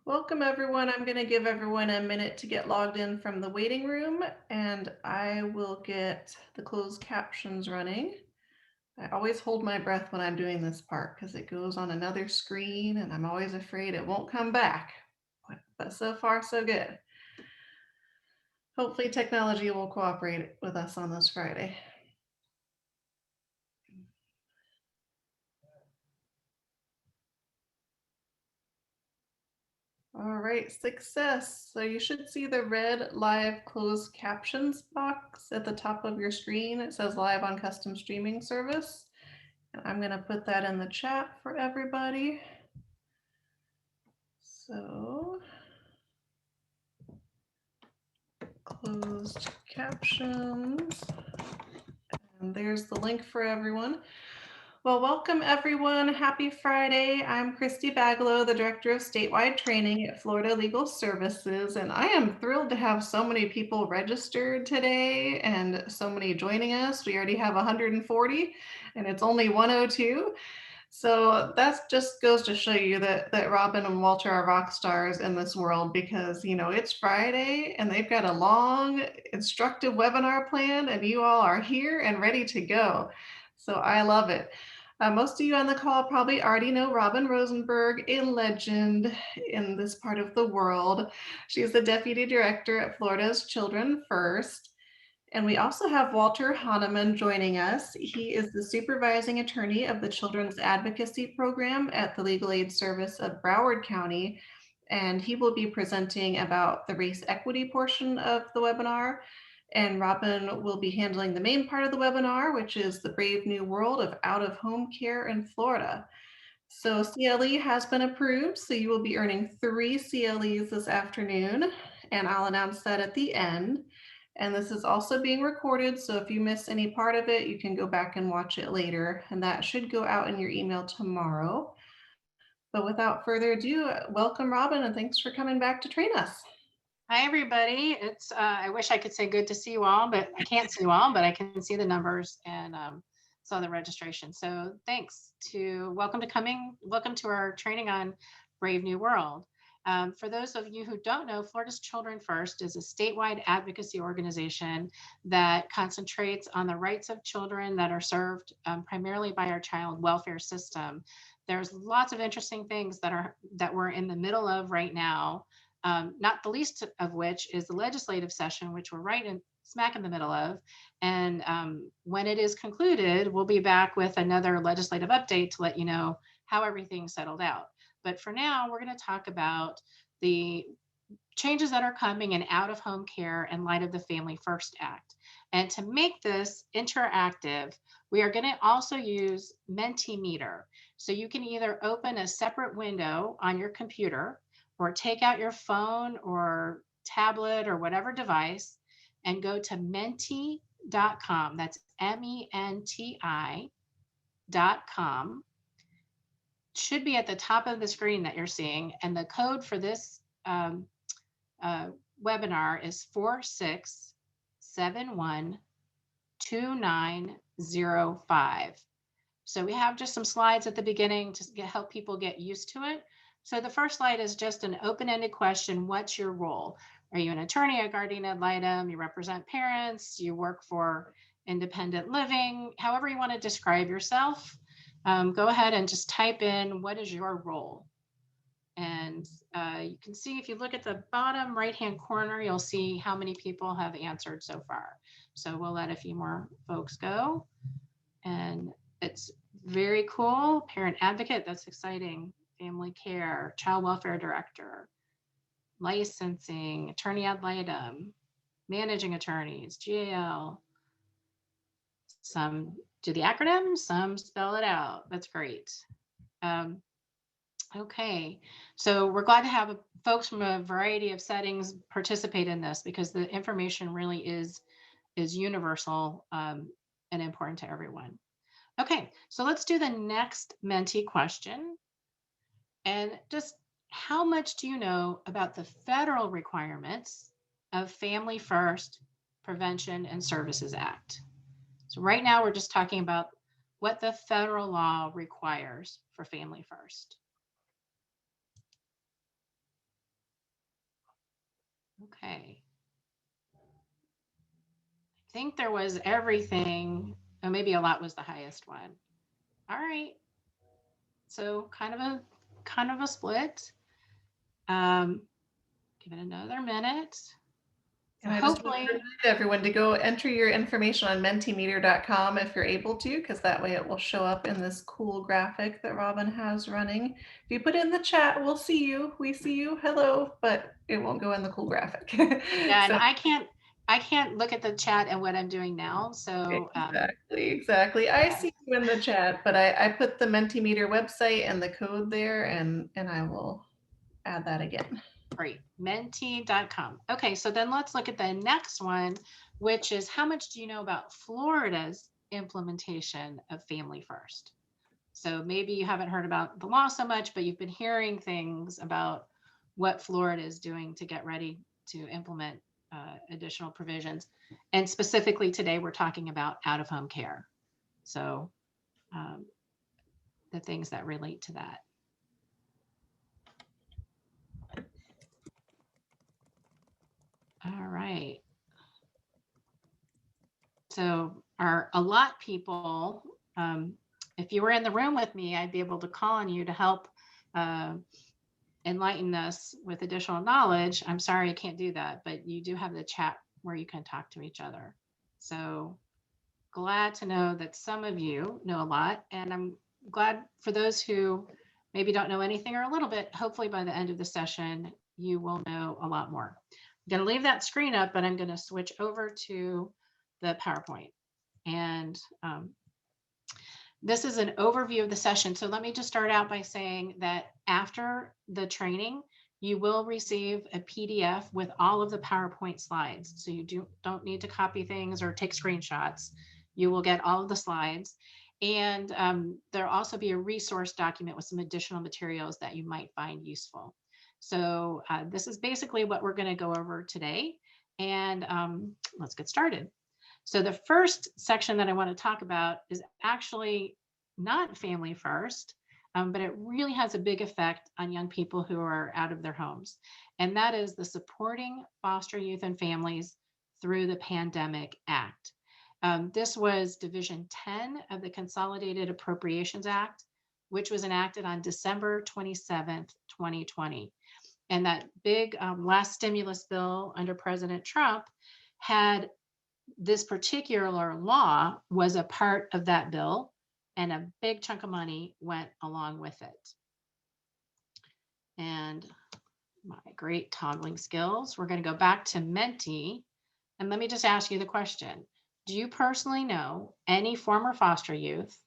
Welcome everyone. I'm going to give everyone a minute to get logged in from the waiting room and I will get the closed captions running. I always hold my breath when I'm doing this part because it goes on another screen and I'm always afraid it won't come back. But so far so good. Hopefully technology will cooperate with us on this Friday. All right, success. So you should see the red live closed captions box at the top of your screen. It says live on custom streaming service. And I'm going to put that in the chat for everybody. So closed captions. And there's the link for everyone. Well, welcome everyone. Happy Friday. I'm Christy Baglow, the Director of Statewide Training at Florida Legal Services, and I am thrilled to have so many people registered today and so many joining us. We already have 140 and it's only 102. So that just goes to show you that Robin and Walter are rock stars in this world because, it's Friday and they've got a long, instructive webinar plan and you all are here and ready to go. So I love it. Most of you on the call probably already know Robin Rosenberg, a legend in this part of the world. She's the Deputy Director at Florida's Children First. And we also have Walter Honaman joining us. He is the supervising attorney of the Children's Advocacy Program at the Legal Aid Service of Broward County. And he will be presenting about the race equity portion of the webinar. And Robin will be handling the main part of the webinar, which is the brave new world of out-of-home care in Florida. So CLE has been approved, so you will be earning 3 CLEs this afternoon, and I'll announce that at the end. And this is also being recorded, so if you miss any part of it, you can go back and watch it later, and that should go out in your email tomorrow. But without further ado, welcome Robin, and thanks for coming back to train us. Hi, everybody. It's I wish I could say good to see you all, but I can't see you all, but I can see the numbers and saw the registration. So thanks welcome to our training on Brave New World. For those of you who don't know, Florida's Children First is a statewide advocacy organization that concentrates on the rights of children that are served primarily by our child welfare system. There's lots of interesting things that we're in the middle of right now. Not the least of which is the legislative session, which we're smack in the middle of. And when it is concluded, we'll be back with another legislative update to let you know how everything settled out. But for now, we're going to talk about the changes that are coming in out-of-home care in light of the Family First Act. And to make this interactive, we are going to also use Mentimeter. So you can either open a separate window on your computer or take out your phone or tablet or whatever device and go to menti.com. That's MENTI.com. Should be at the top of the screen that you're seeing. And the code for this webinar is 46712905. So we have just some slides at the beginning to help people get used to it. So the first slide is just an open-ended question. What's your role? Are you an attorney, a guardian ad litem? You represent parents? You work for independent living? However you want to describe yourself, go ahead and just type in what is your role. And you can see if you look at the bottom right-hand corner, you'll see how many people have answered so far. So we'll let a few more folks go. And it's very cool. Parent advocate, that's exciting. Family care, child welfare director, licensing, attorney ad litem, managing attorneys, GAL. Some do the acronym, some spell it out. That's great. Okay, so we're glad to have folks from a variety of settings participate in this because the information really is universal and important to everyone. Okay, so let's do the next Menti question. And just how much do you know about the federal requirements of Family First Prevention and Services Act? So right now we're just talking about what the federal law requires for Family First. Okay. I think there was everything. Oh, maybe a lot was the highest one. All right. So kind of a split. Um, give it another minute. So And I just want to hopefully, remind everyone to go enter your information on mentimeter.com if you're able to, because that way it will show up in this cool graphic that Robin has running. If you put it in the chat, we'll see you. We see you. Hello, but it won't go in the cool graphic. yeah, and So I can't look at the chat and what I'm doing now. So exactly. I yeah, see you in the chat, but I put the Mentimeter website and the code there, and I will add that again. great. Menti.com. Okay, so then let's look at the next one, which is how much do you know about Florida's implementation of Family First? So maybe you haven't heard about the law so much, but you've been hearing things about what Florida is doing to get ready to implement additional provisions. And specifically today, we're talking about out-of-home care. So the things that relate to that. All right. So our allot people, if you were in the room with me, I'd be able to call on you to help enlighten us with additional knowledge. I'm sorry I can't do that, but you do have the chat where you can talk to each other. So glad to know that some of you know a lot, and I'm glad for those who maybe don't know anything or a little bit, hopefully by the end of the session, you will know a lot more. I'm going to leave that screen up, but I'm going to switch over to the PowerPoint. And this is an overview of the session. So let me just start out by saying that after the training, you will receive a PDF with all of the PowerPoint slides. So you don't need to copy things or take screenshots. You will get all of the slides. And there'll also be a resource document with some additional materials that you might find useful. So this is basically what we're going to go over today. And let's get started. So the first section that I want to talk about is actually not Family First, but it really has a big effect on young people who are out of their homes. And that is the Supporting Foster Youth and Families Through the Pandemic Act. This was Division 10 of the Consolidated Appropriations Act, which was enacted on December 27th, 2020. And that big last stimulus bill under President Trump had this particular law was a part of that bill, and a big chunk of money went along with it. And my great toggling skills, we're going to go back to Menti. And let me just ask you the question. Do you personally know any former foster youth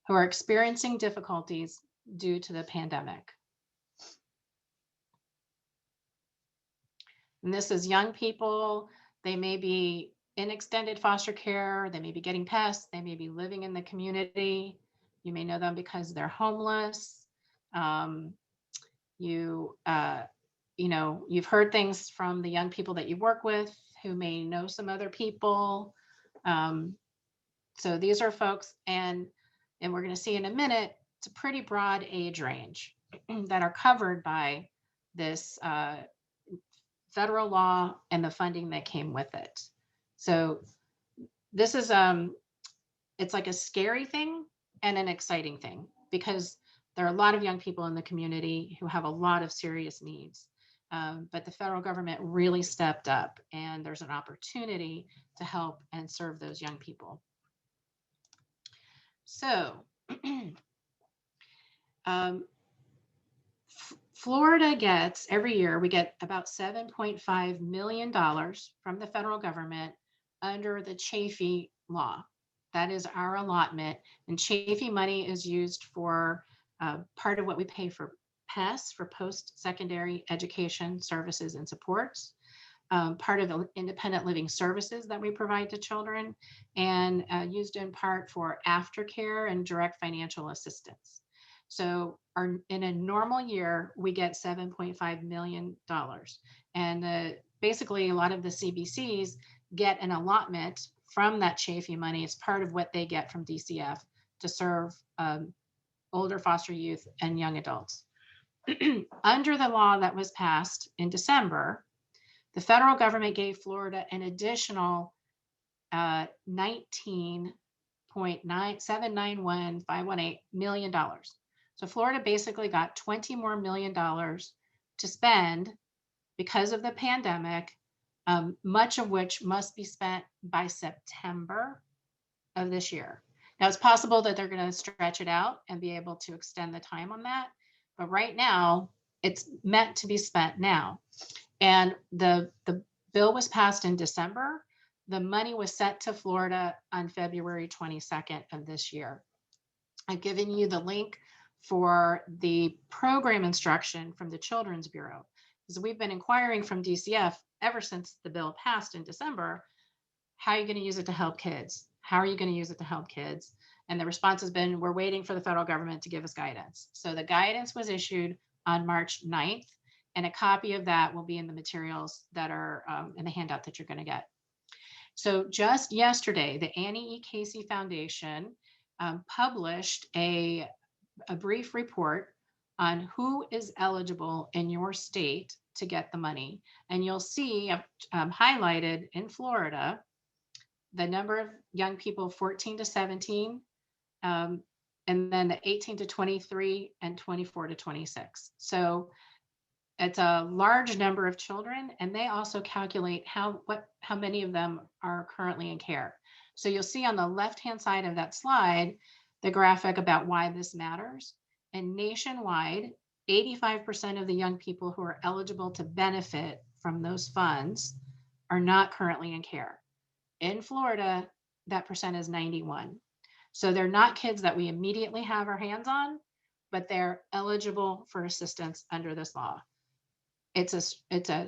who are experiencing difficulties due to the pandemic? And this is young people. They may be in extended foster care. They may be getting pests. They may be living in the community. You may know them because they're homeless. You've heard things from the young people that you work with who may know some other people. So these are folks, and we're going to see in a minute, it's a pretty broad age range that are covered by this federal law and the funding that came with it. So this is it's like a scary thing and an exciting thing, because there are a lot of young people in the community who have a lot of serious needs. But the federal government really stepped up, and there's an opportunity to help and serve those young people. So Florida gets, every year, we get about $7.5 million from the federal government under the Chafee law. That is our allotment. And Chafee money is used for part of what we pay for PES, for post-secondary education services and supports, part of the independent living services that we provide to children, and used in part for aftercare and direct financial assistance. So in a normal year, we get $7.5 million. And basically, a lot of the CBCs get an allotment from that Chafee money. It's part of what they get from DCF to serve older foster youth and young adults. Under the law that was passed in December, The federal government gave Florida an additional $19.9791,518 million. So Florida basically got $20 million more to spend because of the pandemic, much of which must be spent by September of this year. Now, it's possible that they're going to stretch it out and be able to extend the time on that. But right now, it's meant to be spent now. And the bill was passed in December. The money was sent to Florida on February 22nd of this year. I've given you the link for the program instruction from the Children's Bureau, because we've been inquiring from DCF ever since the bill passed in December. How are you going to use it to help kids? How are you going to use it to help kids? And the response has been, we're waiting for the federal government to give us guidance. So the guidance was issued on March 9th, and a copy of that will be in the materials that are in the handout that you're going to get. So just yesterday, the Annie E. Casey Foundation published a brief report on who is eligible in your state to get the money. And you'll see highlighted in Florida, the number of young people 14 to 17, and then the 18 to 23 and 24 to 26. So it's a large number of children, and they also calculate how many of them are currently in care. So you'll see on the left-hand side of that slide, the graphic about why this matters. And nationwide, 85% of the young people who are eligible to benefit from those funds are not currently in care. In Florida, that percent is 91. So they're not kids that we immediately have our hands on, but they're eligible for assistance under this law. It's a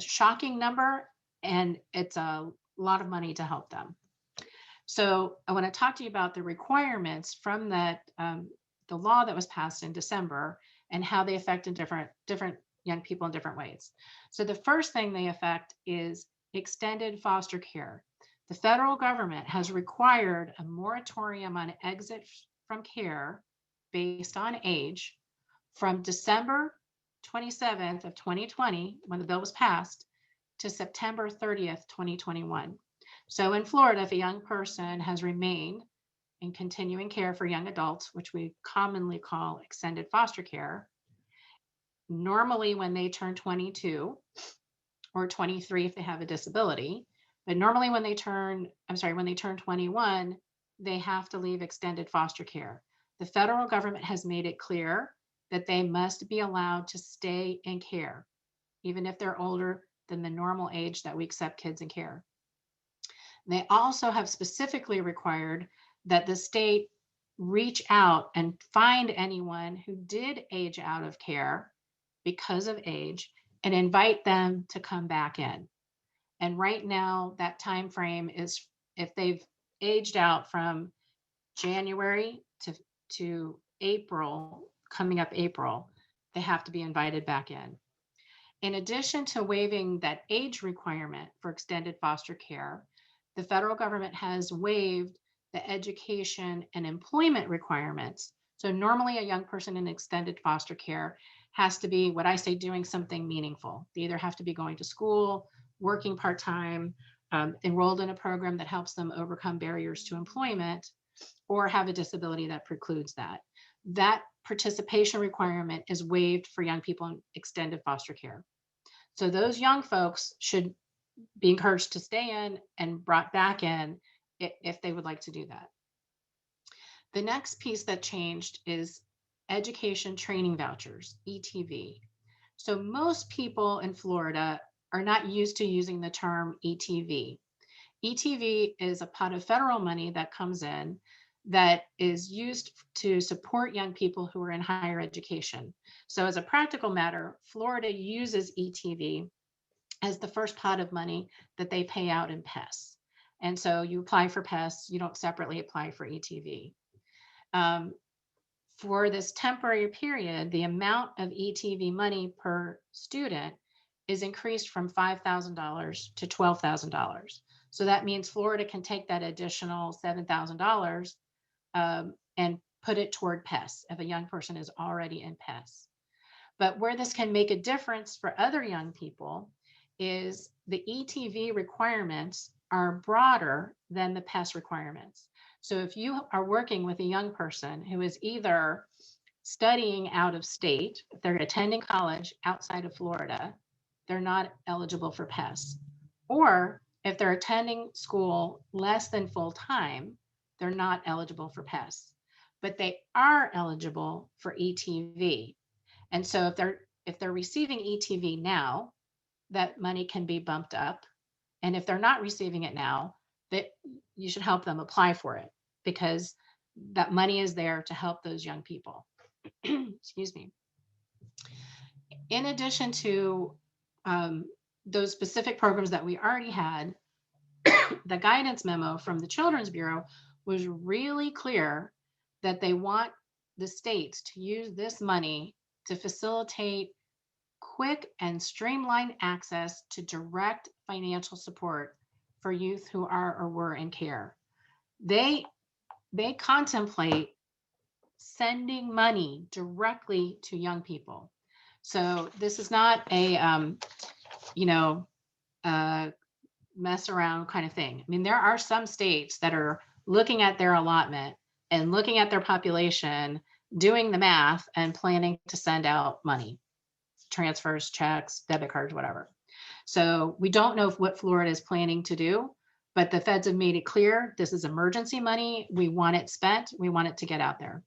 shocking number, and it's a lot of money to help them. So I want to talk to you about the requirements from that the law that was passed in December and how they affect different young people in different ways. So the first thing they affect is extended foster care. The federal government has required a moratorium on exit from care based on age from December 27th of 2020, when the bill was passed, to September 30th, 2021. So in Florida, if a young person has remained in continuing care for young adults, which we commonly call extended foster care, normally when they turn 22 or 23 if they have a disability, but normally when they turn 21, they have to leave extended foster care. The federal government has made it clear that they must be allowed to stay in care, even if they're older than the normal age that we accept kids in care. They also have specifically required that the state reach out and find anyone who did age out of care because of age and invite them to come back in. And right now, that time frame is if they've aged out from January to April, coming up April, they have to be invited back in. In addition to waiving that age requirement for extended foster care, the federal government has waived the education and employment requirements. So normally a young person in extended foster care has to be, what I say, doing something meaningful. They either have to be going to school, working part-time, enrolled in a program that helps them overcome barriers to employment, or have a disability that precludes that. That participation requirement is waived for young people in extended foster care. So those young folks should be encouraged to stay in and brought back in if they would like to do that. The next piece that changed is education training vouchers, ETV. So most people in Florida are not used to using the term ETV. ETV is a pot of federal money that comes in that is used to support young people who are in higher education. So as a practical matter, Florida uses ETV as the first pot of money that they pay out in PES. And so you apply for PES, you don't separately apply for ETV. For this temporary period, the amount of ETV money per student is increased from $5,000 to $12,000. So that means Florida can take that additional $7,000 and put it toward PES if a young person is already in PES. But where this can make a difference for other young people is the ETV requirements are broader than the PES requirements. So if you are working with a young person who is either studying out of state, if they're attending college outside of Florida, they're not eligible for PES. Or if they're attending school less than full time, they're not eligible for PES. But they are eligible for ETV. And so if they're receiving ETV now, that money can be bumped up. And if they're not receiving it now, that you should help them apply for it, because that money is there to help those young people. Excuse me. In addition to those specific programs that we already had, the guidance memo from the Children's Bureau was really clear that they want the states to use this money to facilitate quick and streamlined access to direct financial support for youth who are or were in care. They contemplate sending money directly to young people. So this is not a you know mess around kind of thing. I mean, there are some states that are looking at their allotment and looking at their population, doing the math and planning to send out money, transfers, checks, debit cards, whatever. So we don't know what Florida is planning to do, but the feds have made it clear this is emergency money. We want it spent. We want it to get out there.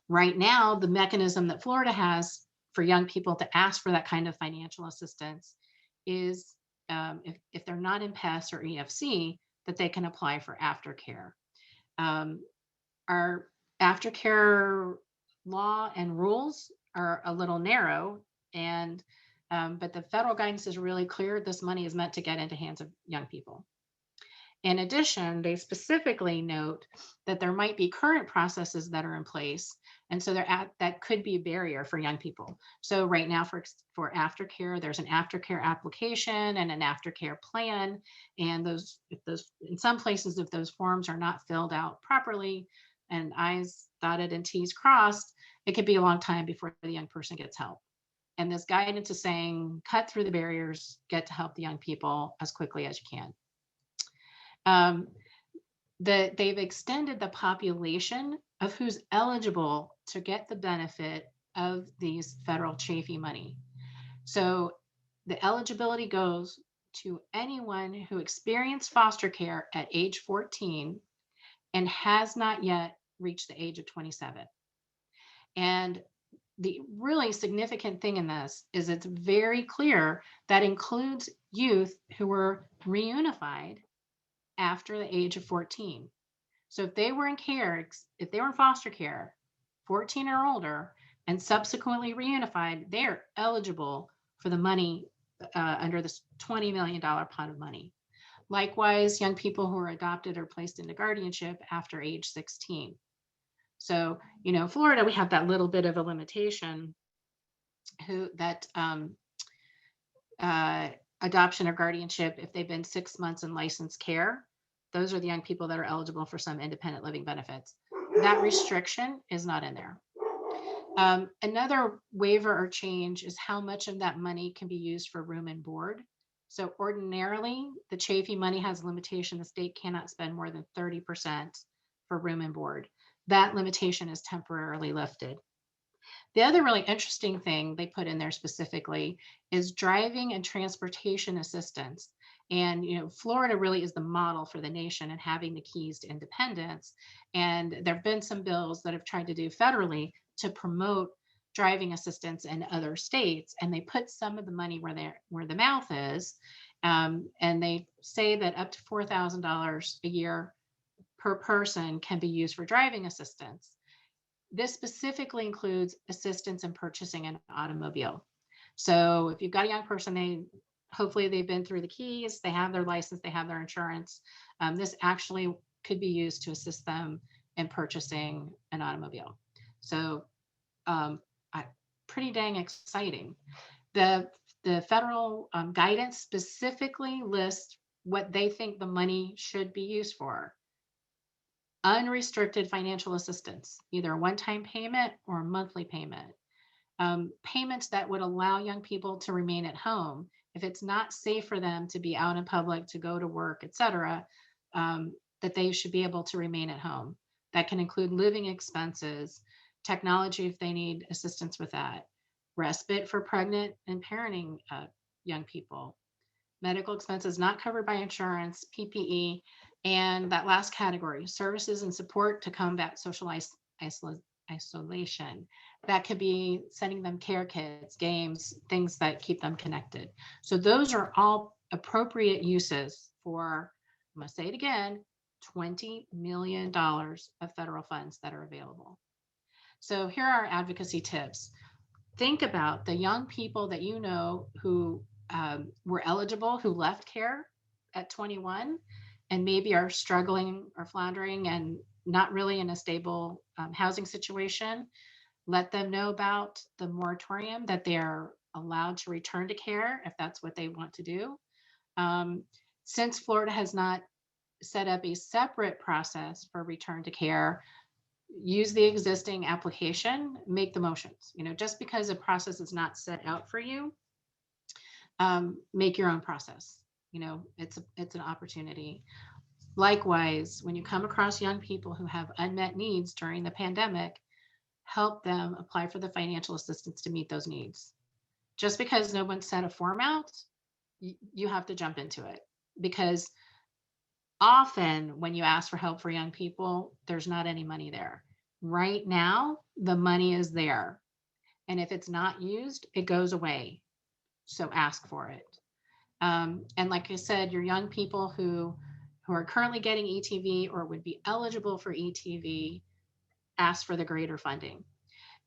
Right now, the mechanism that Florida has for young people to ask for that kind of financial assistance is if they're not in PES or EFC, that they can apply for aftercare. Our aftercare law and rules are a little narrow, and but the federal guidance is really clear. This money is meant to get into hands of young people. In addition, they specifically note that there might be current processes that are in place, and so that could be a barrier for young people. So right now for aftercare, there's an aftercare application and an aftercare plan, and those in some places, if those forms are not filled out properly and I's dotted and T's crossed, it could be a long time before the young person gets help. And this guidance is saying cut through the barriers, get to help the young people as quickly as you can. They've extended the population of who's eligible to get the benefit of these federal Chafee money. So the eligibility goes to anyone who experienced foster care at age 14 and has not yet reached the age of 27. And the really significant thing in this is it's very clear that includes youth who were reunified after the age of 14. So if they were in care, if they were in foster care, 14 or older, and subsequently reunified, they are eligible for the money under this $20 million pot of money. Likewise, young people who are adopted or placed into guardianship after age 16. So, Florida, we have that little bit of a limitation that adoption or guardianship, if they've been 6 months in licensed care, those are the young people that are eligible for some independent living benefits. That restriction is not in there. Another waiver or change is how much of that money can be used for room and board. So ordinarily, the Chafee money has a limitation. The state cannot spend more than 30% for room and board. That limitation is temporarily lifted. The other really interesting thing they put in there specifically is driving and transportation assistance. And, Florida really is the model for the nation and having the keys to independence. And there have been some bills that have tried to do federally to promote driving assistance in other states. And they put some of the money where the mouth is. And they say that up to $4,000 a year per person can be used for driving assistance. This specifically includes assistance in purchasing an automobile. So if you've got a young person, hopefully they've been through the keys, they have their license, they have their insurance. This actually could be used to assist them in purchasing an automobile. So pretty dang exciting. The federal guidance specifically lists what they think the money should be used for. Unrestricted financial assistance, either a one-time payment or a monthly payment. Payments that would allow young people to remain at home if it's not safe for them to be out in public, to go to work, etc., that they should be able to remain at home. That can include living expenses, technology if they need assistance with that, respite for pregnant and parenting young people, medical expenses not covered by insurance, PPE, and that last category, services and support to combat social isolation. That could be sending them care kits, games, things that keep them connected. So those are all appropriate uses for, I'm going to say it again, $20 million of federal funds that are available. So here are our advocacy tips. Think about the young people that you know who were eligible, who left care at 21 and maybe are struggling or floundering and not really in a stable housing situation. Let them know about the moratorium, that they are allowed to return to care if that's what they want to do. Um, since Florida has not set up a separate process for return to care, use the existing application, make the motions. Just because a process is not set out for you, make your own process. It's an opportunity. Likewise, when you come across young people who have unmet needs during the pandemic, help them apply for the financial assistance to meet those needs. Just because no one sent a form out, you have to jump into it, because often when you ask for help for young people, there's not any money there. Right now, the money is there. And if it's not used, it goes away. So ask for it. And like I said, your young people who are currently getting ETV or would be eligible for ETV, ask for the greater funding.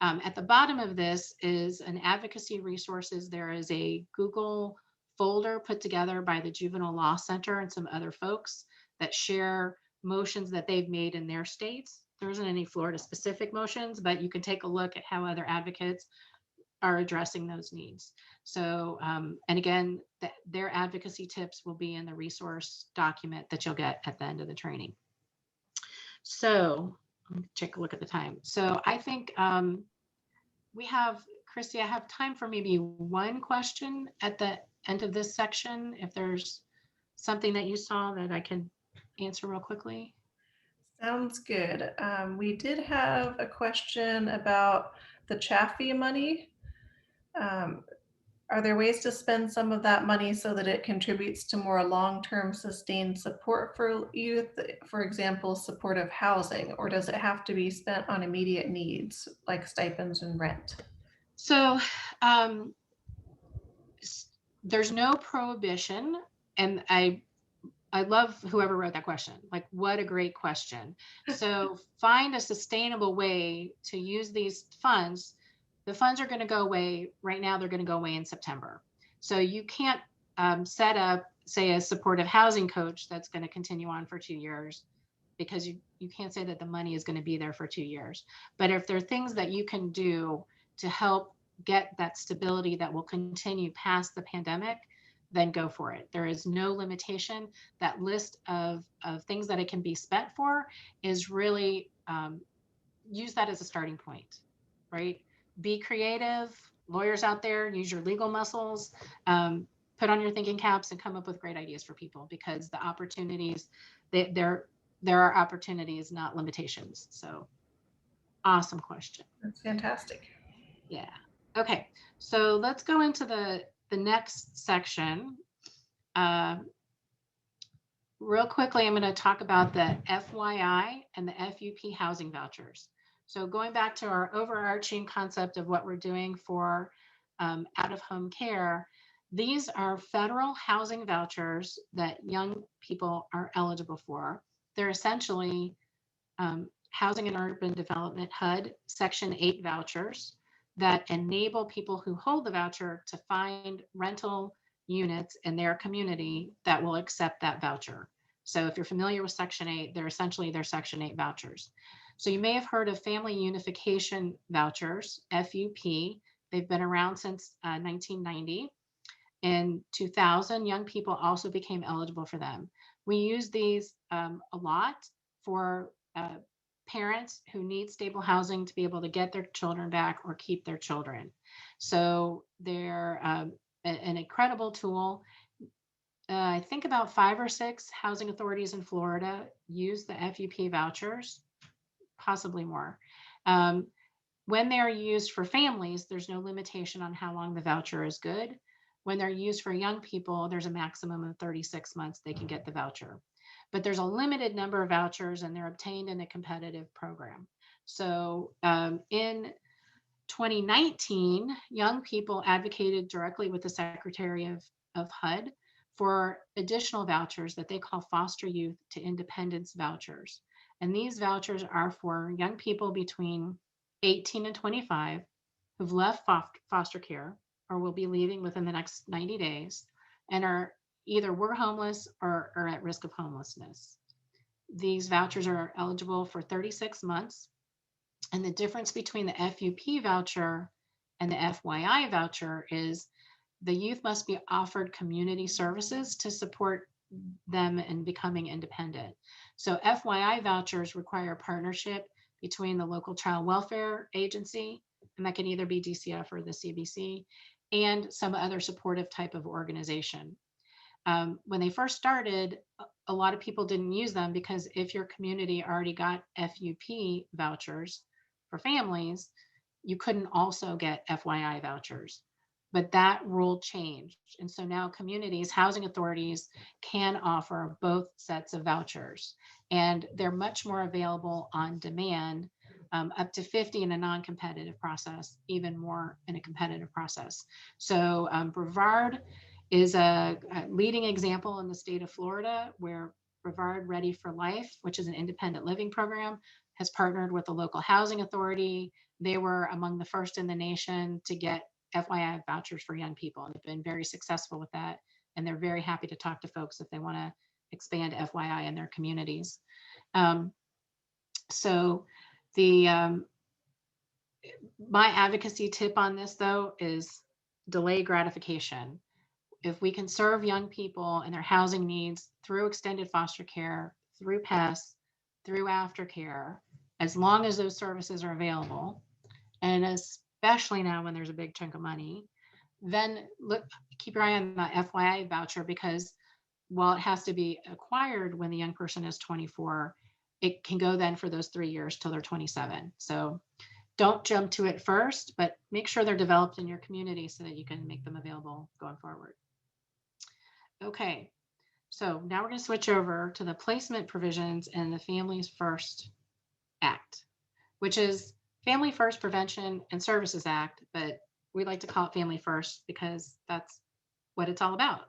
At the bottom of this is an advocacy resources. There is a Google folder put together by the Juvenile Law Center and some other folks that share motions that they've made in their states. There isn't any Florida specific motions, but you can take a look at how other advocates are addressing those needs. So, and again, their advocacy tips will be in the resource document that you'll get at the end of the training. So, let me take a look at the time. So I think we have, Christy, I have time for maybe one question at the end of this section, if there's something that you saw that I can answer real quickly. Sounds good. We did have a question about the Chafee money. Are there ways to spend some of that money so that it contributes to more long-term sustained support for youth, for example, supportive housing, or does it have to be spent on immediate needs like stipends and rent? So there's no prohibition, and I love whoever wrote that question. Like, what a great question. So find a sustainable way to use these funds. The funds are going to go away right now. They're going to go away in September. So you can't set up, say, a supportive housing coach that's going to continue on for 2 years, because you can't say that the money is going to be there for 2 years. But if there are things that you can do to help get that stability that will continue past the pandemic, then go for it. There is no limitation. That list of things that it can be spent for is really, use that as a starting point, right? Be creative. Lawyers out there, use your legal muscles, put on your thinking caps and come up with great ideas for people, because the opportunities, there are opportunities, not limitations. So awesome question. That's fantastic. Yeah. Okay. So let's go into the next section. Real quickly, I'm going to talk about the FYI and the FUP housing vouchers. So going back to our overarching concept of what we're doing for out-of-home care, these are federal housing vouchers that young people are eligible for. They're essentially Housing and Urban Development HUD Section 8 vouchers that enable people who hold the voucher to find rental units in their community that will accept that voucher. So if you're familiar with Section 8, they're essentially their Section 8 vouchers. So you may have heard of Family Unification vouchers, FUP. They've been around since 1990. In 2000, young people also became eligible for them. We use these a lot for parents who need stable housing to be able to get their children back or keep their children. So they're an incredible tool. I think about 5 or 6 housing authorities in Florida use the FUP vouchers, possibly more. Um, when they are used for families, there's no limitation on how long the voucher is good. When they're used for young people, there's a maximum of 36 months they can get the voucher. But there's a limited number of vouchers and they're obtained in a competitive program. So in 2019, young people advocated directly with the Secretary of HUD for additional vouchers that they call foster youth to independence vouchers. And these vouchers are for young people between 18 and 25 who've left foster care or will be leaving within the next 90 days and are either were homeless or are at risk of homelessness. These vouchers are eligible for 36 months. And the difference between the FUP voucher and the FYI voucher is the youth must be offered community services to support them in becoming independent. So FYI vouchers require a partnership between the local child welfare agency, and that can either be DCF or the CBC, and some other supportive type of organization. When they first started, a lot of people didn't use them because if your community already got FUP vouchers for families, you couldn't also get FYI vouchers. But that rule changed. And so now communities, housing authorities can offer both sets of vouchers. And they're much more available on demand, up to 50 in a non-competitive process, even more in a competitive process. So Brevard is a leading example in the state of Florida where Brevard Ready for Life, which is an independent living program, has partnered with the local housing authority. They were among the first in the nation to get FYI vouchers for young people, and they've been very successful with that. And they're very happy to talk to folks if they want to expand FYI in their communities. So the my advocacy tip on this, though, is delay gratification. If we can serve young people and their housing needs through extended foster care, through PES, through aftercare, as long as those services are available, and especially now when there's a big chunk of money, then keep your eye on the FYI voucher, because while it has to be acquired when the young person is 24, it can go then for those 3 years till they're 27. So don't jump to it first, but make sure they're developed in your community so that you can make them available going forward. Okay, so now we're going to switch over to the placement provisions in the Families First Act, which is Family First Prevention and Services Act, but we like to call it Family First because that's what it's all about.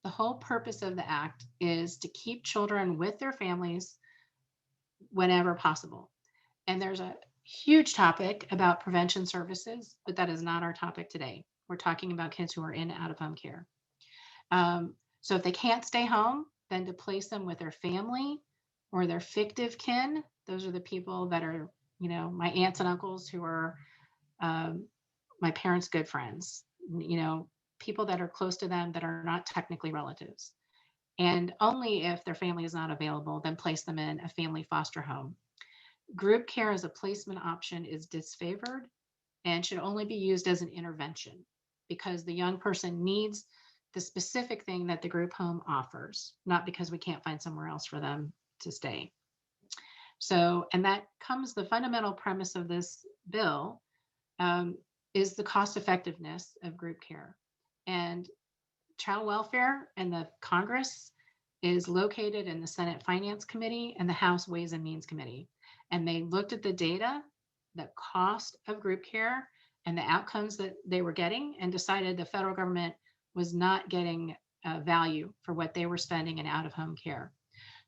The whole purpose of the act is to keep children with their families whenever possible. And there's a huge topic about prevention services, but that is not our topic today. We're talking about kids who are in out-of-home care. So if they can't stay home, then to place them with their family or their fictive kin. Those are the people that are, my aunts and uncles who are my parents' good friends, people that are close to them that are not technically relatives. And only if their family is not available, then place them in a family foster home. Group care as a placement option is disfavored and should only be used as an intervention because the young person needs the specific thing that the group home offers, not because we can't find somewhere else for them to stay. So, and that comes, the fundamental premise of this bill is the cost effectiveness of group care. And child welfare and the Congress is located in the Senate Finance Committee and the House Ways and Means Committee. And they looked at the data, the cost of group care, and the outcomes that they were getting, and decided the federal government was not getting value for what they were spending in out-of-home care.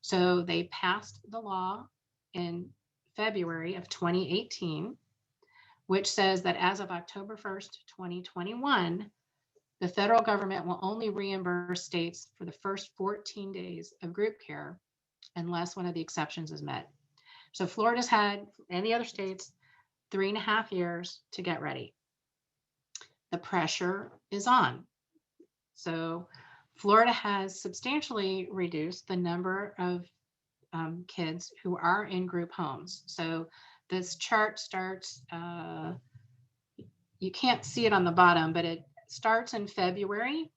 So they passed the law in February of 2018, which says that as of October 1st, 2021, the federal government will only reimburse states for the first 14 days of group care unless one of the exceptions is met. So Florida's had, and the other states, 3.5 years to get ready. The pressure is on. So Florida has substantially reduced the number of kids who are in group homes. So this chart starts, you can't see it on the bottom, but it starts in February,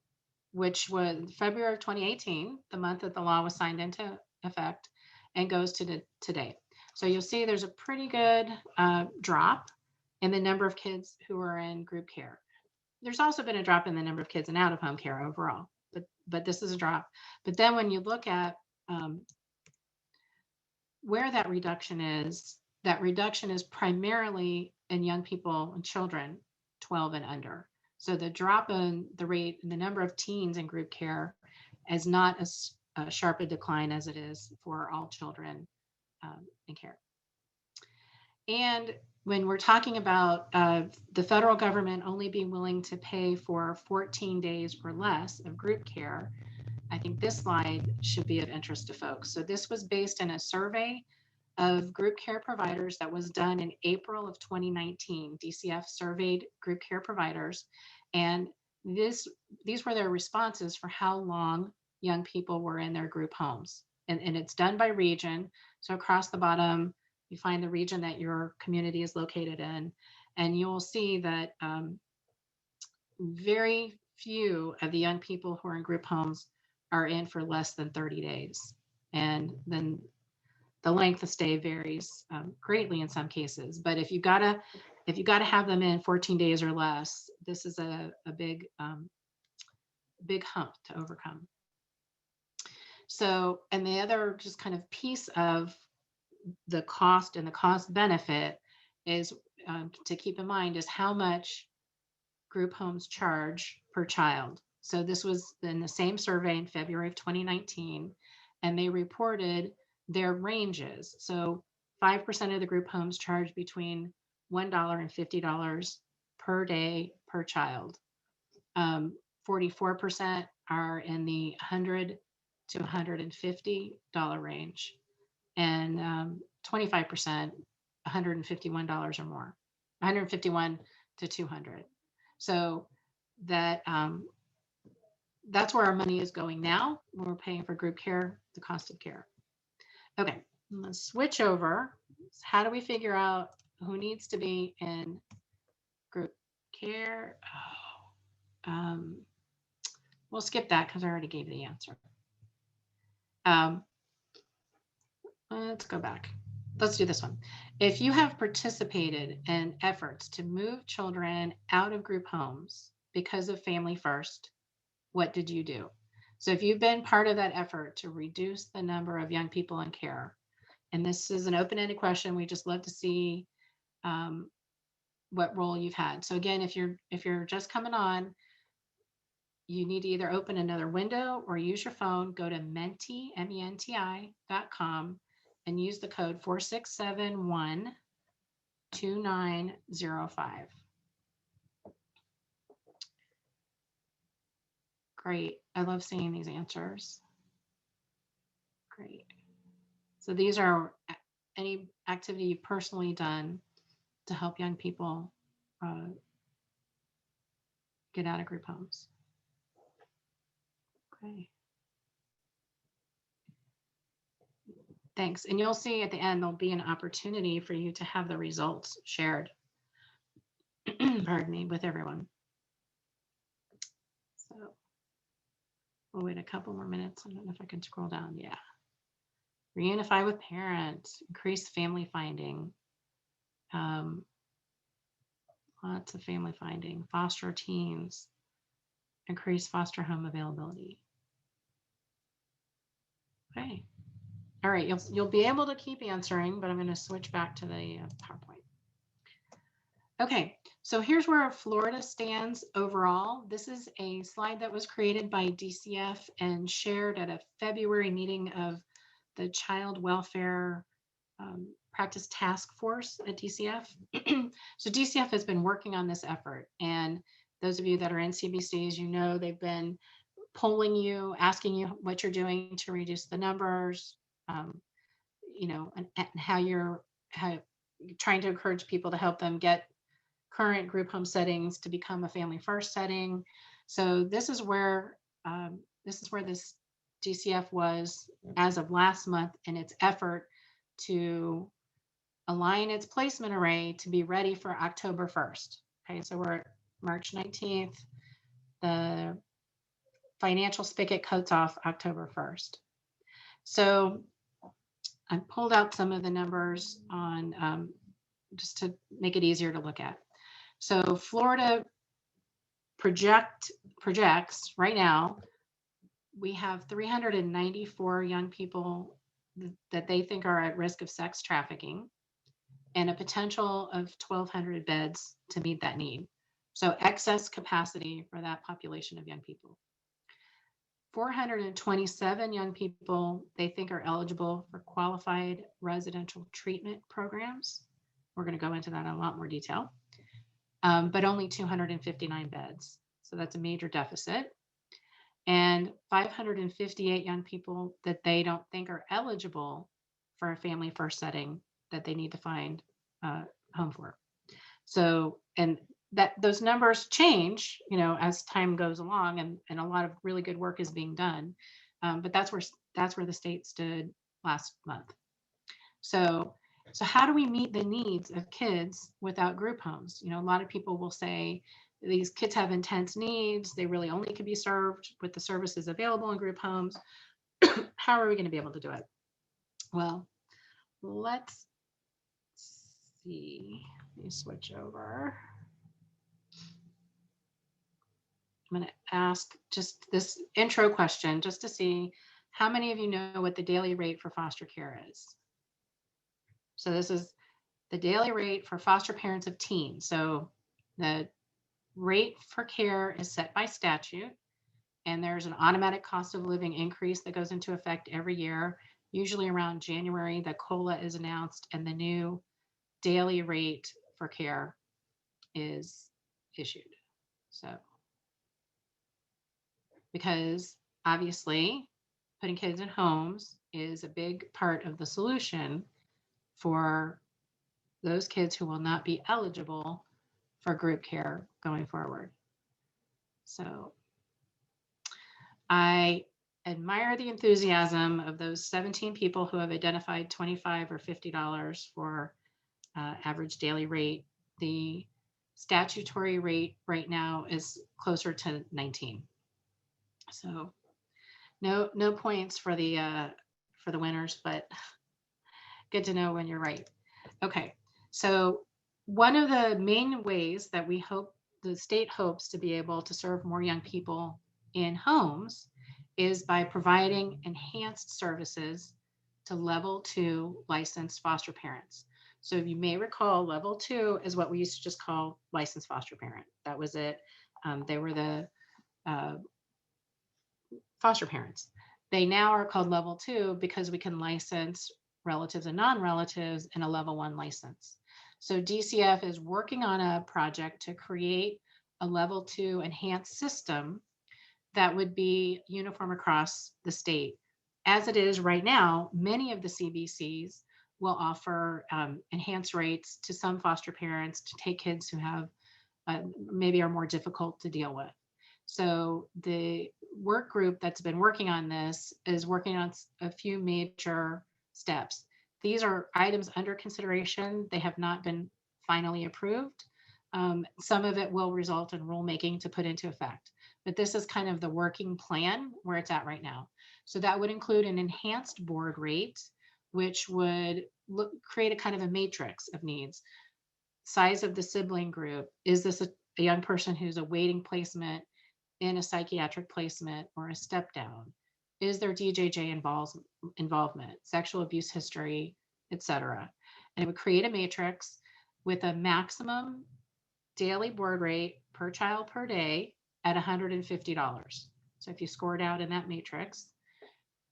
which was February of 2018, the month that the law was signed into effect, and goes to today. So you'll see there's a pretty good drop in the number of kids who are in group care. There's also been a drop in the number of kids in out-of-home care overall, but this is a drop. But then when you look at where that reduction is primarily in young people and children 12 and under. So the drop in the rate and the number of teens in group care is not as sharp a decline as it is for all children in care. And when we're talking about the federal government only being willing to pay for 14 days or less of group care, I think this slide should be of interest to folks. So this was based on a survey of group care providers that was done in April of 2019. DCF surveyed group care providers, and these were their responses for how long young people were in their group homes. And it's done by region. So across the bottom, you find the region that your community is located in, and you will see that very few of the young people who are in group homes are in for less than 30 days. And then the length of stay varies greatly in some cases. But if you gotta have them in 14 days or less, this is a big hump to overcome. So, and the other just kind of piece of the cost and the cost benefit is to keep in mind is how much group homes charge per child. So this was in the same survey in February of 2019, and they reported their ranges. So 5% of the group homes charge between $1 and $50 per day per child. 44% are in the $100 to $150 range, and 25% $151 or more, 151 to 200. So that that's where our money is going now. We're paying for group care, the cost of care. Okay, let's switch over. How do we figure out who needs to be in group care? We'll skip that because I already gave the answer. Let's go back. Let's do this one. If you have participated in efforts to move children out of group homes because of Family First, what did you do? So if you've been part of that effort to reduce the number of young people in care, and this is an open-ended question, we just love to see what role you've had. So again, if you're just coming on, you need to either open another window or use your phone, go to menti, menti.com, and use the code 4671-2905. Great. I love seeing these answers. Great. So these are any activity you've personally done to help young people get out of group homes. Okay. Thanks. And you'll see at the end, there'll be an opportunity for you to have the results shared, pardon me, with everyone. So we'll wait a couple more minutes. I don't know if I can scroll down. Yeah. Reunify with parents, increase family finding. Lots of family finding, foster teams, increase foster home availability. Okay. All right, you'll be able to keep answering, but I'm going to switch back to the PowerPoint. Okay, so here's where Florida stands overall. This is a slide that was created by DCF and shared at a February meeting of the Child Welfare Practice Task Force at DCF. So DCF has been working on this effort, and those of you that are in CBCs, you know they've been polling you, asking you what you're doing to reduce the numbers, you know, and how you're trying to encourage people to help them get current group home settings to become a Family First setting. So this is where this DCF was as of last month in its effort to align its placement array to be ready for October 1st. Okay, so we're at March 19th. the financial spigot cuts off October 1st. So I pulled out some of the numbers on just to make it easier to look at. So Florida projects right now, we have 394 young people that they think are at risk of sex trafficking, and a potential of 1,200 beds to meet that need. So excess capacity for that population of young people. 427 young people they think are eligible for qualified residential treatment programs. We're going to go into that in a lot more detail, but only 259 beds. So that's a major deficit. And 558 young people that they don't think are eligible for a family first setting that they need to find a home for. So, and that those numbers change, as time goes along, and a lot of really good work is being done. But that's where the state stood last month. So how do we meet the needs of kids without group homes? A lot of people will say these kids have intense needs. They really only can be served with the services available in group homes. How are we going to be able to do it? Well, let's see. Let me switch over. I'm going to ask just this intro question just to see how many of you know what the daily rate for foster care is. So this is the daily rate for foster parents of teens. So the rate for care is set by statute, and there's an automatic cost of living increase that goes into effect every year. Usually around January, the COLA is announced and the new daily rate for care is issued. So, because obviously putting kids in homes is a big part of the solution for those kids who will not be eligible for group care going forward. So I admire the enthusiasm of those 17 people who have identified $25 or $50 for average daily rate. The statutory rate right now is closer to 19. So no points for the winners, but good to know when you're right. Okay, so one of the main ways that we hope the state hopes to be able to serve more young people in homes is by providing enhanced services to level 2 licensed foster parents. So you may recall level 2 is what we used to just call licensed foster parent. That was it. They were the foster parents. They now are called level 2 because we can license relatives and non-relatives in a level 1 license. So DCF is working on a project to create a level 2 enhanced system that would be uniform across the state. As it is right now, many of the CBCs will offer enhanced rates to some foster parents to take kids who have maybe are more difficult to deal with. So the work group that's been working on this is working on a few major steps. These are items under consideration. They have not been finally approved. Some of it will result in rulemaking to put into effect, but this is kind of the working plan where it's at right now. So that would include an enhanced board rate, which would create a kind of a matrix of needs. Size of the sibling group. Is this a young person who's awaiting placement in a psychiatric placement or a step down? Is there DJJ involvement, sexual abuse history, etc.? And it would create a matrix with a maximum daily board rate per child per day at $150. So if you score it out in that matrix,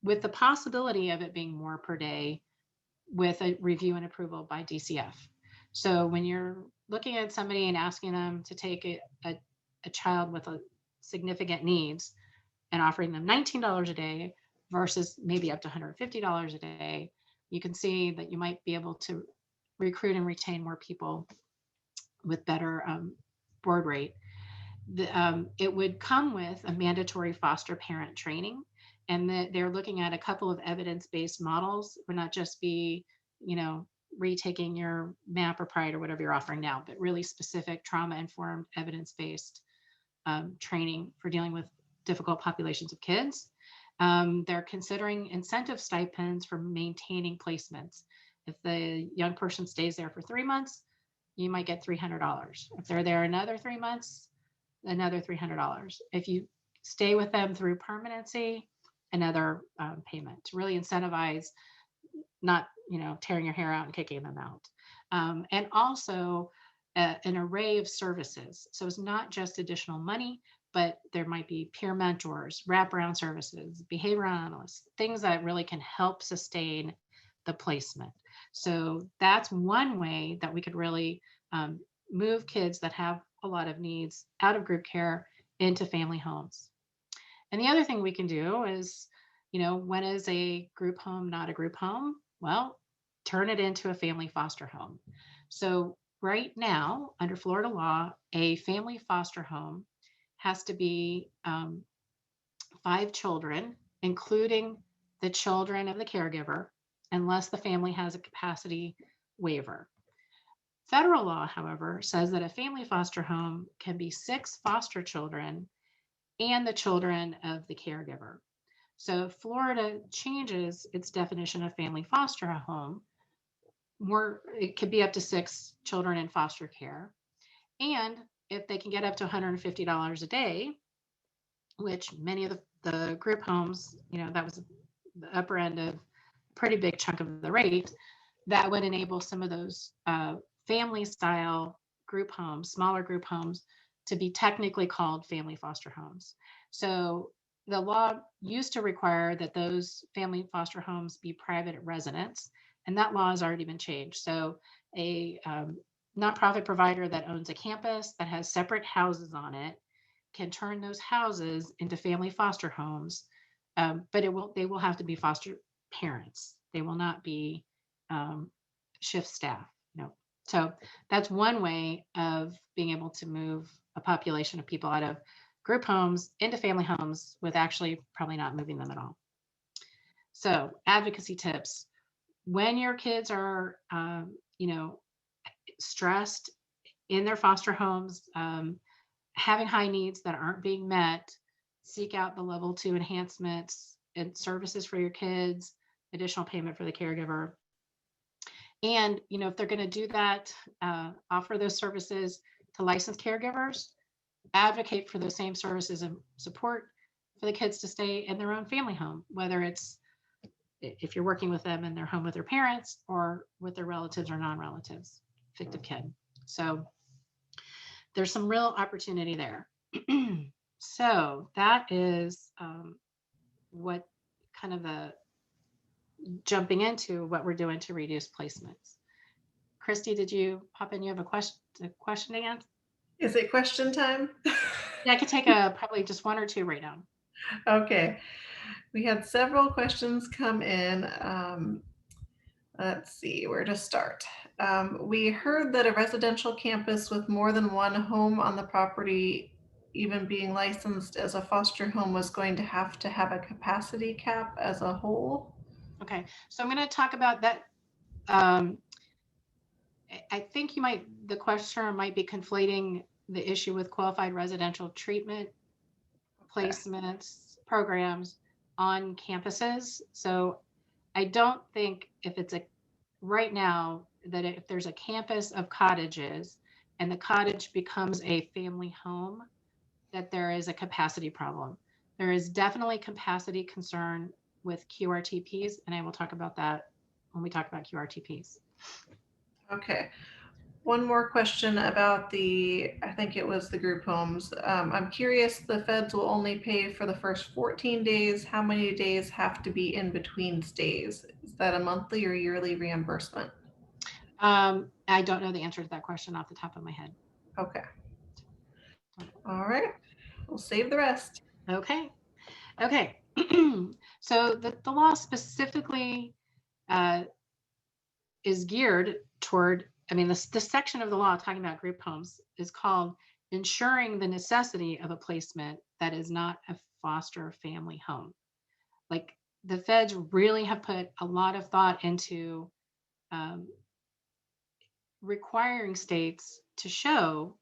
with the possibility of it being more per day with a review and approval by DCF. So when you're looking at somebody and asking them to take a child with a significant needs and offering them $19 a day versus maybe up to $150 a day, you can see that you might be able to recruit and retain more people with better board rate. It would come with a mandatory foster parent training, and that they're looking at a couple of evidence-based models. Would not just be, retaking your MAP or PRIDE or whatever you're offering now, but really specific trauma-informed, evidence-based training for dealing with difficult populations of kids. They're considering incentive stipends for maintaining placements. If the young person stays there for 3 months, you might get $300. If they're there another 3 months, another $300. If you stay with them through permanency, another payment to really incentivize not, tearing your hair out and kicking them out. And also an array of services. So it's not just additional money, but there might be peer mentors, wraparound services, behavioral analysts, things that really can help sustain the placement. So that's one way that we could really move kids that have a lot of needs out of group care into family homes. And the other thing we can do is, when is a group home not a group home? Well, turn it into a family foster home. So right now, under Florida law, a family foster home has to be 5 children, including the children of the caregiver, unless the family has a capacity waiver. Federal law, however, says that a family foster home can be 6 foster children and the children of the caregiver. So Florida changes its definition of family foster home, where it could be up to 6 children in foster care. And if they can get up to $150 a day, which many of the group homes, that was the upper end of a pretty big chunk of the rate, that would enable some of those family style group homes, smaller group homes, to be technically called family foster homes. So the law used to require that those family foster homes be private residents, and that law has already been changed. So a nonprofit provider that owns a campus that has separate houses on it can turn those houses into family foster homes, but they will have to be foster parents. They will not be shift staff. So that's one way of being able to move a population of people out of group homes into family homes with actually probably not moving them at all. So advocacy tips: when your kids are, stressed in their foster homes, having high needs that aren't being met, seek out the level 2 enhancements and services for your kids, additional payment for the caregiver. And, if they're going to do that, offer those services to licensed caregivers, advocate for those same services and support for the kids to stay in their own family home, whether it's if you're working with them in their home with their parents or with their relatives or non-relatives, fictive kin. So there's some real opportunity there. So that is what kind of the jumping into what we're doing to reduce placements. Christy, did you pop in? You have a question again? Is it question time? Yeah, I could take probably just 1 or 2 right now. Okay. We had several questions come in. Let's see where to start. We heard that a residential campus with more than one home on the property, even being licensed as a foster home, was going to have a capacity cap as a whole. Okay, so I'm going to talk about that. I think the questioner might be conflating the issue with qualified residential treatment placements programs on campuses. So I don't think right now that if there's a campus of cottages and the cottage becomes a family home, that there is a capacity problem. There is definitely capacity concern with QRTPs, and I will talk about that when we talk about QRTPs. Okay. One more question about I think it was the group homes. I'm curious, the feds will only pay for the first 14 days. How many days have to be in between stays? Is that a monthly or yearly reimbursement? I don't know the answer to that question off the top of my head. Okay. All right. We'll save the rest. Okay. So the law specifically is geared toward, the section of the law talking about group homes is called ensuring the necessity of a placement that is not a foster family home. Like, the feds really have put a lot of thought into requiring states to show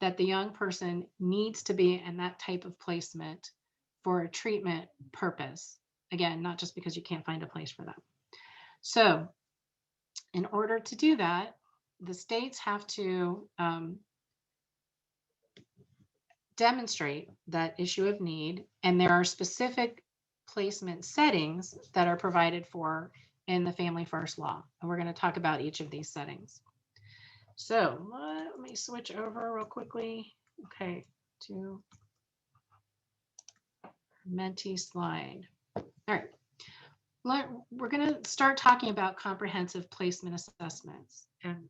that the young person needs to be in that type of placement for a treatment purpose. Again, not just because you can't find a place for them. So in order to do that, the states have to demonstrate that issue of need, and there are specific placement settings that are provided for in the Family First Law. And we're going to talk about each of these settings. So let me switch over real quickly. Okay, to Menti slide. All right. We're going to start talking about comprehensive placement assessments. And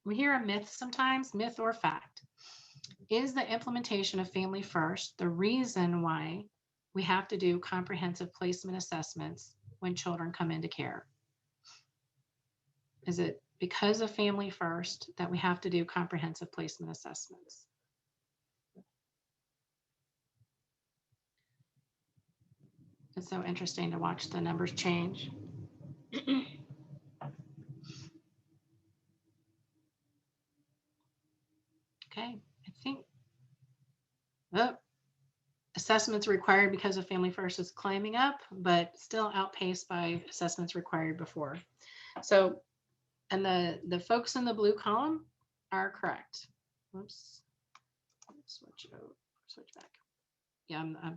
we hear a myth sometimes, myth or fact. Is the implementation of Family First the reason why we have to do comprehensive placement assessments when children come into care? Is it because of Family First that we have to do comprehensive placement assessments? It's so interesting to watch the numbers change. Okay, I think assessments required because of Family First is climbing up, but still outpaced by assessments required before. So, and the folks in the blue column are correct. Whoops, switch back. Yeah, I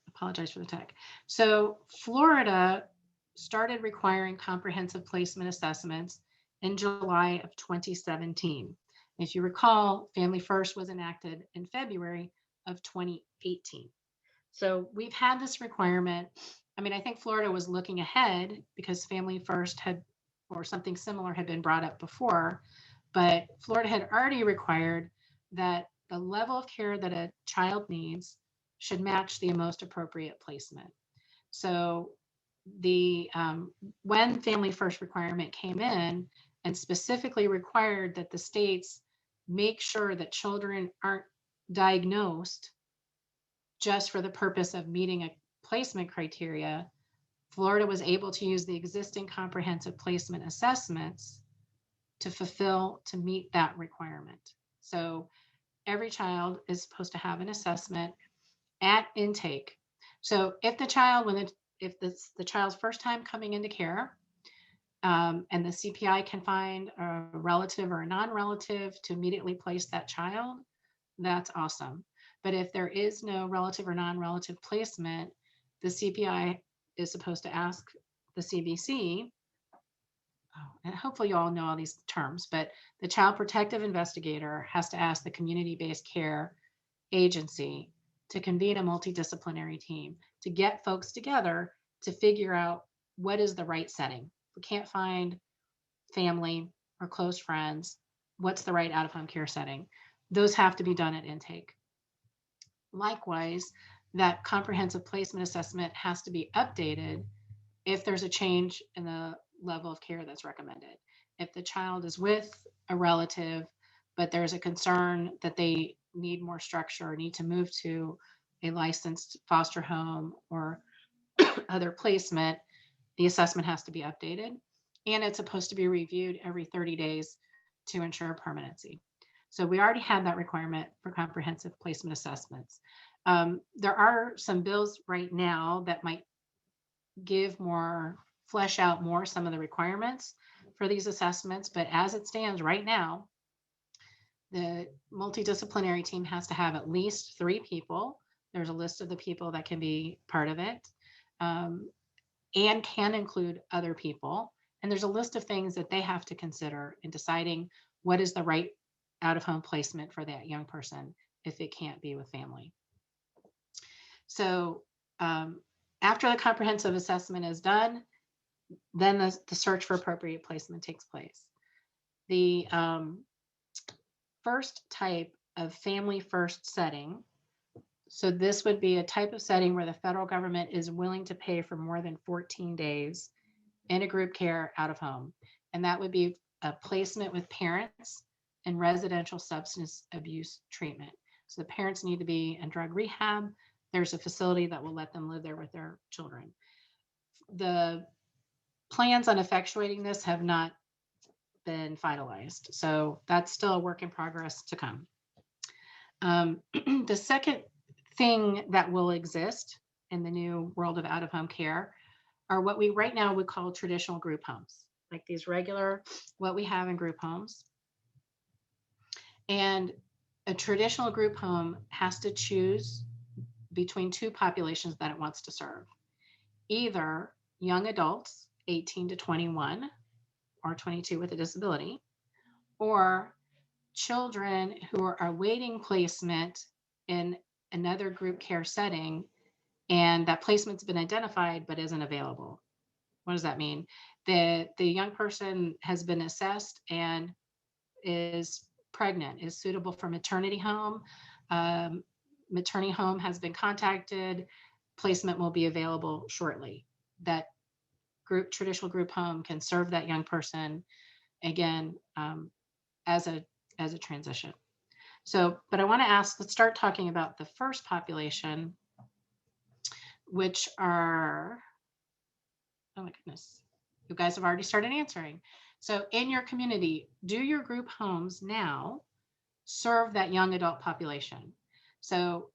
apologize for the tech. So Florida started requiring comprehensive placement assessments in July of 2017. If you recall, Family First was enacted in February of 2018. So we've had this requirement. I mean, I think Florida was looking ahead because Family First had, or something similar had been brought up before, but Florida had already required that the level of care that a child needs should match the most appropriate placement. So the when Family First requirement came in and specifically required that the states make sure that children aren't diagnosed just for the purpose of meeting a placement criteria, Florida was able to use the existing comprehensive placement assessments to meet that requirement. So every child is supposed to have an assessment at intake. So if the child, if the child's first time coming into care, and the CPI can find a relative or a non-relative to immediately place that child, that's awesome. But if there is no relative or non-relative placement, the CPI is supposed to ask the CBC, and hopefully you all know all these terms, but the Child Protective Investigator has to ask the community-based care agency to convene a multidisciplinary team to get folks together to figure out what is the right setting. If we can't find family or close friends, what's the right out-of-home care setting? Those have to be done at intake. Likewise, that comprehensive placement assessment has to be updated if there's a change in the level of care that's recommended. If the child is with a relative, but there's a concern that they need more structure or need to move to a licensed foster home or other placement, the assessment has to be updated. And it's supposed to be reviewed every 30 days to ensure permanency. So we already had that requirement for comprehensive placement assessments. There are some bills right now that might flesh out more some of the requirements for these assessments. But as it stands right now, the multidisciplinary team has to have at least 3 people. There's a list of the people that can be part of it, and can include other people. And there's a list of things that they have to consider in deciding what is the right out-of-home placement for that young person if it can't be with family. So after the comprehensive assessment is done, then the search for appropriate placement takes place. The first type of Family First setting, so this would be a type of setting where the federal government is willing to pay for more than 14 days in a group care out of home. And that would be a placement with parents in residential substance abuse treatment. So the parents need to be in drug rehab. There's a facility that will let them live there with their children. The plans on effectuating this have not been finalized. So that's still a work in progress to come. The second thing that will exist in the new world of out-of-home care are what we right now would call traditional group homes, like these regular, what we have in group homes. And a traditional group home has to choose between two populations that it wants to serve, either young adults 18 to 21 or 22 with a disability, or children who are awaiting placement in another group care setting and that placement's been identified but isn't available. What does that mean? The young person has been assessed and is pregnant, is suitable for maternity home. Um, Maternity home has been contacted. Placement will be available shortly. That traditional group home can serve that young person again, as a transition. So, but I want to ask, let's start talking about the first population, which are, oh my goodness, you guys have already started answering. So in your community, do your group homes now serve that young adult population? So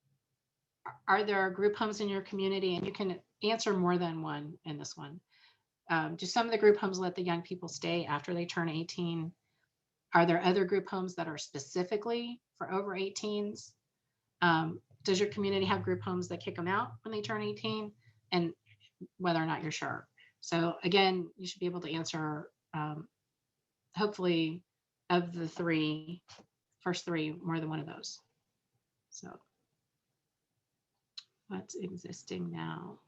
are there group homes in your community? And you can answer more than one in this one. Do some of the group homes let the young people stay after they turn 18? Are there other group homes that are specifically for over 18s? Does your community have group homes that kick them out when they turn 18? And whether or not you're sure. So again, you should be able to answer, hopefully, of the first three, more than one of those. So what's existing now?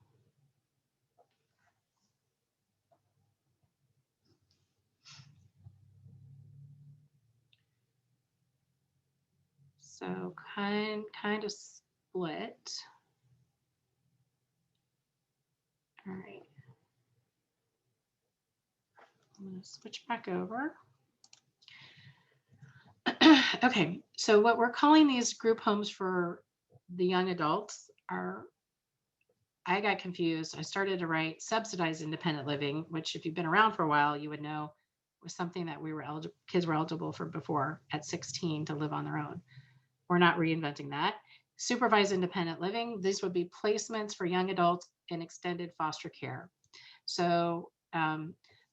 So kind of split. All right. I'm going to switch back over. Okay, so what we're calling these group homes for the young adults are, I got confused. I started to write subsidized independent living, which if you've been around for a while, you would know was something that kids were eligible for before at 16 to live on their own. We're not reinventing that. Supervised independent living, these would be placements for young adults in extended foster care. So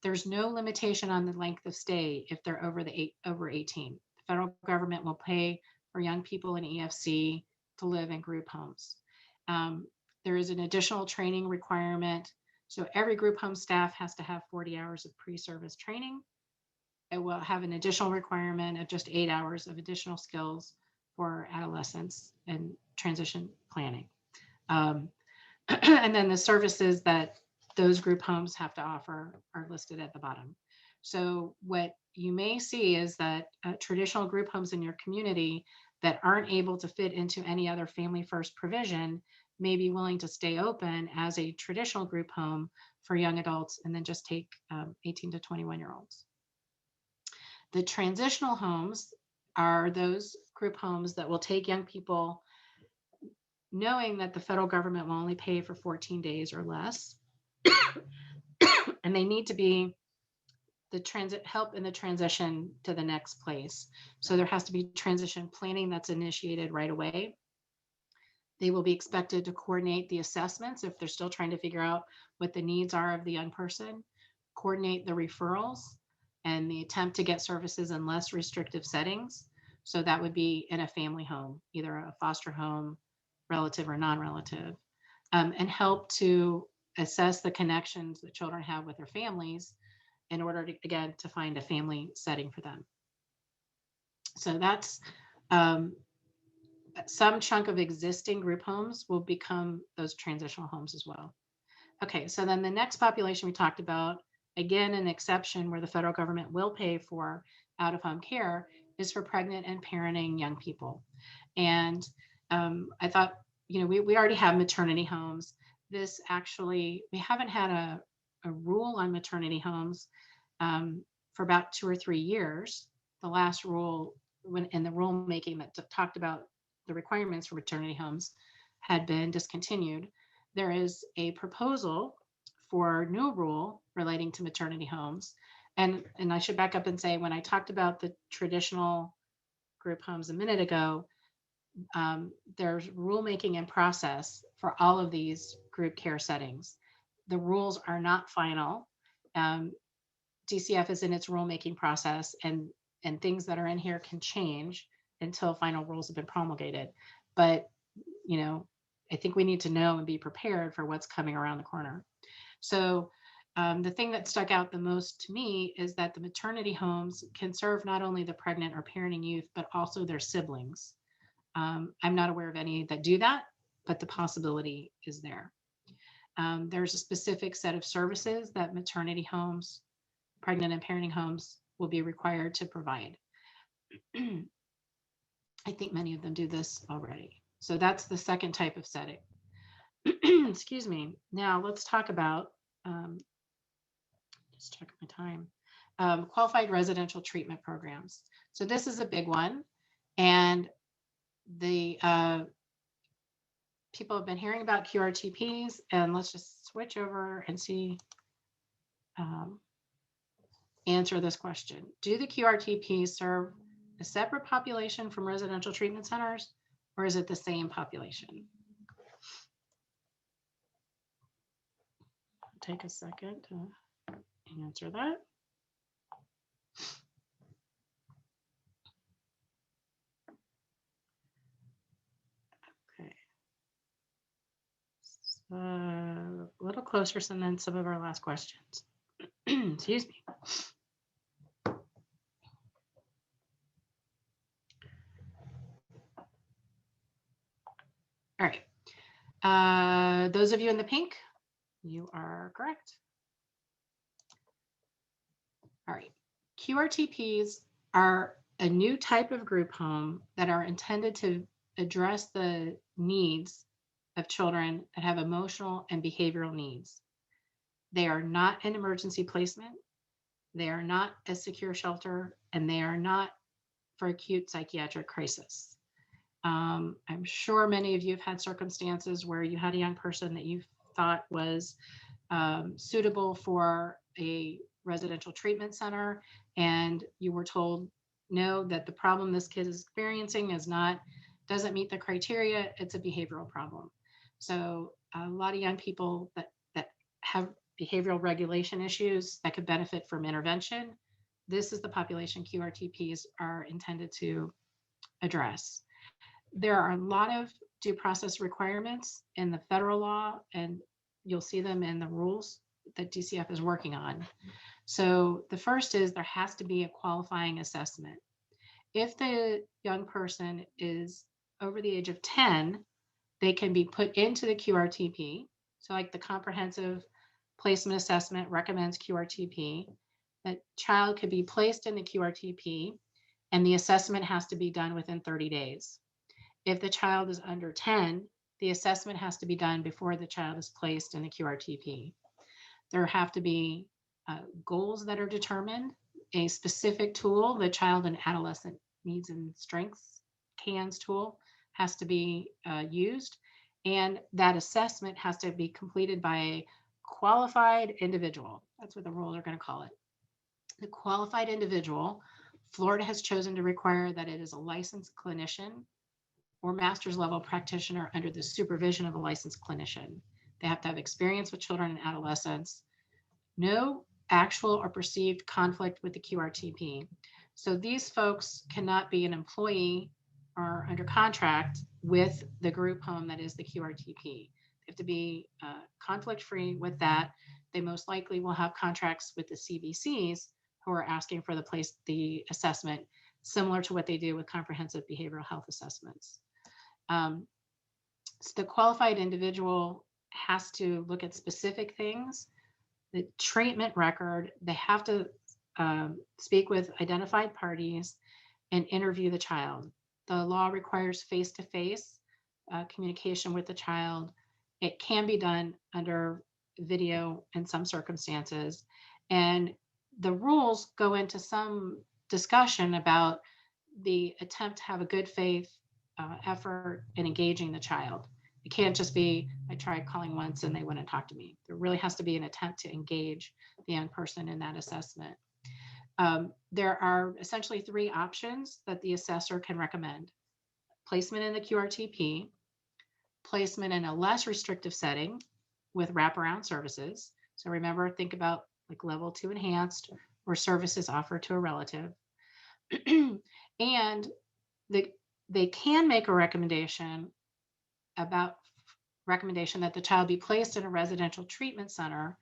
there's no limitation on the length of stay if they're over 18. The federal government will pay for young people in EFC to live in group homes. There is an additional training requirement. So every group home staff has to have 40 hours of pre-service training. It will have an additional requirement of just 8 hours of additional skills for adolescents and transition planning. And then the services that those group homes have to offer are listed at the bottom. So what you may see is that traditional group homes in your community that aren't able to fit into any other family first provision may be willing to stay open as a traditional group home for young adults and then just take 18 to 21-year-olds. The transitional homes are those group homes that will take young people knowing that the federal government will only pay for 14 days or less. And they need to be the help in the transition to the next place. So there has to be transition planning that's initiated right away. They will be expected to coordinate the assessments if they're still trying to figure out what the needs are of the young person, coordinate the referrals and the attempt to get services in less restrictive settings. So that would be in a family home, either a foster home, relative or non-relative, and help to assess the connections that children have with their families in order to, again, to find a family setting for them. So that's some chunk of existing group homes will become those transitional homes as well. Okay, so then the next population we talked about, again, an exception where the federal government will pay for out-of-home care is for pregnant and parenting young people. And I thought, we already have maternity homes. This actually, we haven't had a rule on maternity homes for about 2 or 3 years. The last rule in the rulemaking that talked about the requirements for maternity homes had been discontinued. There is a proposal for new rule relating to maternity homes. And I should back up and say, when I talked about the traditional group homes a minute ago, There's rulemaking in process for all of these group care settings. The rules are not final. Um, DCF is in its rulemaking process, and things that are in here can change until final rules have been promulgated. But, you know, I think we need to know and be prepared for what's coming around the corner. So the thing that stuck out the most to me is that the maternity homes can serve not only the pregnant or parenting youth, but also their siblings. I'm not aware of any that do that, but the possibility is there. There's a specific set of services that maternity homes, pregnant and parenting homes will be required to provide. I think many of them do this already. So that's the second type of setting. Excuse me. Now let's talk about, just check my time, qualified residential treatment programs. So this is a big one. And the people have been hearing about QRTPs, and let's just switch over and see, answer this question. Do the QRTPs serve a separate population from residential treatment centers, or is it the same population? I'll take a second to answer that. Okay. So, a little closer than some of our last questions. Excuse me. All right. Those of you in the pink, you are correct. All right. QRTPs are a new type of group home that are intended to address the needs of children that have emotional and behavioral needs. They are not an emergency placement. They are not a secure shelter, and they are not for acute psychiatric crisis. I'm sure many of you have had circumstances where you had a young person that you thought was suitable for a residential treatment center, and you were told, no, that the problem this kid is experiencing doesn't meet the criteria. It's a behavioral problem. So a lot of young people that have behavioral regulation issues that could benefit from intervention, this is the population QRTPs are intended to address. There are a lot of due process requirements in the federal law, and you'll see them in the rules that DCF is working on. So the first is there has to be a qualifying assessment. If the young person is over the age of 10, they can be put into the QRTP. So like the comprehensive placement assessment recommends QRTP. That child could be placed in the QRTP, and the assessment has to be done within 30 days. If the child is under 10, the assessment has to be done before the child is placed in the QRTP. There have to be goals that are determined, a specific tool, the child and adolescent needs and strengths, CANS tool, has to be used. And that assessment has to be completed by a qualified individual. That's what the rules are going to call it. The qualified individual, Florida has chosen to require that it is a licensed clinician or master's level practitioner under the supervision of a licensed clinician. They have to have experience with children and adolescents, no actual or perceived conflict with the QRTP. So these folks cannot be an employee or under contract with the group home that is the QRTP. They have to be conflict free with that. They most likely will have contracts with the CBCs who are asking for the assessment, similar to what they do with comprehensive behavioral health assessments. So the qualified individual has to look at specific things. The treatment record, they have to speak with identified parties and interview the child. The law requires face-to-face communication with the child. It can be done under video in some circumstances. And the rules go into some discussion about the attempt to have a good faith effort in engaging the child. It can't just be, I tried calling once and they wouldn't talk to me. There really has to be an attempt to engage the young person in that assessment. There are essentially three options that the assessor can recommend. placement in the QRTP, placement in a less restrictive setting with wraparound services. So remember, think about like level 2 enhanced or services offered to a relative. And they can make a recommendation that the child be placed in a residential treatment center,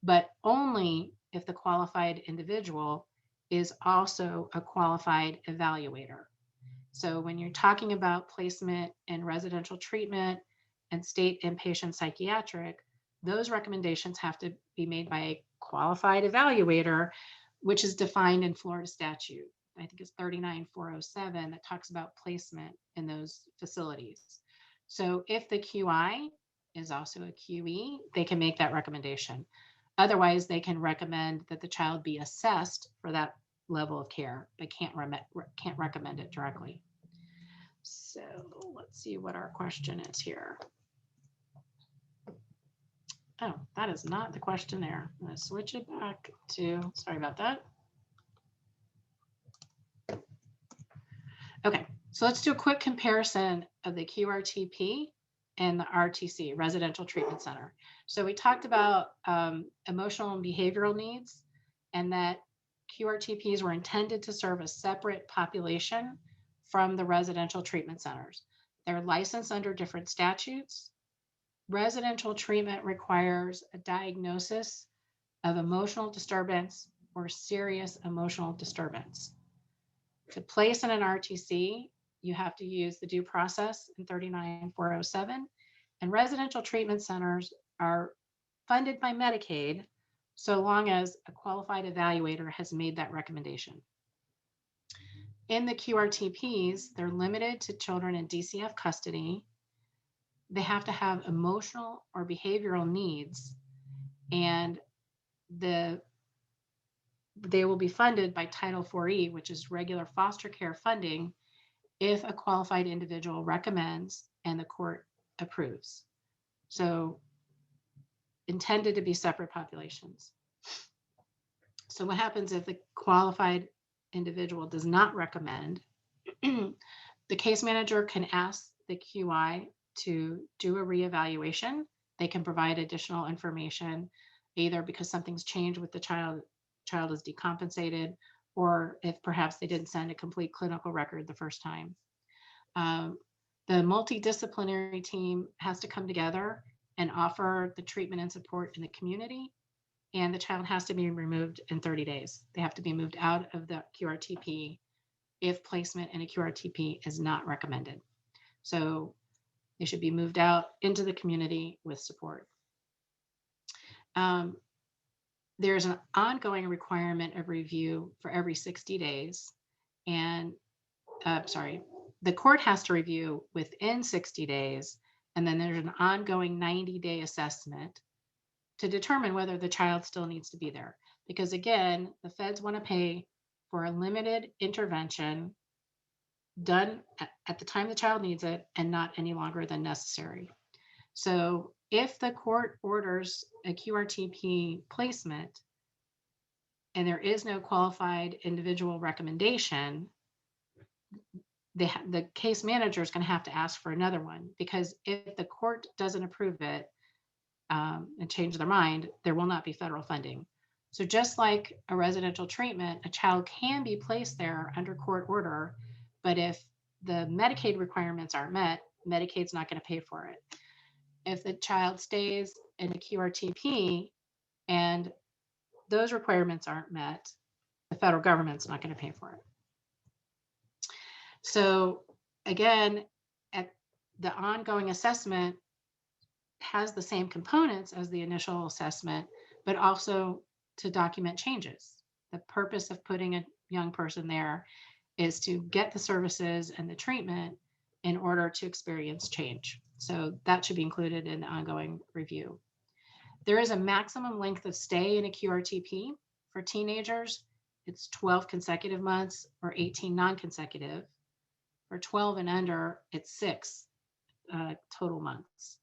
but only if the qualified individual is also a qualified evaluator. So when you're talking about placement in residential treatment and state inpatient psychiatric, those recommendations have to be made by a qualified evaluator, which is defined in Florida statute. I think it's 39407 that talks about placement in those facilities. So if the QI is also a QE, they can make that recommendation. Otherwise, they can recommend that the child be assessed for that level of care, but can't recommend it directly. So let's see what our question is here. Oh, that is not the question there. I'm going to switch it back to, sorry about that. Okay, so let's do a quick comparison of the QRTP and the RTC, Residential Treatment Center. So we talked about emotional and behavioral needs, and that QRTPs were intended to serve a separate population from the residential treatment centers. They're licensed under different statutes. Residential treatment requires a diagnosis of emotional disturbance or serious emotional disturbance. To place in an RTC, you have to use the due process in 39407, and residential treatment centers are funded by Medicaid so long as a qualified evaluator has made that recommendation. In the QRTPs, they're limited to children in DCF custody. They have to have emotional or behavioral needs, and they will be funded by Title 4E, which is regular foster care funding, if a qualified individual recommends and the court approves. So intended to be separate populations. So what happens if the qualified individual does not recommend? The case manager can ask the QI to do a reevaluation. They can provide additional information, either because something's changed with the child is decompensated, or if perhaps they didn't send a complete clinical record the first time. The multidisciplinary team has to come together and offer the treatment and support in the community, and the child has to be removed in 30 days. They have to be moved out of the QRTP if placement in a QRTP is not recommended. So they should be moved out into the community with support. There's an ongoing requirement of review for every 60 days. And the court has to review within 60 days. And then there's an ongoing 90-day assessment to determine whether the child still needs to be there. Because again, the feds want to pay for a limited intervention done at the time the child needs it and not any longer than necessary. So if the court orders a QRTP placement and there is no qualified individual recommendation, the case manager is going to have to ask for another one, because if the court doesn't approve it and change their mind, there will not be federal funding. So just like a residential treatment, a child can be placed there under court order, but if the Medicaid requirements aren't met, Medicaid's not going to pay for it. If the child stays in a QRTP and those requirements aren't met, the federal government's not going to pay for it. So again, the ongoing assessment has the same components as the initial assessment, but also to document changes. The purpose of putting a young person there is to get the services and the treatment in order to experience change. So that should be included in the ongoing review. There is a maximum length of stay in a QRTP. For teenagers, it's 12 consecutive months or 18 non-consecutive. For 12 and under, it's 6 total months.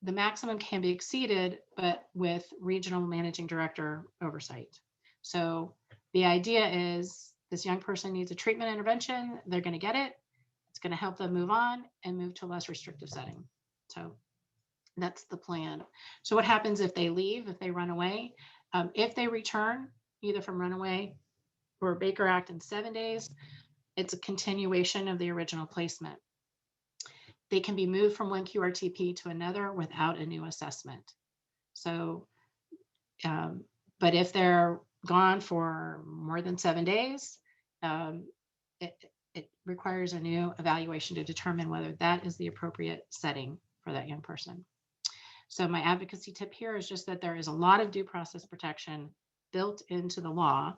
The maximum can be exceeded, but with regional managing director oversight. So the idea is this young person needs a treatment intervention. They're going to get it. It's It's going to help them move on and move to a less restrictive setting. So that's the plan. So what happens if they leave, if they run away? If they return, either from runaway or Baker Act in 7 days, it's a continuation of the original placement. They can be moved from one QRTP to another without a new assessment. So, but if they're gone for more than 7 days, it requires a new evaluation to determine whether that is the appropriate setting for that young person. So my advocacy tip here is just that there is a lot of due process protection built into the law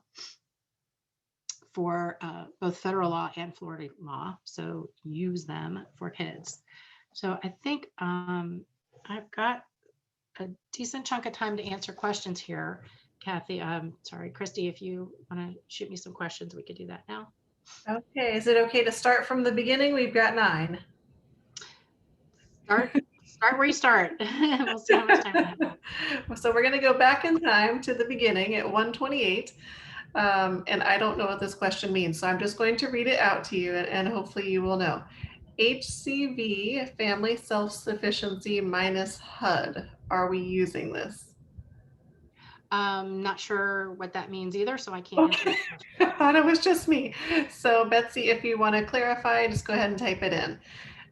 for both federal law and Florida law. So use them for kids. So I think I've got a decent chunk of time to answer questions here. Kathy, sorry, Christy, if you want to shoot me some questions, we could do that now. Okay, is it okay to start from the beginning? We've got 9. Start where you start. We'll see how much time we have. So we're going to go back in time to the beginning at 128. And I don't know what this question means, so I'm just going to read it out to you, and hopefully you will know. HCV, family self-sufficiency minus HUD. Are we using this? Not sure what that means either, so I can't answer Okay. I thought it was just me. So Betsy, if you want to clarify, just go ahead and type it in.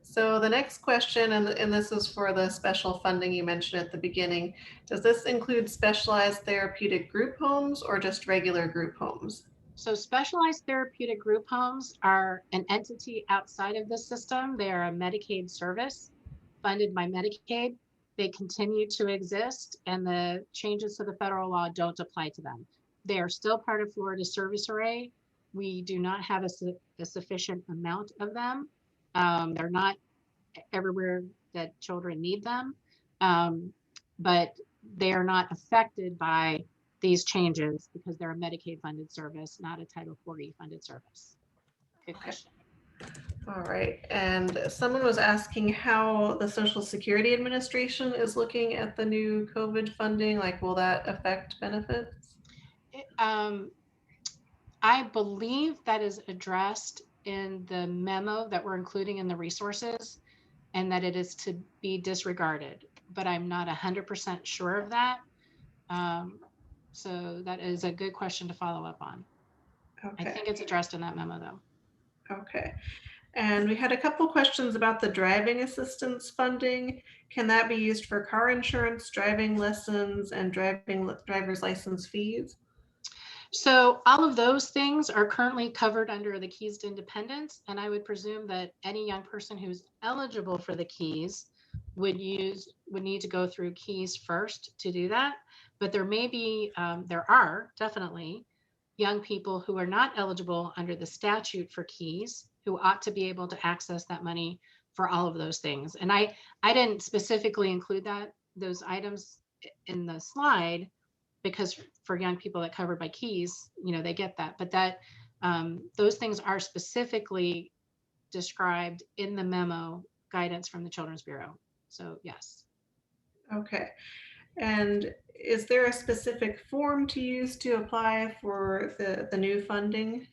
So the next question, and this is for the special funding you mentioned at the beginning, does this include specialized therapeutic group homes or just regular group homes? So specialized therapeutic group homes are an entity outside of the system. They are a Medicaid service funded by Medicaid. They continue to exist, and the changes to the federal law don't apply to them. They are still part of Florida's service array. We do not have a sufficient amount of them. They're not everywhere that children need them, but they are not affected by these changes because they're a Medicaid funded service, not a Title 40 funded service. Good question. All right, and someone was asking how the Social Security Administration is looking at the new COVID funding. Like, will that affect benefits? I believe that is addressed in the memo that we're including in the resources, and that it is to be disregarded, but I'm not 100% sure of that. So that is a good question to follow up on. Okay. I think it's addressed in that memo though. Okay. And we had a couple questions about the driving assistance funding. Can that be used for car insurance, driving lessons, and driver's license fees? So all of those things are currently covered under the Keys to Independence, and I would presume that any young person who's eligible for the Keys would need to go through Keys first to do that. But there may be, there are definitely young people who are not eligible under the statute for Keys who ought to be able to access that money for all of those things. And I didn't specifically include those items in the slide, because for young people that covered by Keys, they get that, but that those things are specifically described in the memo guidance from the Children's Bureau. So yes. Okay. And is there a specific form to use to apply for the new funding?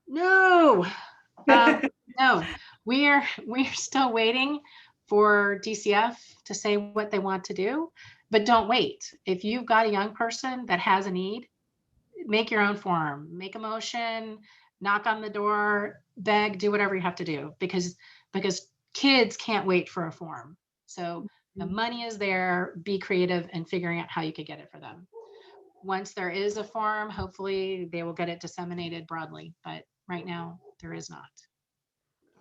No, no, we're still waiting for DCF to say what they want to do, but don't wait. If you've got a young person that has a need, make your own form, make a motion, knock on the door, beg, do whatever you have to do, because kids can't wait for a form. So the money is there, be creative in figuring out how you could get it for them. Once there is a form, hopefully they will get it disseminated broadly, but right now there is not.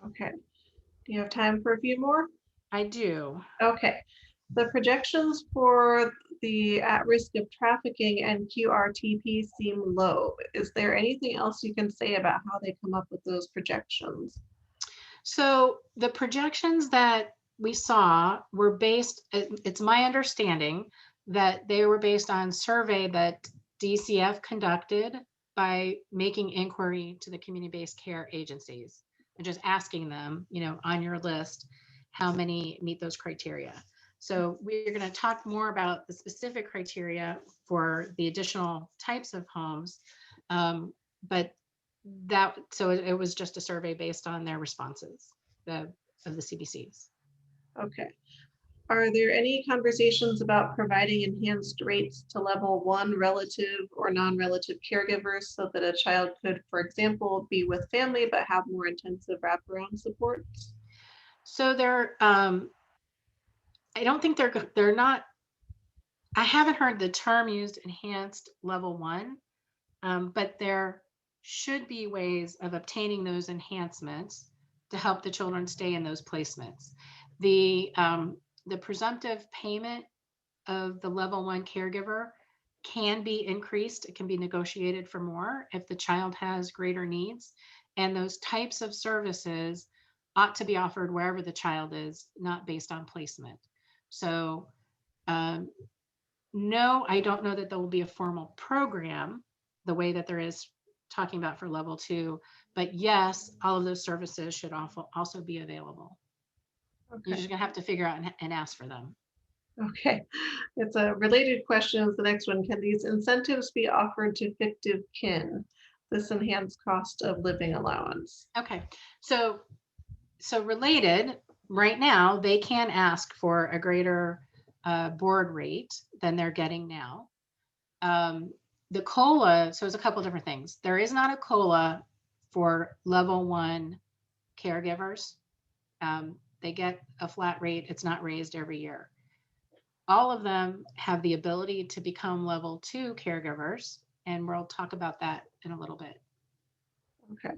Okay. Do you have time for a few more? I do. Okay. The projections for the at risk of trafficking and QRTP seem low. Is there anything else you can say about how they come up with those projections? So the projections that we saw were based, it's my understanding that they were based on survey that DCF conducted by making inquiry to the community-based care agencies and just asking them, on your list, how many meet those criteria. So we're going to talk more about the specific criteria for the additional types of homes, but So it was just a survey based on their responses of the CBCs. Okay. Are there any conversations about providing enhanced rates to level 1 relative or non-relative caregivers so that a child could, for example, be with family but have more intensive wraparound support? So I don't think they're not. I haven't heard the term used, enhanced level 1, but there should be ways of obtaining those enhancements to help the children stay in those placements. The presumptive payment of the level 1 caregiver can be increased. It can be negotiated for more if the child has greater needs. And those types of services ought to be offered wherever the child is, not based on placement. So, no, I don't know that there will be a formal program the way that there is talking about for level 2, but yes, all of those services should also be available. You're just Okay. gonna have to figure out and ask for them. Okay. It's a related question as the next one. Can these incentives be offered to fictive kin? This enhanced cost of living allowance. Okay, so related, right now, they can ask for a greater board rate than they're getting now. The COLA, so there's a couple different things. There is not a COLA for level 1 caregivers. They get a flat rate. It's not raised every year. All of them have the ability to become level 2 caregivers, and we'll talk about that in a little bit. Okay.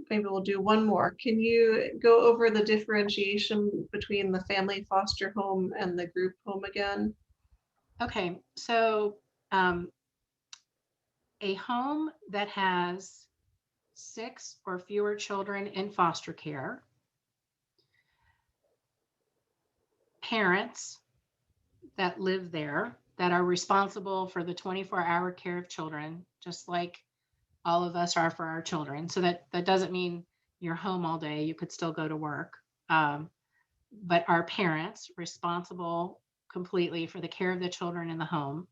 Maybe we'll do one more. Can you go over the differentiation between the family foster home and the group home again? Okay, so a home that has 6 or fewer children in foster care, parents that live there that are responsible for the 24-hour care of children, just like all of us are for our children. So that doesn't mean you're home all day. You could still go to work. But our parents responsible completely for the care of the children in the home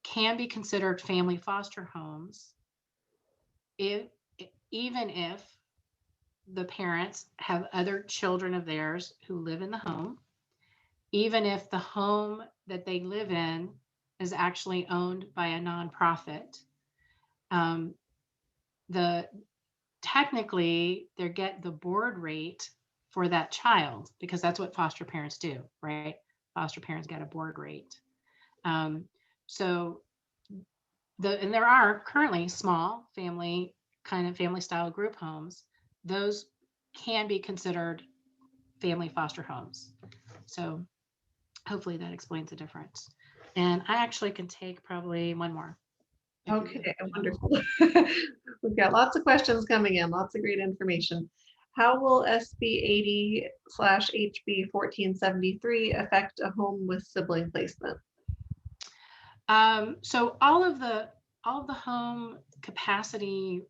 can be considered family foster homes if, even if the parents have other children of theirs who live in the home, even if the home that they live in is actually owned by a nonprofit. Technically they get the board rate for that child because that's what foster parents do, right? Foster parents get a board rate. So and there are currently small family style group homes. Those can be considered family foster homes. So hopefully that explains the difference. And I actually can take probably one more. Okay, wonderful. We've got lots of questions coming in, lots of great information. How will SB 80/HB 1473 affect a home with sibling placement? So all of the home capacity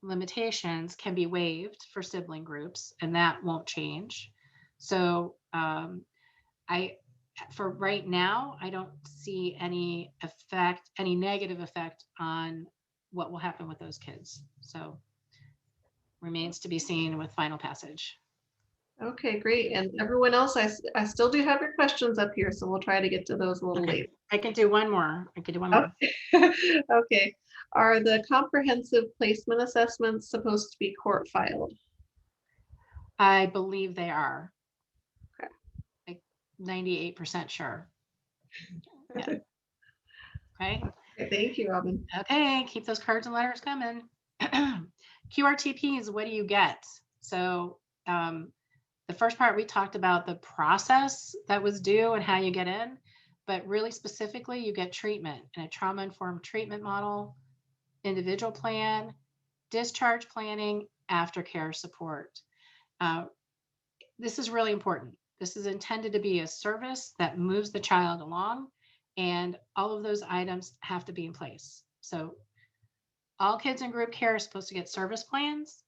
limitations can be waived for sibling groups, and that won't change. So for right now, I don't see any negative effect on what will happen with those kids. So remains to be seen with final passage. Okay, great. And everyone else, I still do have your questions up here, so we'll try to get to those a little later. I can do one more. Okay. Are the comprehensive placement assessments supposed to be court filed? I believe they are. Okay. Like 98% sure. Yeah. Okay. Thank you, Robin. Okay, keep those cards and letters coming. QRTPs, what do you get? So the first part, we talked about the process that was due and how you get in, but really specifically, you get treatment and a trauma-informed treatment model, individual plan, discharge planning, aftercare support. This is really important. This is intended to be a service that moves the child along, and all of those items have to be in place. So all kids in group care are supposed to get service plans.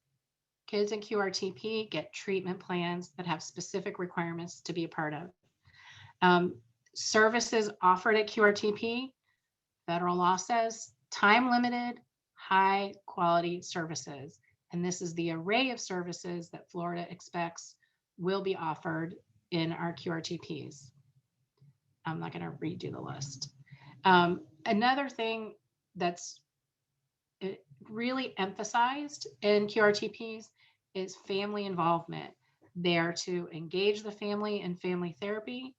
Kids in QRTP get treatment plans that have specific requirements to be a part of. Services offered at QRTP Federal law says time limited, high quality services. And this is the array of services that Florida expects will be offered in our QRTPs. I'm not going to redo the list. Another thing that's really emphasized in QRTPs is family involvement. They are to engage the family in family therapy,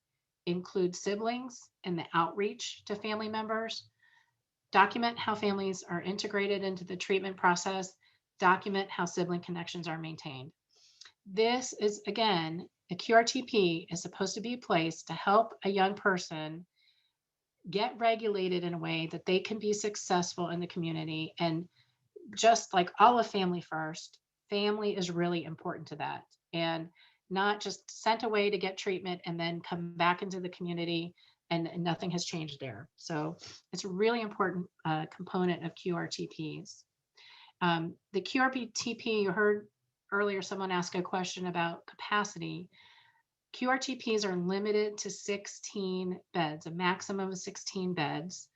include siblings in the outreach to family members, document how families are integrated into the treatment process, document how sibling connections are maintained. This is, again, a QRTP is supposed to be a place to help a young person get regulated in a way that they can be successful in the community. And just like all of Family First, family is really important to that. And not just sent away to get treatment and then come back into the community and nothing has changed there. So it's a really important component of QRTPs. The QRTP, you heard earlier someone ask a question about capacity. QRTPs are limited to 16 beds, a maximum of 16 beds.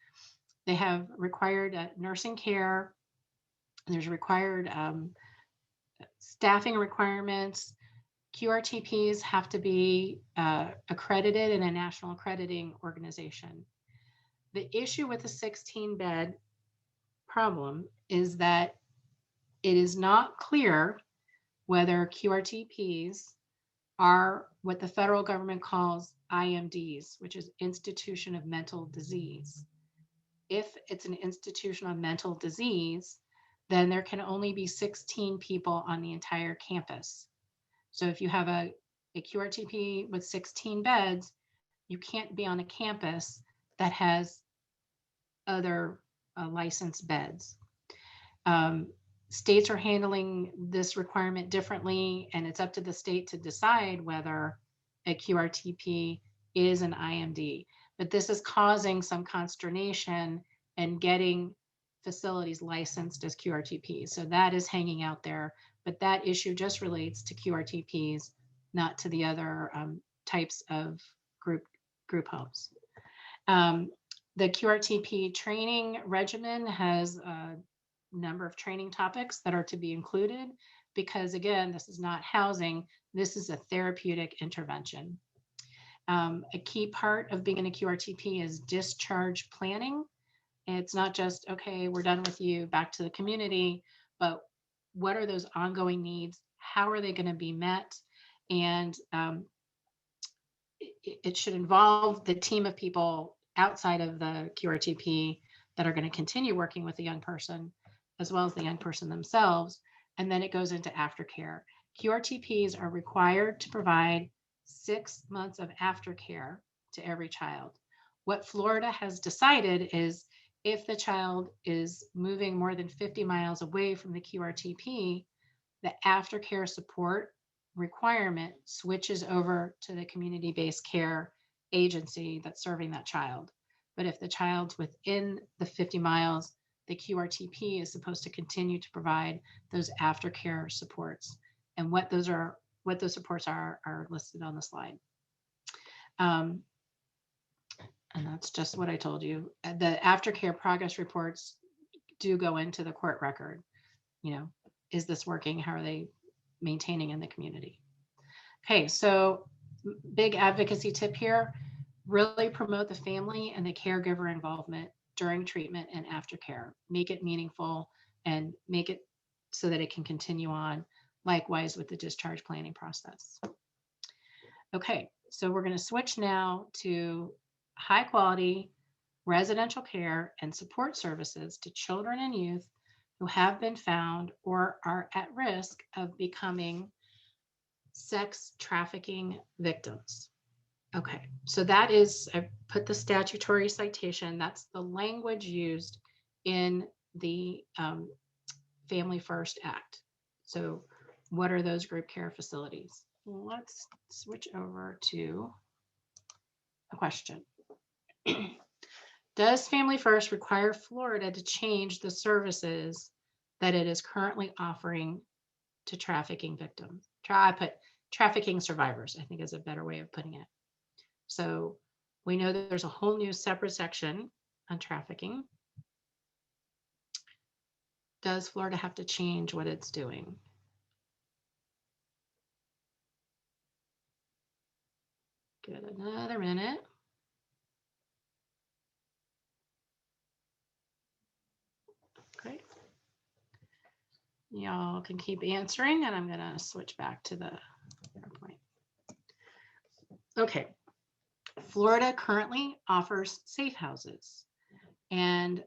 They have required nursing care. There's required staffing requirements. QRTPs have to be accredited in a national accrediting organization. The issue with the 16-bed problem is that it is not clear whether QRTPs are what the federal government calls IMDs, which is Institution of Mental Disease. If it's an institution of mental disease, then there can only be 16 people on the entire campus. So if you have a QRTP with 16 beds, you can't be on a campus that has other licensed beds. States are handling this requirement differently, and it's up to the state to decide whether a QRTP is an IMD. But this is causing some consternation in getting facilities licensed as QRTPs. So that is hanging out there, but that issue just relates to QRTPs, not to the other types of group homes. The QRTP training regimen has a number of training topics that are to be included because, again, this is not housing, this is a therapeutic intervention. A key part of being in a QRTP is discharge planning. It's not just, okay, we're done with you, back to the community, but what are those ongoing needs? How are they going to be met? And it should involve the team of people outside of the QRTP that are going to continue working with the young person, as well as the young person themselves. And then it goes into aftercare. QRTPs are required to provide 6 months of aftercare to every child. What Florida has decided is if the child is moving more than 50 miles away from the QRTP, the aftercare support requirement switches over to the community-based care agency that's serving that child. But if the child's within the 50 miles, the QRTP is supposed to continue to provide those aftercare supports. And what those supports are listed on the slide. And that's just what I told you. The aftercare progress reports do go into the court record. You know, is this working? How are they maintaining in the community? Okay, so big advocacy tip here, really promote the family and the caregiver involvement during treatment and aftercare. Make it meaningful and make it so that it can continue on, likewise with the discharge planning process. Okay, so we're going to switch now to high quality residential care and support services to children and youth who have been found or are at risk of becoming sex trafficking victims. Okay, so that is, I put the statutory citation, that's the language used in the Family First Act. So what are those group care facilities? Let's switch over to a question. Does Family First require Florida to change the services that it is currently offering to trafficking victims? I put trafficking survivors, I think is a better way of putting it. So we know that there's a whole new separate section on trafficking. Does Florida have to change what it's doing? Give it another minute. Great. Y'all can keep answering, and I'm going to switch back to the PowerPoint. Okay. Florida currently offers safe houses, and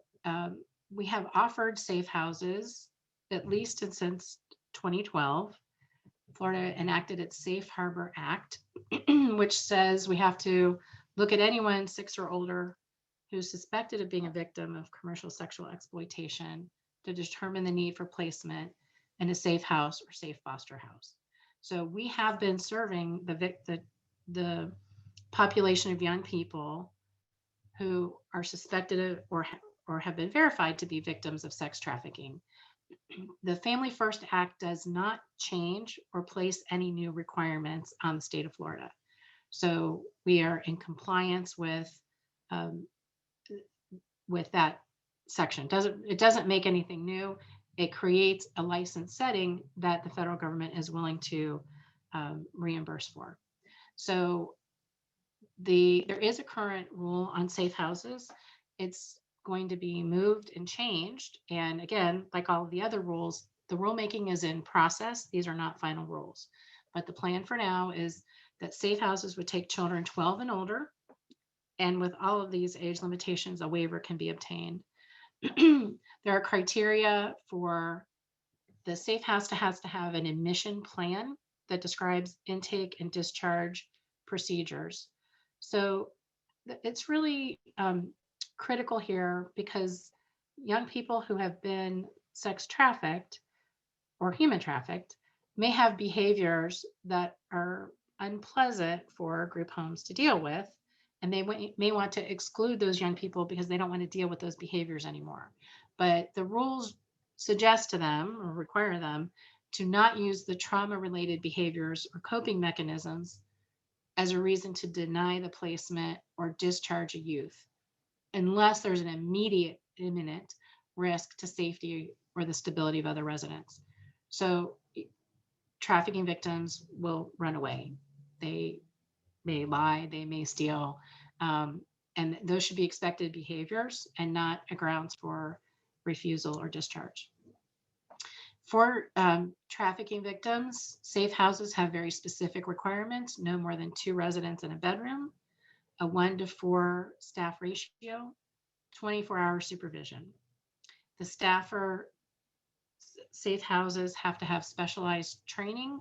we have offered safe houses at least since 2012. Florida enacted its Safe Harbor Act, which says we have to look at anyone 6 or older who's suspected of being a victim of commercial sexual exploitation to determine the need for placement in a safe house or safe foster house. So we have been serving the population of young people who are suspected of or have been verified to be victims of sex trafficking. The Family First Act does not change or place any new requirements on the state of Florida. So we are in compliance with that section. It doesn't make anything new. It creates a license setting that the federal government is willing to reimburse for. So there is a current rule on safe houses. It's going to be moved and changed. And again, like all of the other rules, the rulemaking is in process. These are not final rules. But the plan for now is that safe houses would take children 12 and older. And with all of these age limitations, a waiver can be obtained. There are criteria for the safe house has to have an admission plan that describes intake and discharge procedures. So it's really critical here because young people who have been sex trafficked or human trafficked may have behaviors that are unpleasant for group homes to deal with. And they may want to exclude those young people because they don't want to deal with those behaviors anymore. But the rules suggest to them or require them to not use the trauma-related behaviors or coping mechanisms as a reason to deny the placement or discharge a youth, unless there's an immediate, imminent risk to safety or the stability of other residents. So trafficking victims will run away. They may lie, they may steal, and those should be expected behaviors and not a grounds for refusal or discharge. For trafficking victims, safe houses have very specific requirements: no more than 2 residents in a bedroom, a 1-to-4 staff ratio, 24-hour supervision. The staffer safe houses have to have specialized training,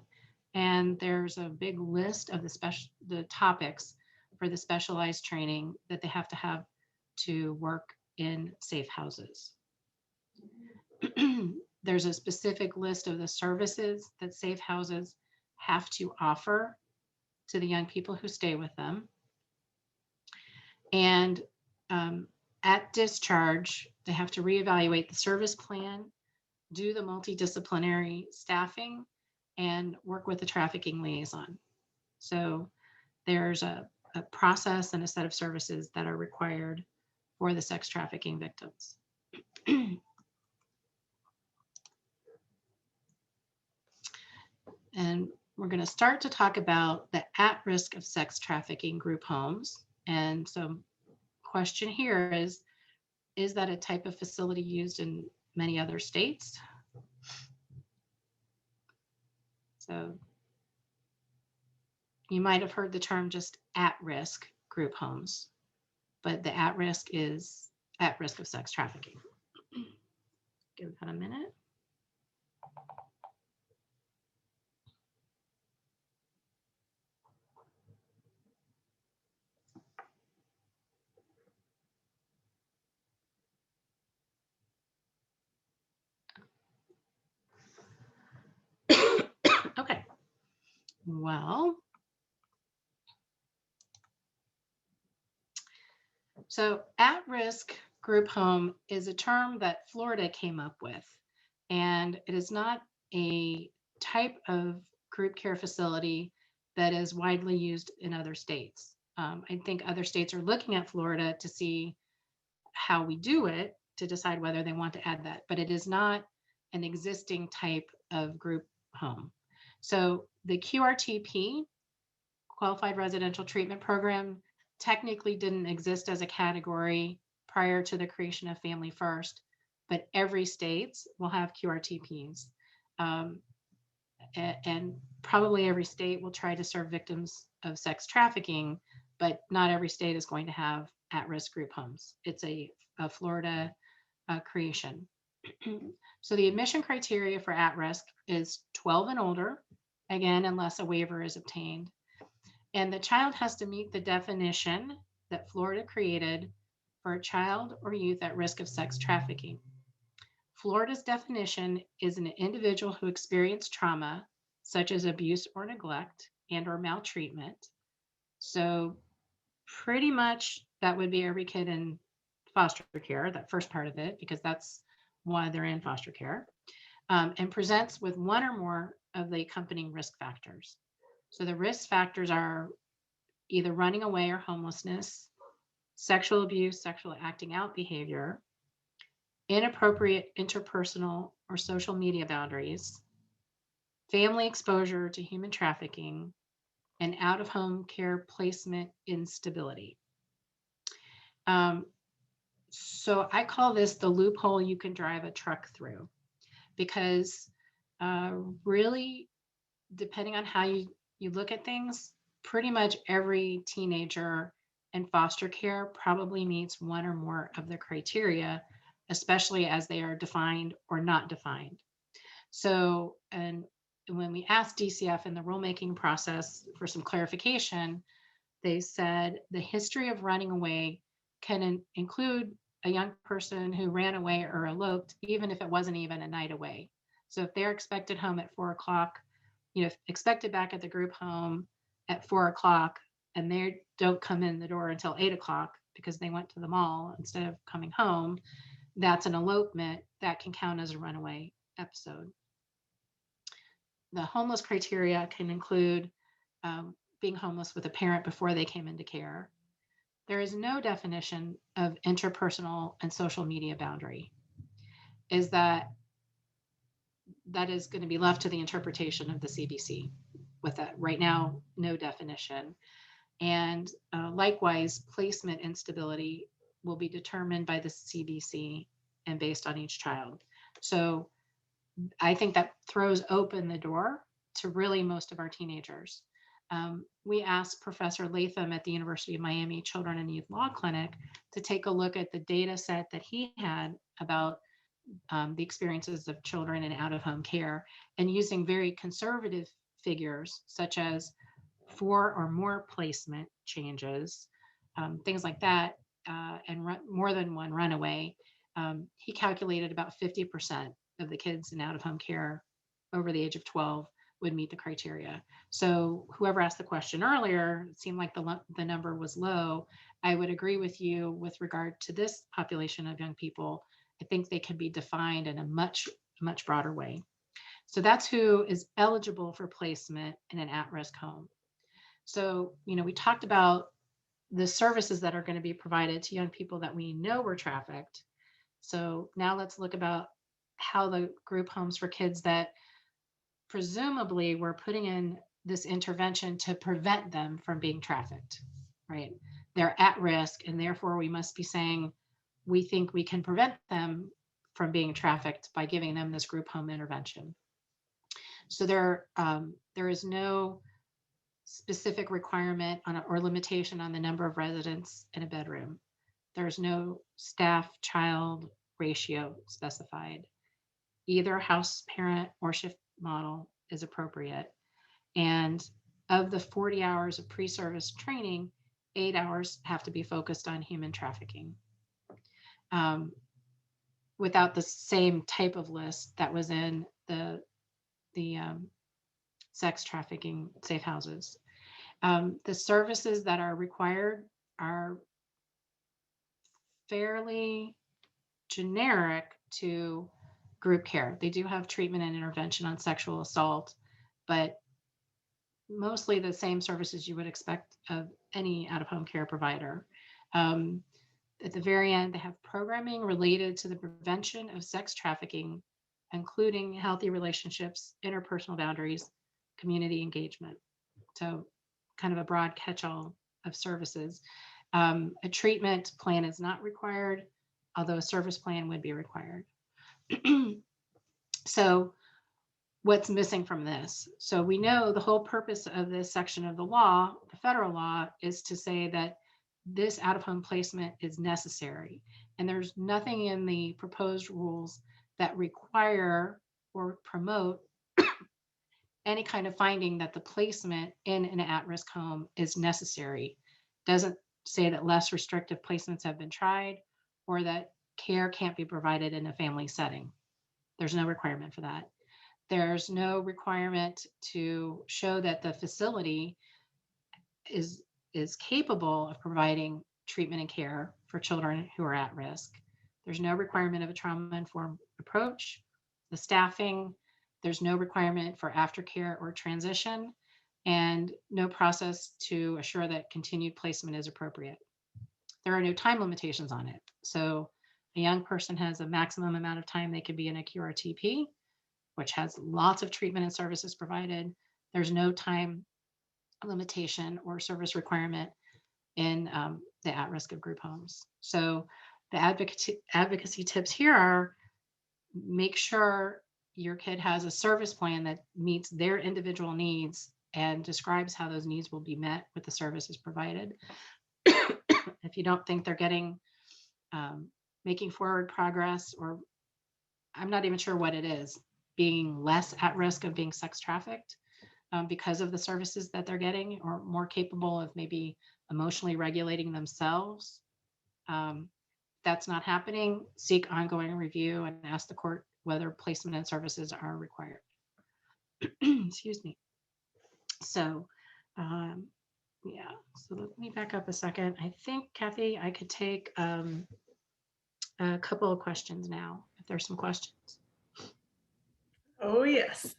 and there's a big list of the topics for the specialized training that they have to work in safe houses. There's a specific list of the services that safe houses have to offer to the young people who stay with them. And at discharge, they have to reevaluate the service plan, do the multidisciplinary staffing, and work with the trafficking liaison. So there's a process and a set of services that are required for the sex trafficking victims. And we're going to start to talk about the at-risk of sex trafficking group homes. And so question here is that a type of facility used in many other states? So you might have heard the term just at-risk group homes, but the at-risk is at risk of sex trafficking. Give that a minute. Okay. Well, so at-risk group home is a term that Florida came up with, and it is not a type of group care facility that is widely used in other states. I think other states are looking at Florida to see how we do it to decide whether they want to add that, but it is not an existing type of group home. So the QRTP, Qualified Residential Treatment Program, technically didn't exist as a category prior to the creation of Family First, but every state will have QRTPs. Um, and probably every state will try to serve victims of sex trafficking, but not every state is going to have at-risk group homes. It's a Florida creation. So the admission criteria for at-risk is 12 and older, again, unless a waiver is obtained. And the child has to meet the definition that Florida created for a child or youth at risk of sex trafficking. Florida's definition is an individual who experienced trauma, such as abuse or neglect and or maltreatment. So pretty much that would be every kid in foster care, that first part of it, because that's why they're in foster care, and presents with one or more of the accompanying risk factors. So the risk factors are either running away or homelessness, sexual abuse, sexual acting out behavior, inappropriate interpersonal or social media boundaries, family exposure to human trafficking, and out of home care placement instability. So I call this the loophole you can drive a truck through, because really, depending on how you look at things, pretty much every teenager in foster care probably meets one or more of the criteria, especially as they are defined or not defined. So, and when we asked DCF in the rulemaking process for some clarification, they said the history of running away can include a young person who ran away or eloped, even if it wasn't even a night away. So if they're expected home at 4 o'clock, expected back at the group home at 4 o'clock, and they don't come in the door until 8 o'clock because they went to the mall instead of coming home, that's an elopement that can count as a runaway episode. The homeless criteria can include being homeless with a parent before they came into care. There is no definition of interpersonal and social media boundary. Is that is going to be left to the interpretation of the CBC. With that, right now, no definition. And likewise, placement instability will be determined by the CBC and based on each child. So I think that throws open the door to really most of our teenagers. We asked Professor Latham at the University of Miami Children and Youth Law Clinic to take a look at the data set that he had about the experiences of children in out-of-home care, and using very conservative figures such as 4 or more placement changes, things like that, and more than one runaway, he calculated about 50% of the kids in out-of-home care over the age of 12 would meet the criteria. So whoever asked the question earlier, it seemed like the number was low. I would agree with you with regard to this population of young people. I think they can be defined in a much, much broader way. So that's who is eligible for placement in an at-risk home. So, we talked about the services that are going to be provided to young people that we know were trafficked. So now let's look about how the group homes for kids that presumably we're putting in this intervention to prevent them from being trafficked, right? They're at risk, and therefore we must be saying we think we can prevent them from being trafficked by giving them this group home intervention. So there is no specific requirement or limitation on the number of residents in a bedroom. There's no staff-child ratio specified. Either house parent or shift model is appropriate. And of the 40 hours of pre-service training, 8 hours have to be focused on human trafficking, without the same type of list that was in the sex trafficking safe houses. The services that are required are fairly generic to group care. They do have treatment and intervention on sexual assault, but mostly the same services you would expect of any out-of-home care provider. at the very end, they have programming related to the prevention of sex trafficking, including healthy relationships, interpersonal boundaries, community engagement. So, kind of a broad catch all of services. A treatment plan is not required, although a service plan would be required. So, what's missing from this? So, we know the whole purpose of this section of the law, the federal law, is to say that this out of home placement is necessary. And there's nothing in the proposed rules that require or promote any kind of finding that the placement in an at risk home is necessary. Doesn't say that less restrictive placements have been tried or that care can't be provided in a family setting. There's no requirement for that. There's no requirement to show that the facility is is capable of providing treatment and care for children who are at risk. There's no requirement of a trauma-informed approach. The staffing, there's no requirement for aftercare or transition, and no process to assure that continued placement is appropriate. There are no time limitations on it. So a young person has a maximum amount of time they can be in a QRTP, which has lots of treatment and services provided. There's no time limitation or service requirement in the at-risk of group homes. So the advocacy tips here are make sure your kid has a service plan that meets their individual needs and describes how those needs will be met with the services provided. If you don't think they're getting making forward progress, or I'm not even sure what it is, being less at risk of being sex trafficked, because of the services that they're getting, or more capable of maybe emotionally regulating themselves. That's not happening. Seek ongoing review and ask the court whether placement and services are required. Excuse me. So, yeah, so let me back up a second. I think, Chafee, I could take a couple of questions now, if there's some questions. Oh, yes.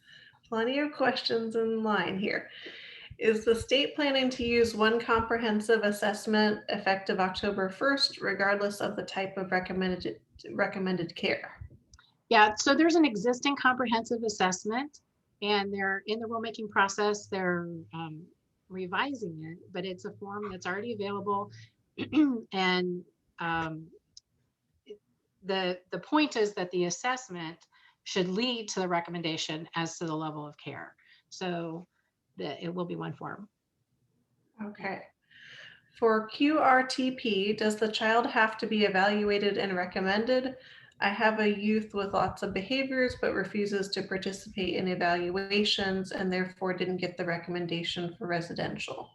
Plenty of questions in line here. Is the state planning to use one comprehensive assessment effective October 1st, regardless of the type of recommended care? Yeah, so there's an existing comprehensive assessment, and they're in the rulemaking process. They're revising it, but it's a form that's already available. And the point is that the assessment should lead to the recommendation as to the level of care. So it will be one form. Okay. For QRTP, does the child have to be evaluated and recommended? I have a youth with lots of behaviors but refuses to participate in evaluations and therefore didn't get the recommendation for residential.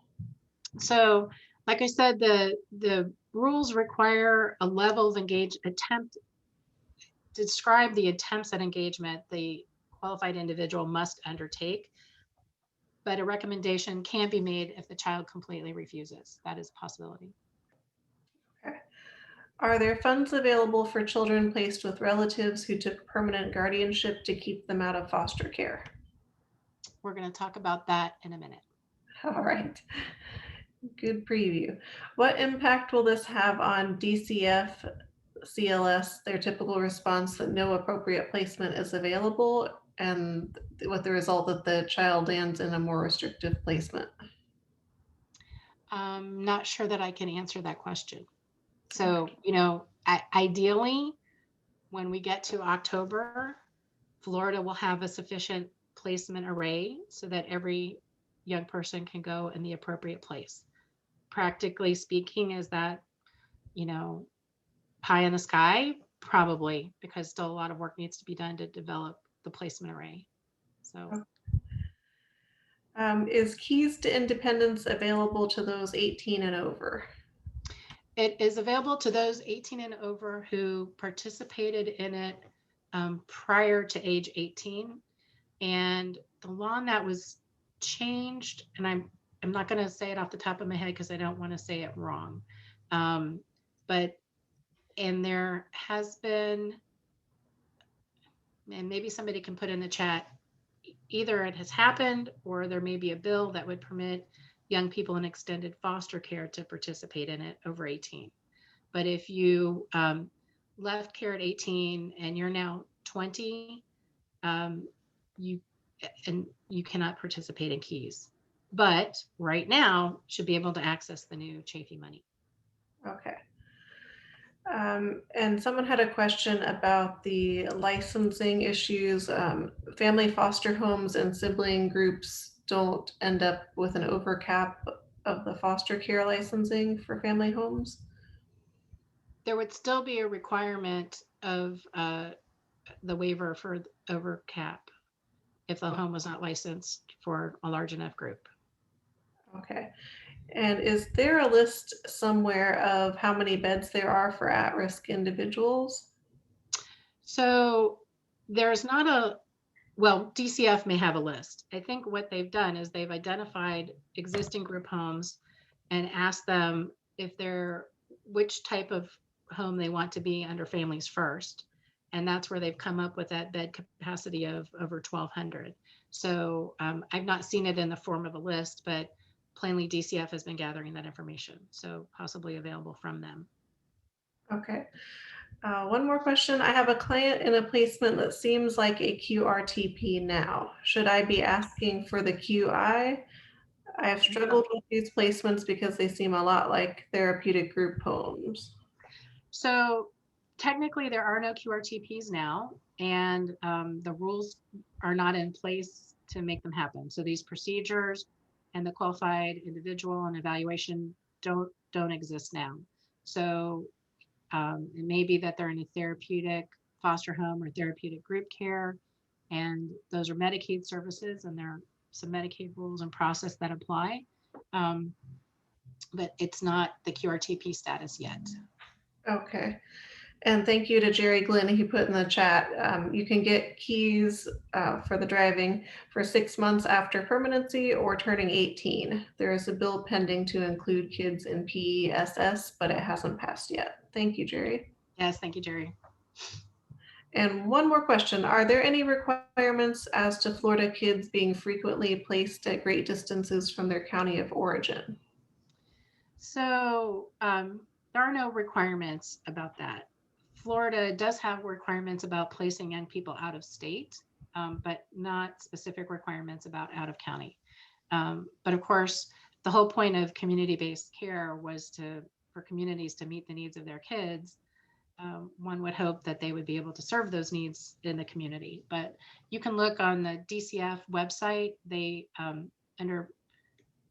So, like I said, the rules require a level of attempt to describe the attempts at engagement the qualified individual must undertake. But a recommendation can be made if the child completely refuses. That is a possibility. Okay. Are there funds available for children placed with relatives who took permanent guardianship to keep them out of foster care? We're going to talk about that in a minute. All right. Good preview. What impact will this have on DCF CLS, their typical response that no appropriate placement is available, and with the result that the child lands in a more restrictive placement? I'm not sure that I can answer that question. So, you know, ideally, when we get to October, Florida will have a sufficient placement array so that every young person can go in the appropriate place. Practically speaking, is that, you know, pie in the sky? Probably, because still a lot of work needs to be done to develop the placement array. So, Is Keys to Independence available to those 18 and over? it is available to those 18 and over who participated in it prior to age 18. And the law on that was changed, and I'm not going to say it off the top of my head because I don't want to say it wrong. But and there has been, and maybe somebody can put in the chat, either it has happened or there may be a bill that would permit young people in extended foster care to participate in it over 18. But if you left care at 18 and you're now 20, you cannot participate in keys. But right now should be able to access the new Chafee money. Okay. And someone had a question about the licensing issues. Family foster homes and sibling groups don't end up with an overcap of the foster care licensing for family homes. There would still be a requirement of the waiver for over cap if the home was not licensed for a large enough group. Okay. And is there a list somewhere of how many beds there are for at-risk individuals? So there's not a, well, DCF may have a list. I think what they've done is they've identified existing group homes and asked them if they're, which type of home they want to be under Families First. And that's where they've come up with that bed capacity of over 1,200. So I've not seen it in the form of a list, but plainly DCF has been gathering that information. So possibly available from them. Okay. One more question. I have a client in a placement that seems like a QRTP now. Should I be asking for the QI? I have struggled with these placements because they seem a lot like therapeutic group homes. So technically there are no QRTPs now, and the rules are not in place to make them happen. So these procedures and the qualified individual and evaluation don't exist now. So it may be that they're in a therapeutic foster home or therapeutic group care, and those are Medicaid services, and there are some Medicaid rules and process that apply. But it's not the QRTP status yet. Okay. And thank you to Jerry Glenn. He put in the chat, you can get keys for the driving for 6 months after permanency or turning 18. There is a bill pending to include kids in PESS, but it hasn't passed yet. Thank you, Jerry. Yes, thank you, Jerry. And one more question. Are there any requirements as to Florida kids being frequently placed at great distances from their county of origin? So there are no requirements about that. Florida does have requirements about placing young people out of state, but not specific requirements about out of county. But of course, the whole point of community-based care was for communities to meet the needs of their kids. One would hope that they would be able to serve those needs in the community. But you can look on the DCF website. They under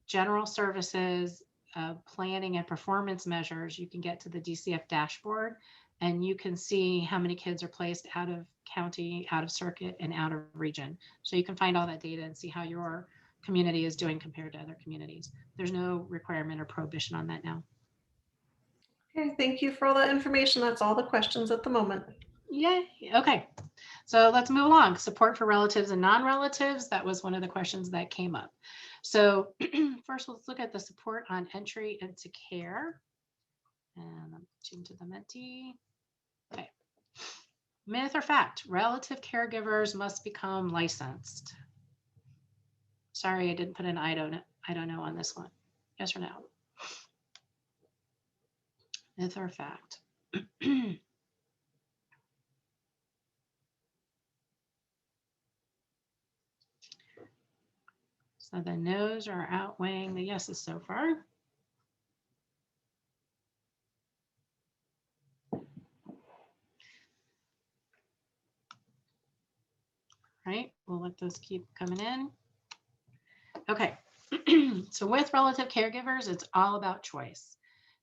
general services, planning and performance measures, you can get to the DCF dashboard and you can see how many kids are placed out of county, out of circuit, and out of region. So you can find all that data and see how your community is doing compared to other communities. There's no requirement or prohibition on that now. Okay, thank you for all that information. That's all the questions at the moment. Yay. Okay. So let's move along. Support for relatives and non-relatives. That was one of the questions that came up. So first, let's look at the support on entry into care. And I'm tuned to the Menti. Okay. Myth or fact, relative caregivers must become licensed. Sorry, I didn't put an I don't know on this one. Yes or no? Myth or fact? So the no's are outweighing the yeses so far. Right, we'll let those keep coming in. Okay, so with relative caregivers, it's all about choice.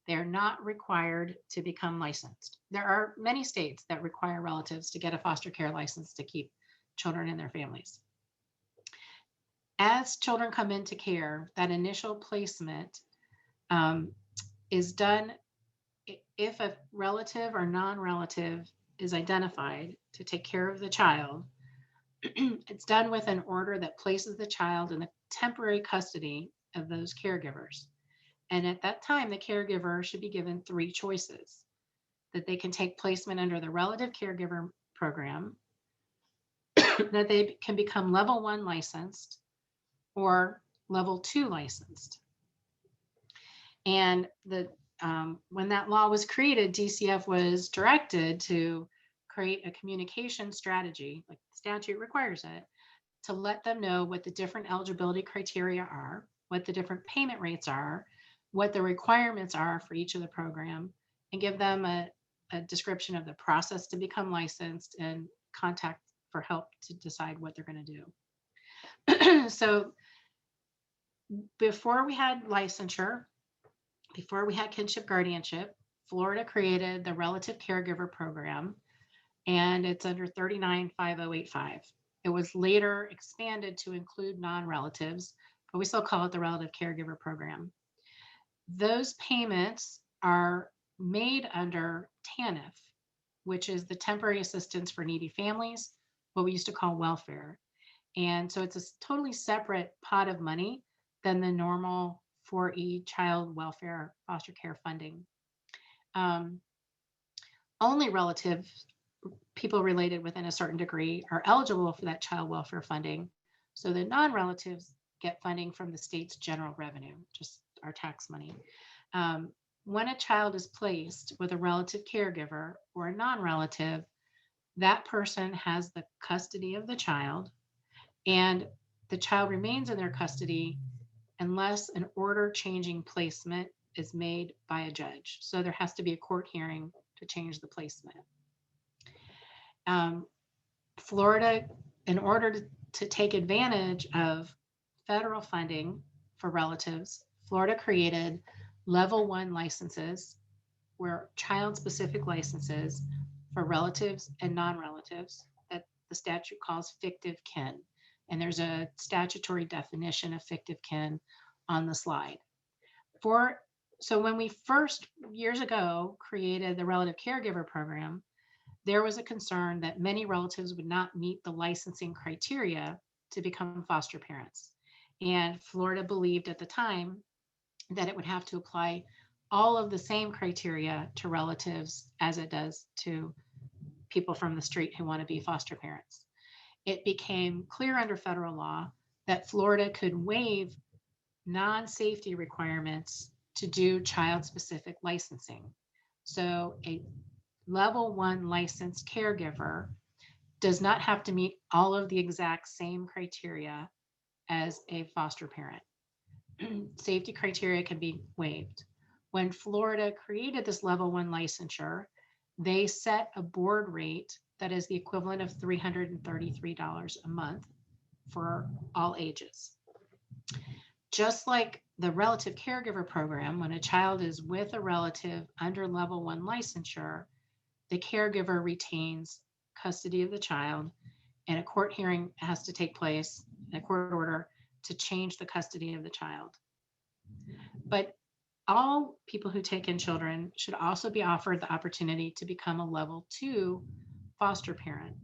They're not required to become licensed. There are many states that require relatives to get a foster care license to keep children in their families. As children come into care, that initial placement is done if a relative or non-relative is identified to take care of the child. It's done with an order that places the child in the temporary custody of those caregivers. And at that time, the caregiver should be given 3 choices: that they can take placement under the relative caregiver program, that they can become level 1 licensed, or level 2 licensed. And the when that law was created, DCF was directed to create a communication strategy, like the statute requires it, to let them know what the different eligibility criteria are, what the different payment rates are, what the requirements are for each of the program, and give them a description of the process to become licensed and contact for help to decide what they're going to do. So before we had licensure, before we had kinship guardianship, Florida created the Relative Caregiver Program, and it's under 395085. It was later expanded to include non-relatives, but we still call it the Relative Caregiver Program. Those payments are made under TANF, which is the Temporary Assistance for Needy Families, what we used to call welfare. And so it's a totally separate pot of money than the normal 4E child welfare foster care funding. Only relatives, people related within a certain degree, are eligible for that child welfare funding. So the non-relatives get funding from the state's general revenue, just our tax money. When a child is placed with a relative caregiver or a non-relative, that person has the custody of the child, and the child remains in their custody unless an order changing placement is made by a judge. So there has to be a court hearing to change the placement. Florida, in order to take advantage of federal funding for relatives, Florida created level 1 licenses, where child-specific licenses for relatives and non-relatives that the statute calls fictive kin. And there's a statutory definition of fictive kin on the slide. So when we first, years ago, created the Relative Caregiver Program, there was a concern that many relatives would not meet the licensing criteria to become foster parents. And Florida believed at the time that it would have to apply all of the same criteria to relatives as it does to people from the street who want to be foster parents. It became clear under federal law that Florida could waive non-safety requirements to do child-specific licensing. So a level 1 licensed caregiver does not have to meet all of the exact same criteria as a foster parent. Safety criteria can be waived. When Florida created this level 1 licensure, they set a board rate that is the equivalent of $333 a month for all ages. Just like the Relative Caregiver Program, when a child is with a relative under level 1 licensure, the caregiver retains custody of the child, and a court hearing has to take place, a court order, to change the custody of the child. But all people who take in children should also be offered the opportunity to become a level 2 foster parent.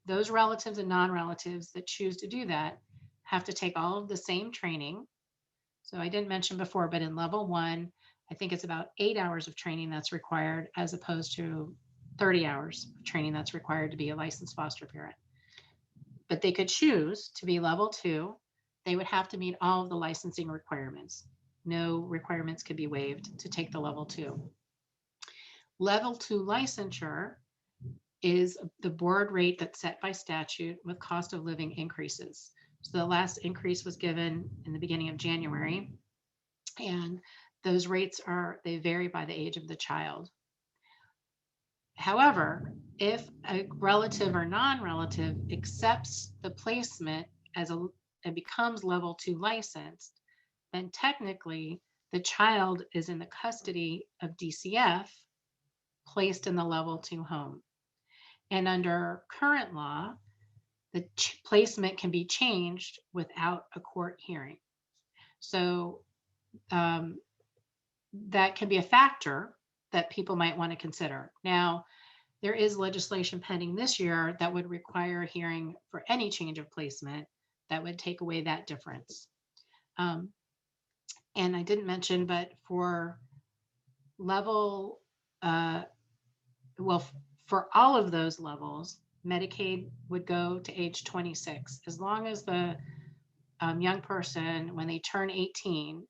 Those relatives and non-relatives that choose to do that have to take all of the same training. So I didn't mention before, but in level 1, I think it's about 8 hours of training that's required, as opposed to 30 hours of training that's required to be a licensed foster parent. But they could choose to be level 2. They would have to meet all of the licensing requirements. No requirements could be waived to take the level 2. Level 2 licensure is the board rate that's set by statute with cost of living increases. So the last increase was given in the beginning of January, and those rates they vary by the age of the child. However, if a relative or non-relative accepts the placement and becomes level 2 licensed, then technically the child is in the custody of DCF, placed in the level 2 home. And under current law, the placement can be changed without a court hearing. So that can be a factor that people might want to consider. Now, there is legislation pending this year that would require a hearing for any change of placement that would take away that difference. And I didn't mention, but for level, for all of those levels, Medicaid would go to age 26, as long as the young person, when they turn 18,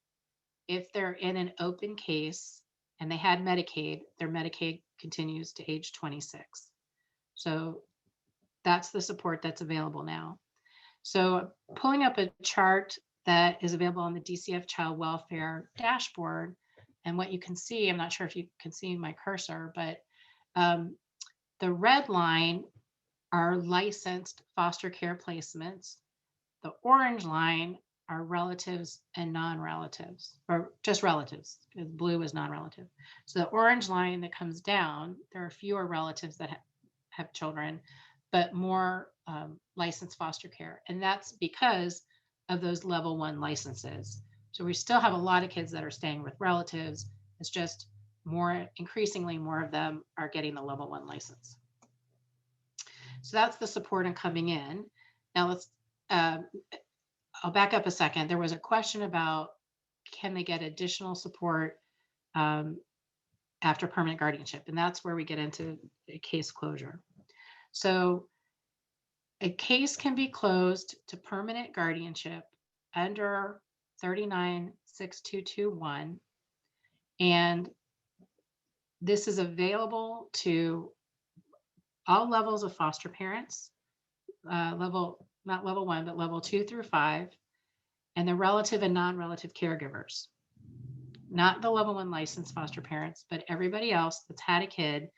if they're in an open case and they had Medicaid, their Medicaid continues to age 26. So that's the support that's available now. So pulling up a chart that is available on the DCF Child Welfare dashboard, and what you can see, I'm not sure if you can see my cursor, but the red line are licensed foster care placements. The orange line are relatives and non-relatives, or just relatives, because blue is non-relative. So the orange line that comes down, there are fewer relatives that have children, but more licensed foster care. And that's because of those level 1 licenses. So we still have a lot of kids that are staying with relatives. It's just increasingly more of them are getting the level 1 license. So that's the support and coming in. Now let's, I'll back up a second. There was a question about, can they get additional support after permanent guardianship? And that's where we get into a case closure. So a case can be closed to permanent guardianship under 396221. And this is available to all levels of foster parents, not level 1, but level 2 through 5, and the relative and non-relative caregivers. Not the level 1 licensed foster parents, but everybody else that's had a kid.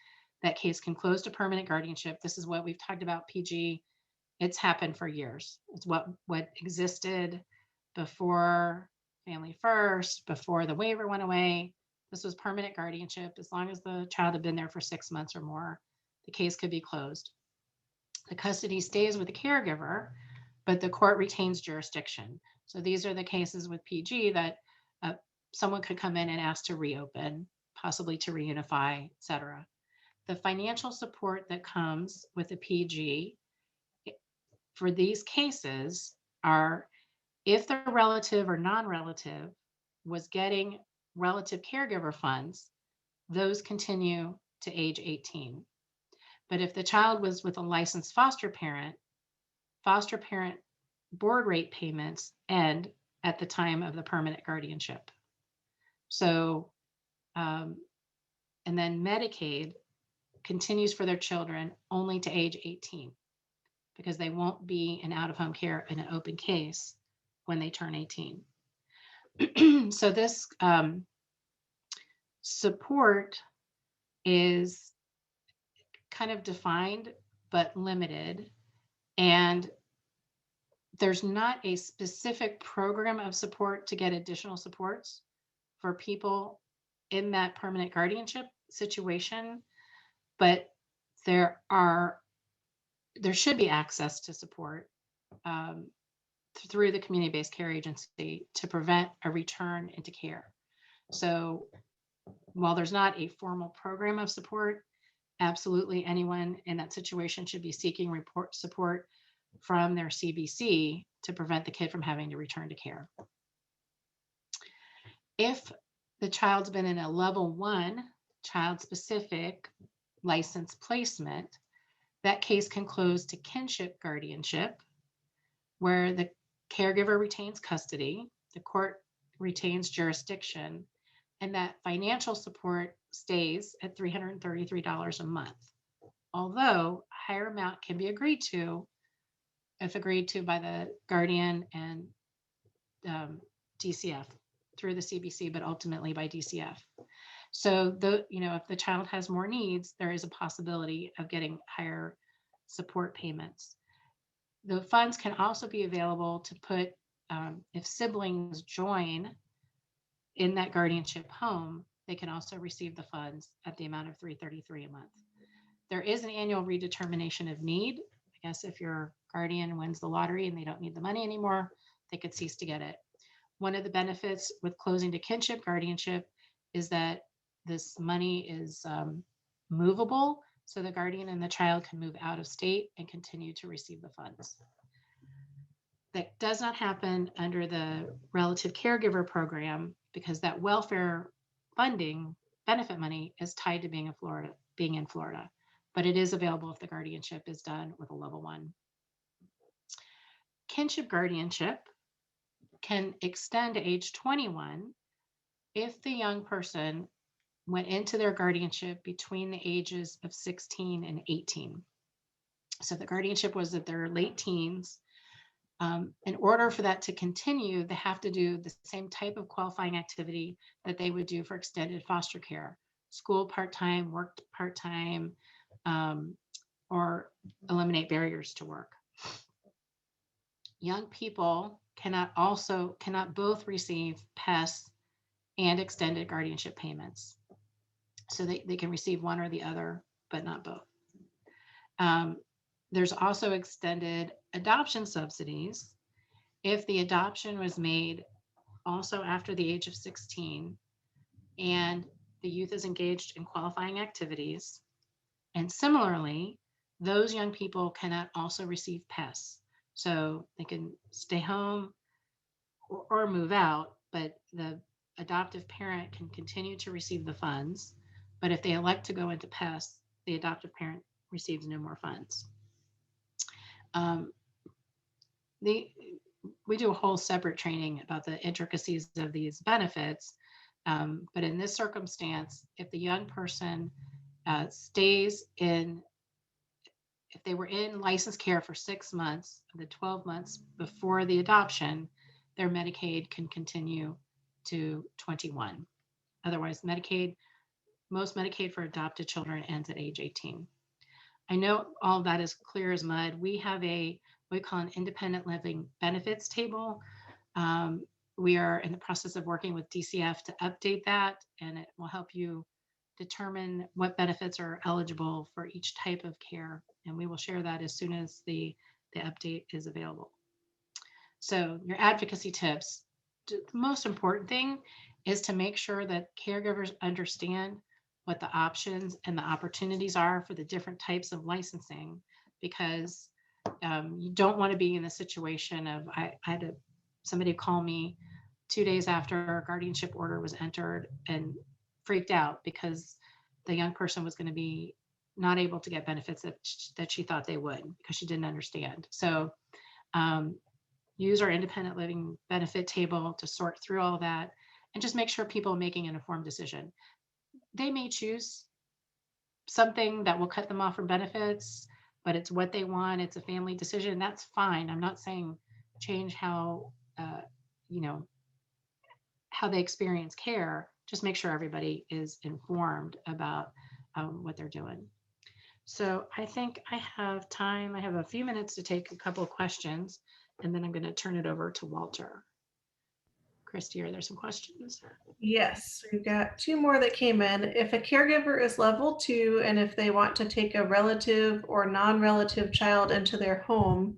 That case can close to permanent guardianship. This is what we've talked about, PG. It's happened for years. It's what existed before Family First, before the waiver went away. This was permanent guardianship. As long as the child had been there for 6 months or more, the case could be closed. The custody stays with the caregiver, but the court retains jurisdiction. So these are the cases with PG that someone could come in and ask to reopen, possibly to reunify, et cetera. The financial support that comes with a PG for these cases are, if the relative or non-relative was getting relative caregiver funds, those continue to age 18. But if the child was with a licensed foster parent board rate payments end at the time of the permanent guardianship. So, and then Medicaid continues for their children only to age 18, because they won't be in out-of-home care in an open case when they turn 18. So this support is kind of defined but limited, and there's not a specific program of support to get additional supports for people in that permanent guardianship situation, but there should be access to support through the community-based care agency to prevent a return into care. So while there's not a formal program of support, absolutely anyone in that situation should be seeking support from their CBC to prevent the kid from having to return to care. If the child's been in a level 1 child-specific license placement, that case can close to kinship guardianship, where the caregiver retains custody, the court retains jurisdiction, and that financial support stays at $333 a month. Although a higher amount can be agreed to if agreed to by the guardian and DCF through the CBC, but ultimately by DCF. So if the child has more needs, there is a possibility of getting higher support payments. The funds can also be available to put, if siblings join in that guardianship home, they can also receive the funds at the amount of $333 a month. There is an annual redetermination of need. I guess if your guardian wins the lottery and they don't need the money anymore, they could cease to get it. One of the benefits with closing to kinship guardianship is that this money is movable, so the guardian and the child can move out of state and continue to receive the funds. That does not happen under the relative caregiver program, because that welfare funding benefit money is tied to being in Florida, but it is available if the guardianship is done with a level 1. Kinship guardianship can extend to age 21 if the young person went into their guardianship between the ages of 16 and 18. So the guardianship was at their late teens. In order for that to continue, they have to do the same type of qualifying activity that they would do for extended foster care: school part-time, work part-time, um, or eliminate barriers to work. Young people cannot both receive PES and extended guardianship payments. So they can receive one or the other, but not both. There's also extended adoption subsidies. If the adoption was made also after the age of 16 and the youth is engaged in qualifying activities. And similarly, those young people cannot also receive PES. So they can stay home or move out, but the adoptive parent can continue to receive the funds. But if they elect to go into PES, the adoptive parent receives no more funds. Um, the, we do a whole separate training about the intricacies of these benefits. But in this circumstance, if the young person stays in, if they were in licensed care for 6 months of the 12 months before the adoption, their Medicaid can continue to 21. Otherwise, most Medicaid for adopted children ends at age 18. I know all of that is clear as mud. We have what we call an independent living benefits table. We are in the process of working with DCF to update that, and it will help you determine what benefits are eligible for each type of care. And we will share that as soon as the update is available. So your advocacy tips, the most important thing is to make sure that caregivers understand what the options and the opportunities are for the different types of licensing, because you don't want to be in the situation of, I had somebody call me 2 days after a guardianship order was entered and freaked out because the young person was going to be not able to get benefits that she thought they would, because she didn't understand. So use our independent living benefit table to sort through all that and just make sure people are making an informed decision. They may choose something that will cut them off from benefits, but it's what they want. It's a family decision. That's fine. I'm not saying change how, you know, how they experience care. Just make sure everybody is informed about what they're doing. So I think I have time. I have a few minutes to take a couple of questions, and then I'm going to turn it over to Walter. Christy, are there some questions? Yes, we've got 2 more that came in. If a caregiver is level 2 and if they want to take a relative or non-relative child into their home,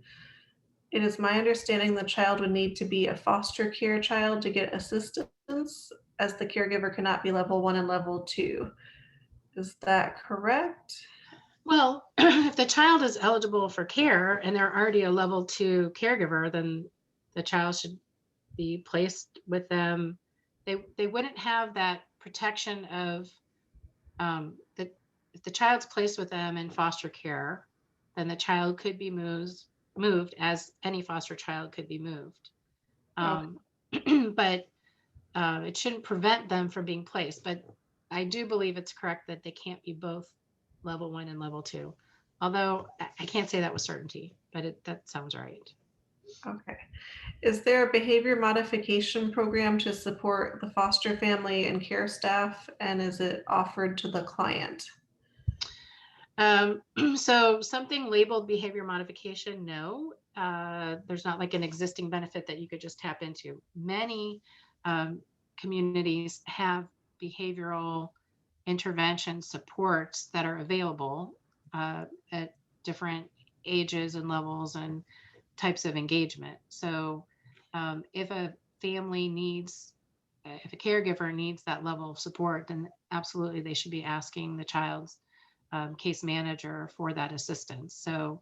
it is my understanding the child would need to be a foster care child to get assistance, as the caregiver cannot be level 1 and level 2. Is that correct? Well, if the child is eligible for care and they're already a level 2 caregiver, then the child should be placed with them. They wouldn't have that protection of that. If the child's placed with them in foster care, then the child could be moved as any foster child could be moved. Okay. But it shouldn't prevent them from being placed. But I do believe it's correct that they can't be both level 1 and level 2. Although I can't say that with certainty, but that sounds right. Okay. Is there a behavior modification program to support the foster family and care staff, and is it offered to the client? So something labeled behavior modification, no. There's not like an existing benefit that you could just tap into. Many communities have behavioral intervention supports that are available at different ages and levels and types of engagement. So if a family needs, if a caregiver needs that level of support, then absolutely they should be asking the child's case manager for that assistance. So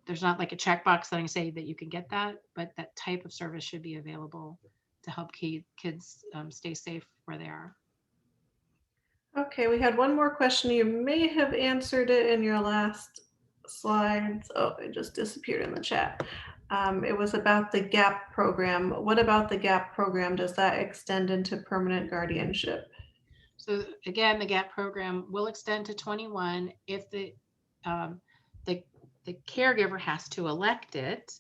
there's not like a checkbox that I say that you can get that, but that type of service should be available to help kids stay safe where they are. Okay, we had one more question. You may have answered it in your last slides. Oh, it just disappeared in the chat. It was about the GAP program. What about the GAP program? Does that extend into permanent guardianship? So again, the GAP program will extend to 21 if um, the, the caregiver has to elect it,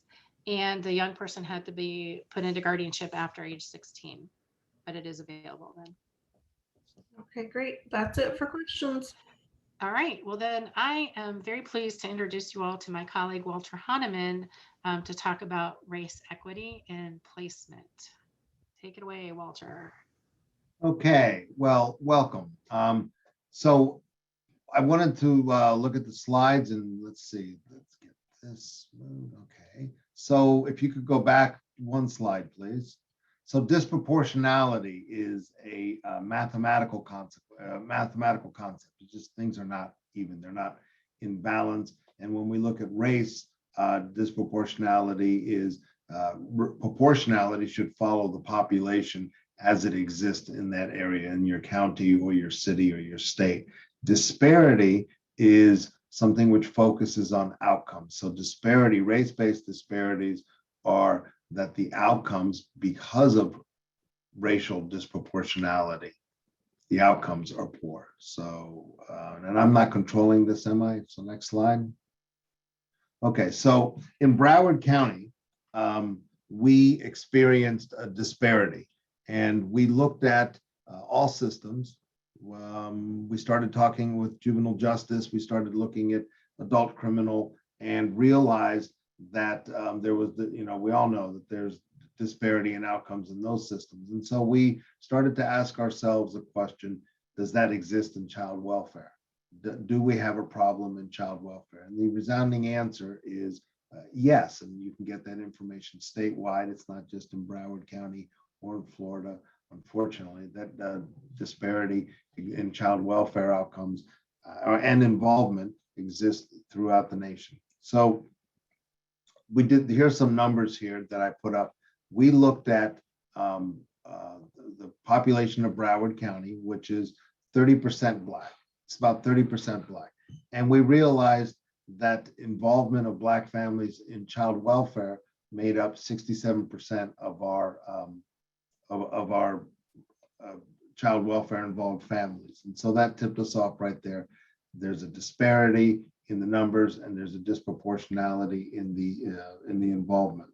and the young person had to be put into guardianship after age 16, but it is available then. Okay, great. That's it for questions. All right, well then I am very pleased to introduce you all to my colleague, Walter Honaman, to talk about race equity and placement. Take it away, Walter. Okay, well, welcome. So I wanted to look at the slides and let's see, let's get this moved. Okay, so if you could go back one slide, please. So disproportionality is a mathematical concept. It's just things are not even; they're not in balance. And when we look at race, disproportionality is proportionality should follow the population as it exists in that area, in your county or your city or your state. Disparity is something which focuses on outcomes. So disparity, race-based disparities are that the outcomes, because of racial disproportionality, the outcomes are poor. So, and I'm not controlling this, am I? So next slide. Okay, so in Broward County, we experienced a disparity, and we looked at all systems. We started talking with juvenile justice. We started looking at adult criminal and realized that there was, we all know that there's disparity in outcomes in those systems. And so we started to ask ourselves the question, does that exist in child welfare? Do we have a problem in child welfare? And the resounding answer is yes. And you can get that information statewide. It's not just in Broward County or in Florida. Unfortunately, that disparity in child welfare outcomes and involvement exists throughout the nation. So we did, here's some numbers here that I put up. We looked at the population of Broward County, which is 30% Black. It's about 30% Black. And we realized that involvement of Black families in child welfare made up 67% of our child welfare involved families. And so that tipped us off right there. There's a disparity in the numbers and there's a disproportionality in the involvement.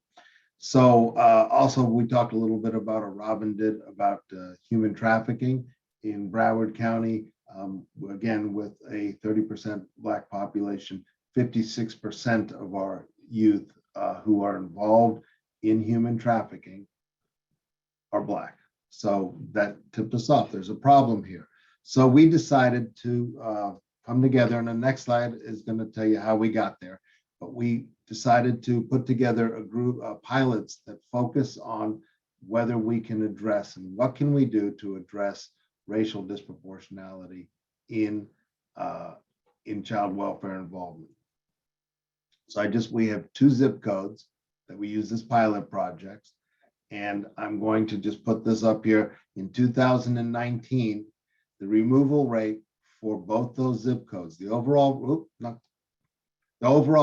So also we talked a little bit about, or Robin did, about human trafficking in Broward County. Again, with a 30% Black population, 56% of our youth who are involved in human trafficking are Black. So that tipped us off. There's a problem here. So we decided to come together, and the next slide is going to tell you how we got there. But we decided to put together a group of pilots that focus on whether we can address and what can we do to address racial disproportionality in child welfare involvement. So we have 2 zip codes that we use as pilot projects. And I'm going to just put this up here. In 2019, the removal rate for both those zip codes, the overall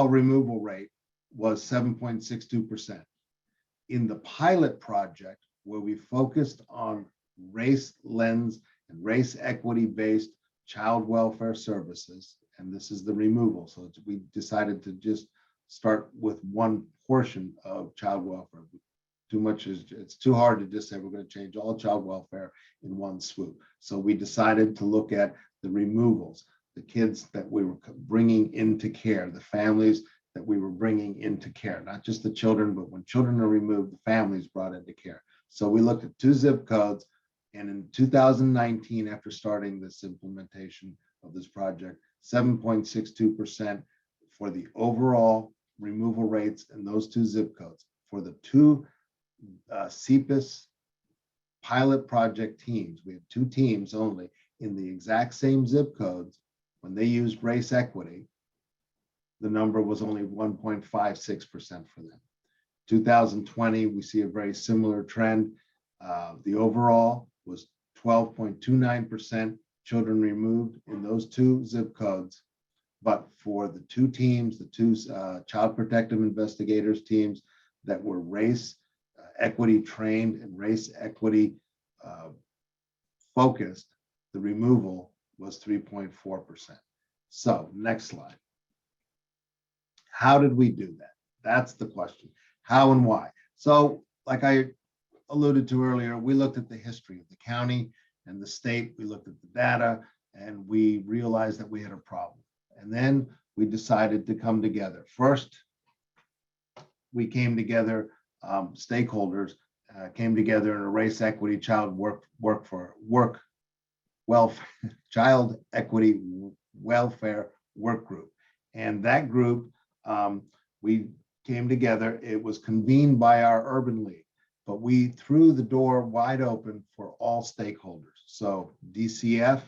removal rate was 7.62%. In the pilot project, where we focused on race lens and race equity based child welfare services, and this is the removal. So we decided to just start with one portion of child welfare. It's too hard to just say we're going to change all child welfare in one swoop. So we decided to look at the removals, the kids that we were bringing into care, the families that we were bringing into care, not just the children, but when children are removed, the families brought into care. So we looked at 2 zip codes, and in 2019, after starting this implementation of this project, 7.62% for the overall removal rates in those 2 zip codes. For the 2 CPIS pilot project teams, we had 2 teams only in the exact same zip codes. When they used race equity, the number was only 1.56% for them. 2020, we see a very similar trend. The overall was 12.29% children removed in those 2 zip codes. But for the 2 teams, the 2 child protective investigators teams, that were race equity trained and race equity focused, the removal was 3.4%. So next slide. How did we do that? That's the question. How and why? So like I alluded to earlier, we looked at the history of the county and the state. We looked at the data and we realized that we had a problem. And then we decided to come together. First, we came together, stakeholders came together in a race equity child equity welfare work group. And that group, we came together. It was convened by our urban league, but we threw the door wide open for all stakeholders. So DCF,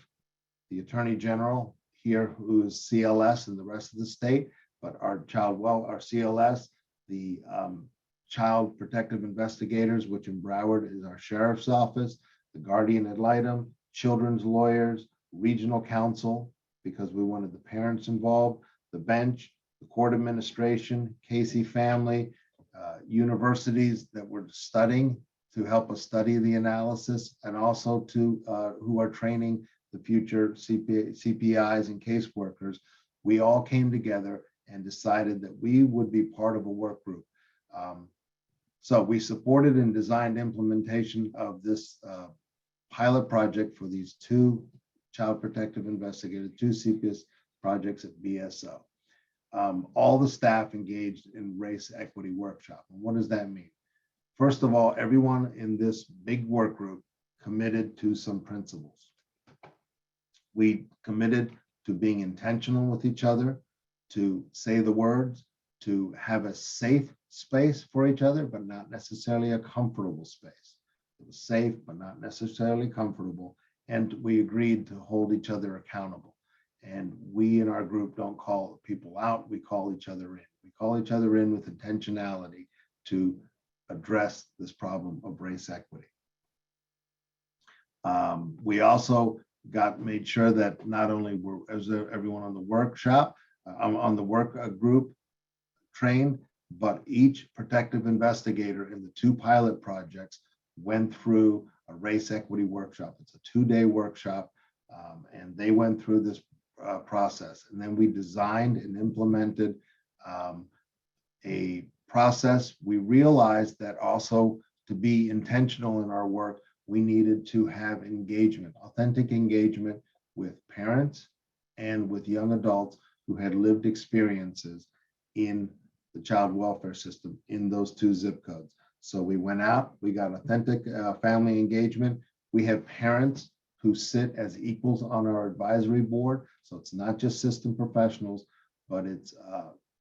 the Attorney General here, who's CLS and the rest of the state, but our CLS, the Child Protective Investigators, which in Broward is our Sheriff's Office, the Guardian ad litem, children's lawyers, regional counsel, because we wanted the parents involved, the bench, the court administration, Casey family, universities that were studying to help us study the analysis, and also to who are training the future CPIs and caseworkers. We all came together and decided that we would be part of a work group. So we supported and designed implementation of this pilot project for these two Child Protective Investigators, two CPS projects at BSO. All the staff engaged in race equity workshop. And what does that mean? First of all, everyone in this big work group committed to some principles. We committed to being intentional with each other, to say the words, to have a safe space for each other, but not necessarily a comfortable space. It was safe, but not necessarily comfortable. And we agreed to hold each other accountable. And we in our group don't call people out, we call each other in. We call each other in with intentionality to address this problem of race equity. We also made sure that not only was everyone on the workshop, on the work group trained, but each protective investigator in the two pilot projects went through a race equity workshop. It's a 2-day workshop, and they went through this process. And then we designed and implemented a process. We realized that also to be intentional in our work, we needed to have engagement, authentic engagement with parents and with young adults who had lived experiences in the child welfare system in those 2 zip codes. So we went out, we got authentic family engagement. We have parents who sit as equals on our advisory board. So it's not just system professionals, but it's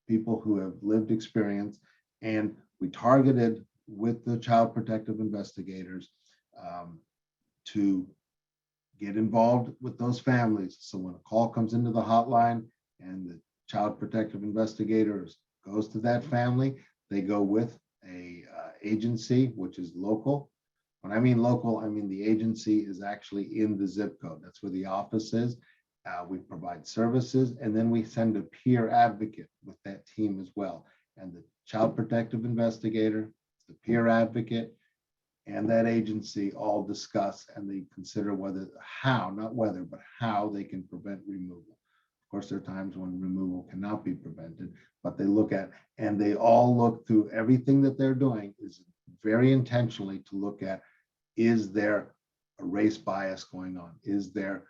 people who have lived experience. And we targeted with the child protective investigators to get involved with those families. So when a call comes into the hotline and the child protective investigators goes to that family, they go with a agency, which is local. When I mean local, I mean the agency is actually in the zip code. That's where the office is. We provide services, and then we send a peer advocate with that team as well. And the child protective investigator, the peer advocate, and that agency all discuss and they consider not whether, but how they can prevent removal. Of course, there are times when removal cannot be prevented, but they look at, and they all look through everything that they're doing is very intentionally to look at, is there a race bias going on? Is there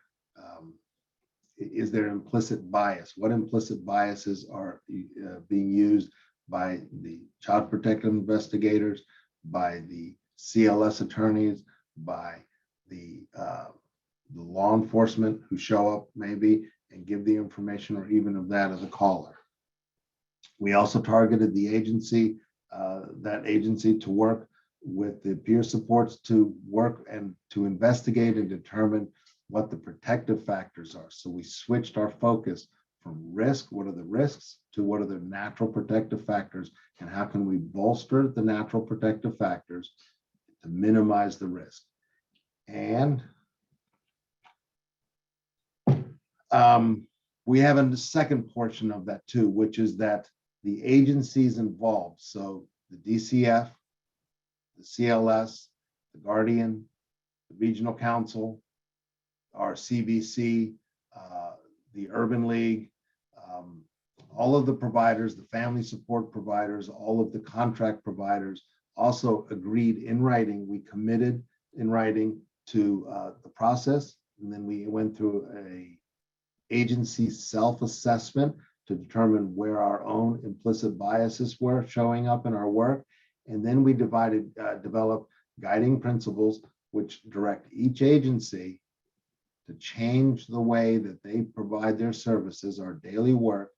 implicit bias? What implicit biases are being used by the child protective investigators, by the CLS attorneys, by the law enforcement who show up maybe and give the information, or even of that as a caller. We also targeted the agency, that agency to work with the peer supports to work and to investigate and determine what the protective factors are. So we switched our focus from risk, what are the risks, to what are the natural protective factors, and how can we bolster the natural protective factors to minimize the risk. And we have a second portion of that too, which is that the agencies involved. So the DCF, the CLS, the Guardian, the Regional Council, our CBC, the Urban League, all of the providers, the family support providers, all of the contract providers also agreed in writing. We committed in writing to the process, and then we went through a agency self-assessment to determine where our own implicit biases were showing up in our work. And then we developed guiding principles which direct each agency to change the way that they provide their services, our daily work,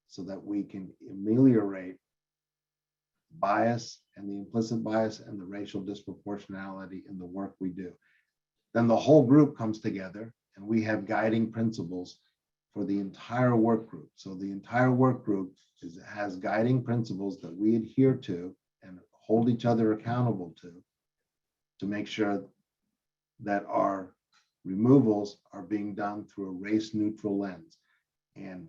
so that we can ameliorate bias and the implicit bias and the racial disproportionality in the work we do. Then the whole group comes together and we have guiding principles for the entire work group. So the entire work group has guiding principles that we adhere to and hold each other accountable to make sure that our removals are being done through a race-neutral lens. And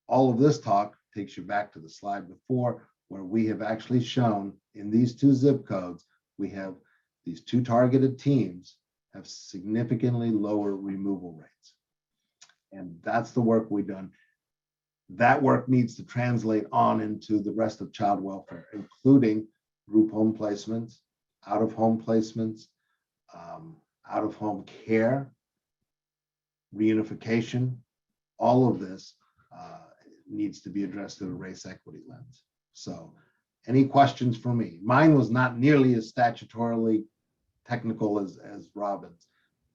all of this talk takes you back to the slide before, where we have actually shown in these two zip codes, we have these two targeted teams have significantly lower removal rates. And that's the work we've done. That work needs to translate on into the rest of child welfare, including group home placements, out-of-home placements, out-of-home care, reunification. All of this needs to be addressed through a race equity lens. So any questions for me? Mine was not nearly as statutorily technical as Robin's,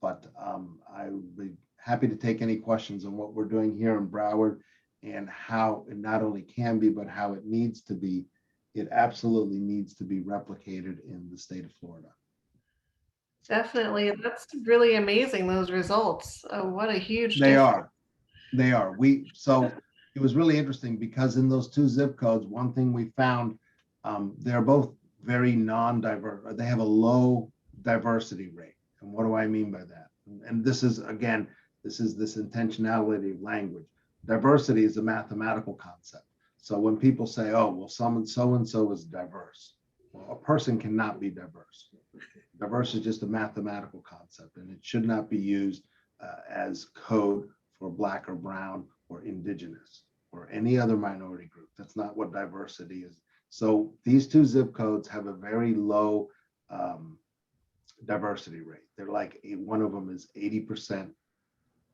but I would be happy to take any questions on what we're doing here in Broward and how it not only can be, but how it needs to be. It absolutely needs to be replicated in the state of Florida. Definitely. That's really amazing, those results. What a huge They difference. are. So it was really interesting because in those two zip codes, one thing we found, they're both very non-diverse. They have a low diversity rate. And what do I mean by that? And this is, again, this intentionality of language. Diversity is a mathematical concept. So when people say, oh, well, someone so-and-so is diverse, well, a person cannot be diverse. Diverse is just a mathematical concept, and it should not be used as code for Black or Brown or Indigenous or any other minority group. That's not what diversity is. So these two zip codes have a very low diversity rate. They're like, one of them is 80%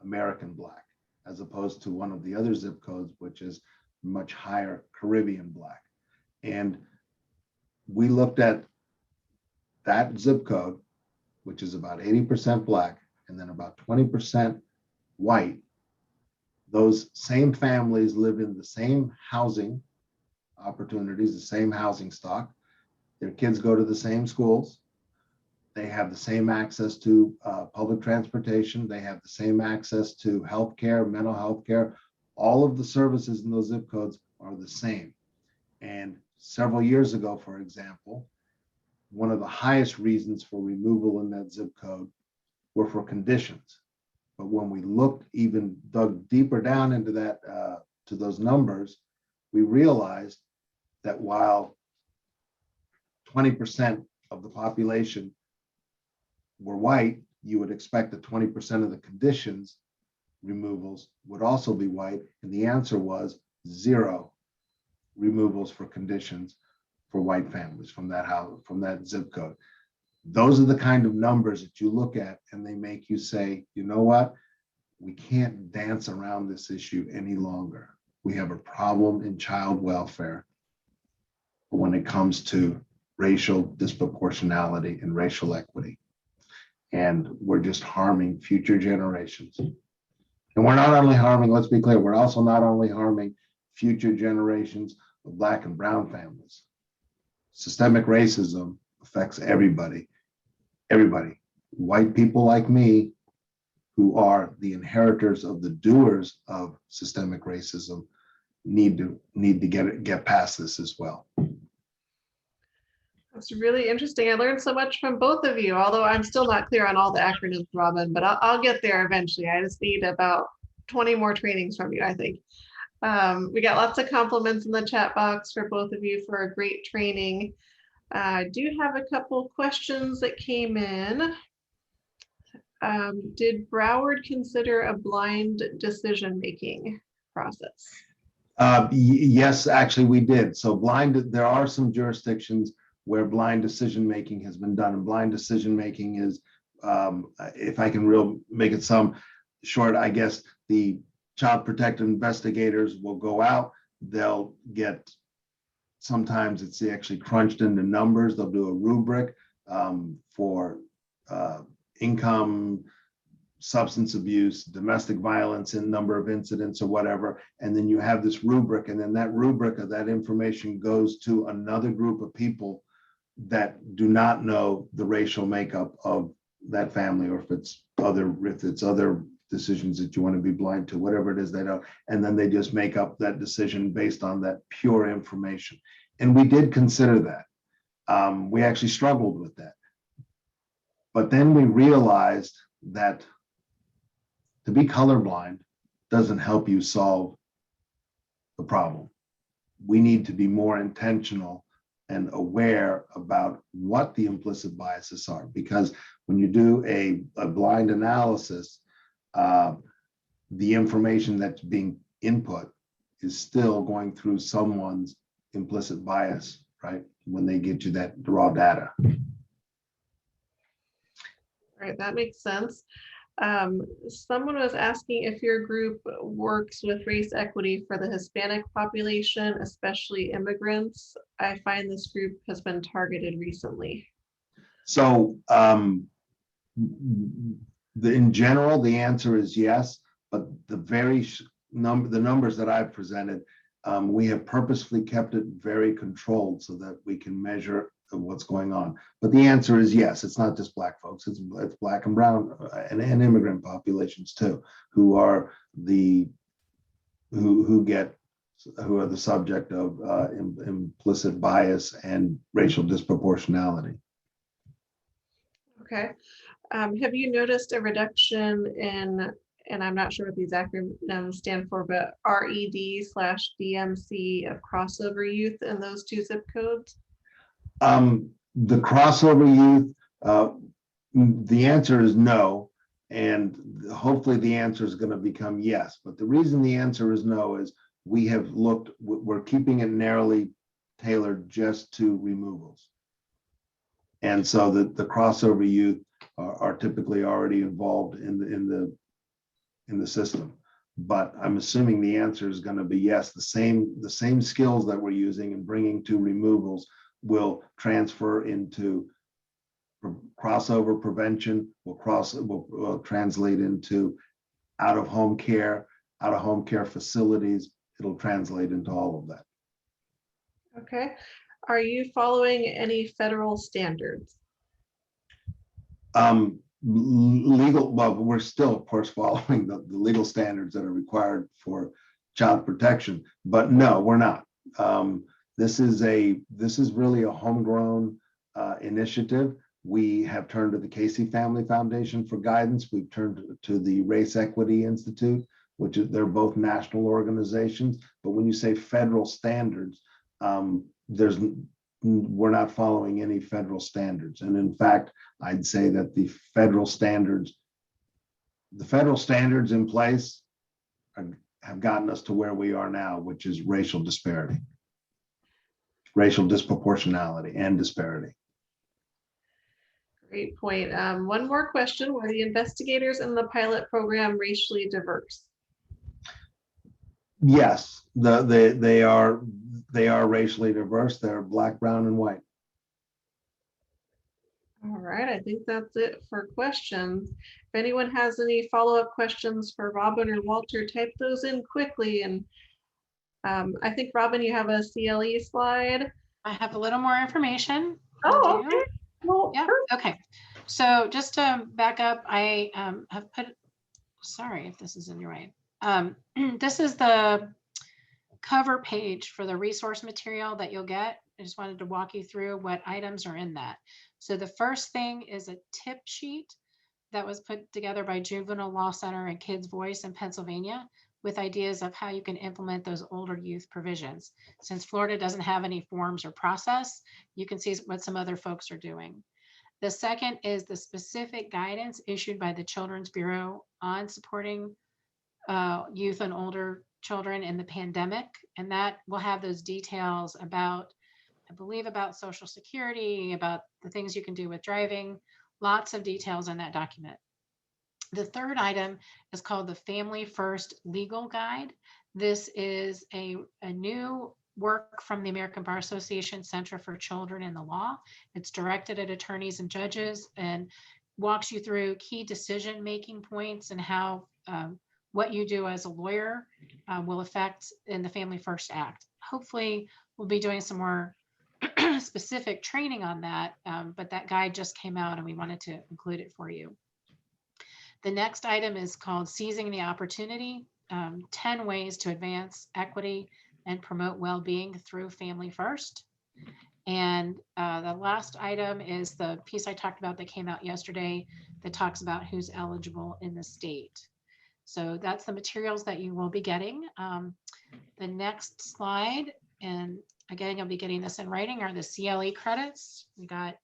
American Black, as opposed to one of the other zip codes, which is much higher Caribbean Black. And we looked at that zip code, which is about 80% Black and then about 20% white. Those same families live in the same housing opportunities, the same housing stock. Their kids go to the same schools. They have the same access to public transportation. They have the same access to healthcare, mental health care. All of the services in those zip codes are the same. And several years ago, for example, one of the highest reasons for removal in that zip code were for conditions. But when we looked, even dug deeper down into that, to those numbers, we realized that while 20% of the population were white, you would expect that 20% of the conditions removals would also be white. And the answer was 0 removals for conditions for white families from that house, from that zip code. Those are the kind of numbers that you look at and they make you say, you know what? We can't dance around this issue any longer. We have a problem in child welfare when it comes to racial disproportionality and racial equity. And we're just harming future generations. And we're not only harming, let's be clear, we're also not only harming future generations of Black and Brown families. Systemic racism affects everybody. White people like me, who are the inheritors of the doers of systemic racism, need to get past this as well. That's really interesting. I learned so much from both of you, although I'm still not clear on all the acronyms, Robin, but I'll get there eventually. I just need about 20 more trainings from you, I think. We got lots of compliments in the chat box for both of you for a great training. I do have a couple questions that came in. Did Broward consider a blind decision-making process? Yes, actually, we did. So there are some jurisdictions where blind decision-making has been done. And blind decision-making is, if I can make it some short, I guess the child protective investigators will go out, they'll get, sometimes it's actually crunched into numbers. They'll do a rubric for income, substance abuse, domestic violence, in number of incidents or whatever. And then you have this rubric, and then that rubric of that information goes to another group of people that do not know the racial makeup of that family, or if it's other decisions that you want to be blind to, whatever it is, they don't. And then they just make up that decision based on that pure information. And we did consider that. We actually struggled with that. But then we realized that to be colorblind doesn't help you solve the problem. We need to be more intentional and aware about what the implicit biases are, because when you do a blind analysis, the information that's being input is still going through someone's implicit bias, right? When they get you that raw data. All right, that makes sense. Someone was asking if your group works with race equity for the Hispanic population, especially immigrants. I find this group has been targeted recently. So in general, the answer is yes, but the numbers that I've presented, we have purposefully kept it very controlled so that we can measure what's going on. But the answer is yes. It's not just Black folks, it's Black and brown and immigrant populations too, who are the subject of implicit bias and racial disproportionality. Okay. Have you noticed a reduction in, and I'm not sure what these acronyms stand for, but RED/DMC of crossover youth in those two zip codes? The crossover youth, the answer is no, and hopefully the answer is going to become yes. But the reason the answer is no is we're keeping it narrowly tailored just to removals. And so the crossover youth are typically already involved in the system. But I'm assuming the answer is going to be yes. The same skills that we're using and bringing to removals will transfer into crossover prevention, will translate into out-of-home care facilities. It'll translate into all of that. Okay. Are you following any federal standards? We're still, of course, following the legal standards that are required for child protection, but no, we're not. This is really a homegrown initiative. We have turned to the Casey Family Foundation for guidance. We've turned to the Race Equity Institute, they're both national organizations. But when you say federal standards, we're not following any federal standards. And in fact, I'd say that the federal standards in place have gotten us to where we are now, which is racial disparity, racial disproportionality and disparity. Great point. One more question. Were the investigators in the pilot program racially diverse? Yes, they are racially diverse. They're Black, brown, and white. All right, I think that's it for questions. If anyone has any follow-up questions for Robin or Walter, type those in quickly. And I think, Robin, you have a CLE slide. I have a little more information. Oh, okay. Well, yeah, okay. So just to back up, I have put, sorry if this isn't right. This is the cover page for the resource material that you'll get. I just wanted to walk you through what items are in that. So the first thing is a tip sheet that was put together by Juvenile Law Center and Kids Voice in Pennsylvania. with ideas of how you can implement those older youth provisions. Since Florida doesn't have any forms or process, you can see what some other folks are doing. The second is the specific guidance issued by the Children's Bureau on supporting youth and older children in the pandemic. And that will have those details about, I believe, about Social Security, about the things you can do with driving, lots of details in that document. The third item is called the Family First Legal Guide. This is a new work from the American Bar Association Center for Children in the Law. It's directed at attorneys and judges and walks you through key decision-making points and how what you do as a lawyer will affect in the Family First Act. Hopefully, we'll be doing some more specific training on that, but that guide just came out and we wanted to include it for you. The next item is called Seizing the Opportunity, 10 ways to advance equity and promote well-being through Family First. And the last item is the piece I talked about that came out yesterday that talks about who's eligible in the state. So that's the materials that you will be getting. The next slide, and again, you'll be getting this in writing, are the CLE credits. We got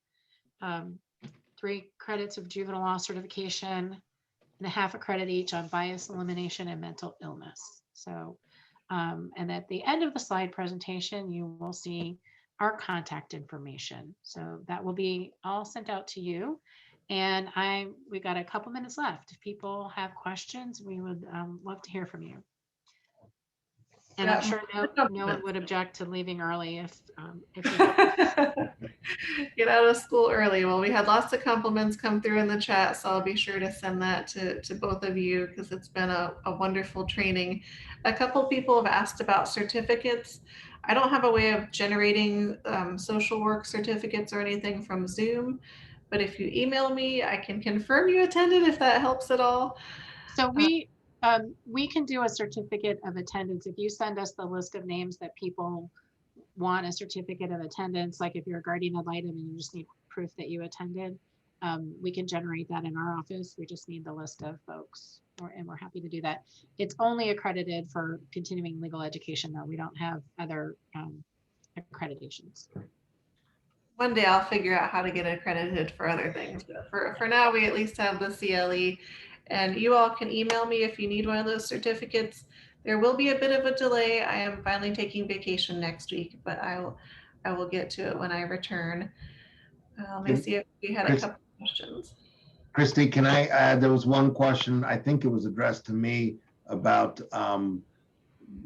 3 credits of juvenile law certification and a half a credit each on bias elimination and mental illness. So, and at the end of the slide presentation, you will see our contact information. So that will be all sent out to you. And we got a couple minutes left. If people have questions, we would love to hear from you. And I'm sure no one would object to leaving early if get out of school early. Well, we had lots of compliments come through in the chat, so I'll be sure to send that to both of you because it's been a wonderful training. A couple people have asked about certificates. I don't have a way of generating social work certificates or anything from Zoom, but if you email me, I can confirm you attended if that helps at all. So we can do a certificate of attendance if you send us the list of names that people want a certificate of attendance. Like if you're a guardian ad litem and you just need proof that you attended, we can generate that in our office. We just need the list of folks, and we're happy to do that. It's only accredited for continuing legal education, though. We don't have other accreditations. One day I'll figure out how to get accredited for other things, but for now, we at least have the CLE. And you all can email me if you need one of those certificates. There will be a bit of a delay. I am finally taking vacation next week, but I will get to it when I return. Let me see if we had a couple questions. Christy, can I add, there was one question, I think it was addressed to me about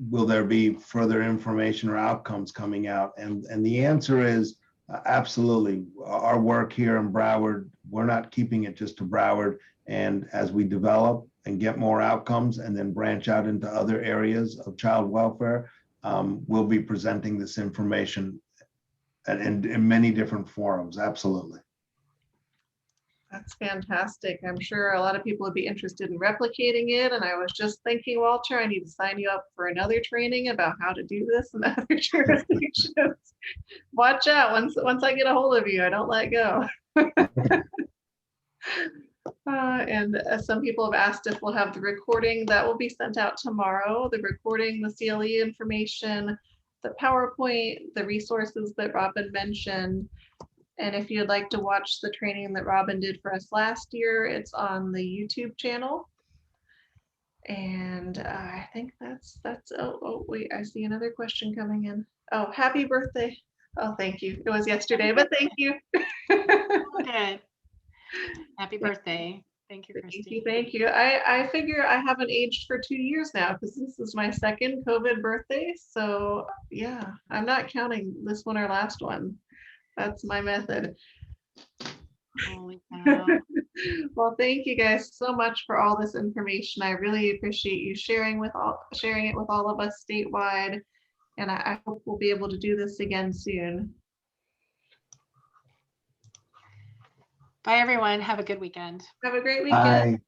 will there be further information or outcomes coming out? And the answer is absolutely. Our work here in Broward, we're not keeping it just to Broward. And as we develop and get more outcomes and then branch out into other areas of child welfare, we'll be presenting this information in many different forums. Absolutely. That's fantastic. I'm sure a lot of people would be interested in replicating it. And I was just thinking, Walter, I need to sign you up for another training about how to do this in other jurisdictions. Watch out. Once I get a hold of you, I don't let go. And some people have asked if we'll have the recording that will be sent out tomorrow. The recording, the CLE information, the PowerPoint, the resources that Robin mentioned. And if you'd like to watch the training that Robin did for us last year, it's on the YouTube channel. And I think that's oh wait, I see another question coming in. Oh, happy birthday. Oh, thank you. It was yesterday, but thank you. Okay. Happy birthday. Thank you, Christy. Thank you. I figure I haven't aged for 2 years now because this is my second COVID birthday. So yeah, I'm not counting this one or last one. That's my method. Holy cow. Well, thank you guys so much for all this information. I really appreciate you sharing it with all of us statewide. And I hope we'll be able to do this again soon. Bye, everyone. Have a good weekend. Have a great weekend. Bye.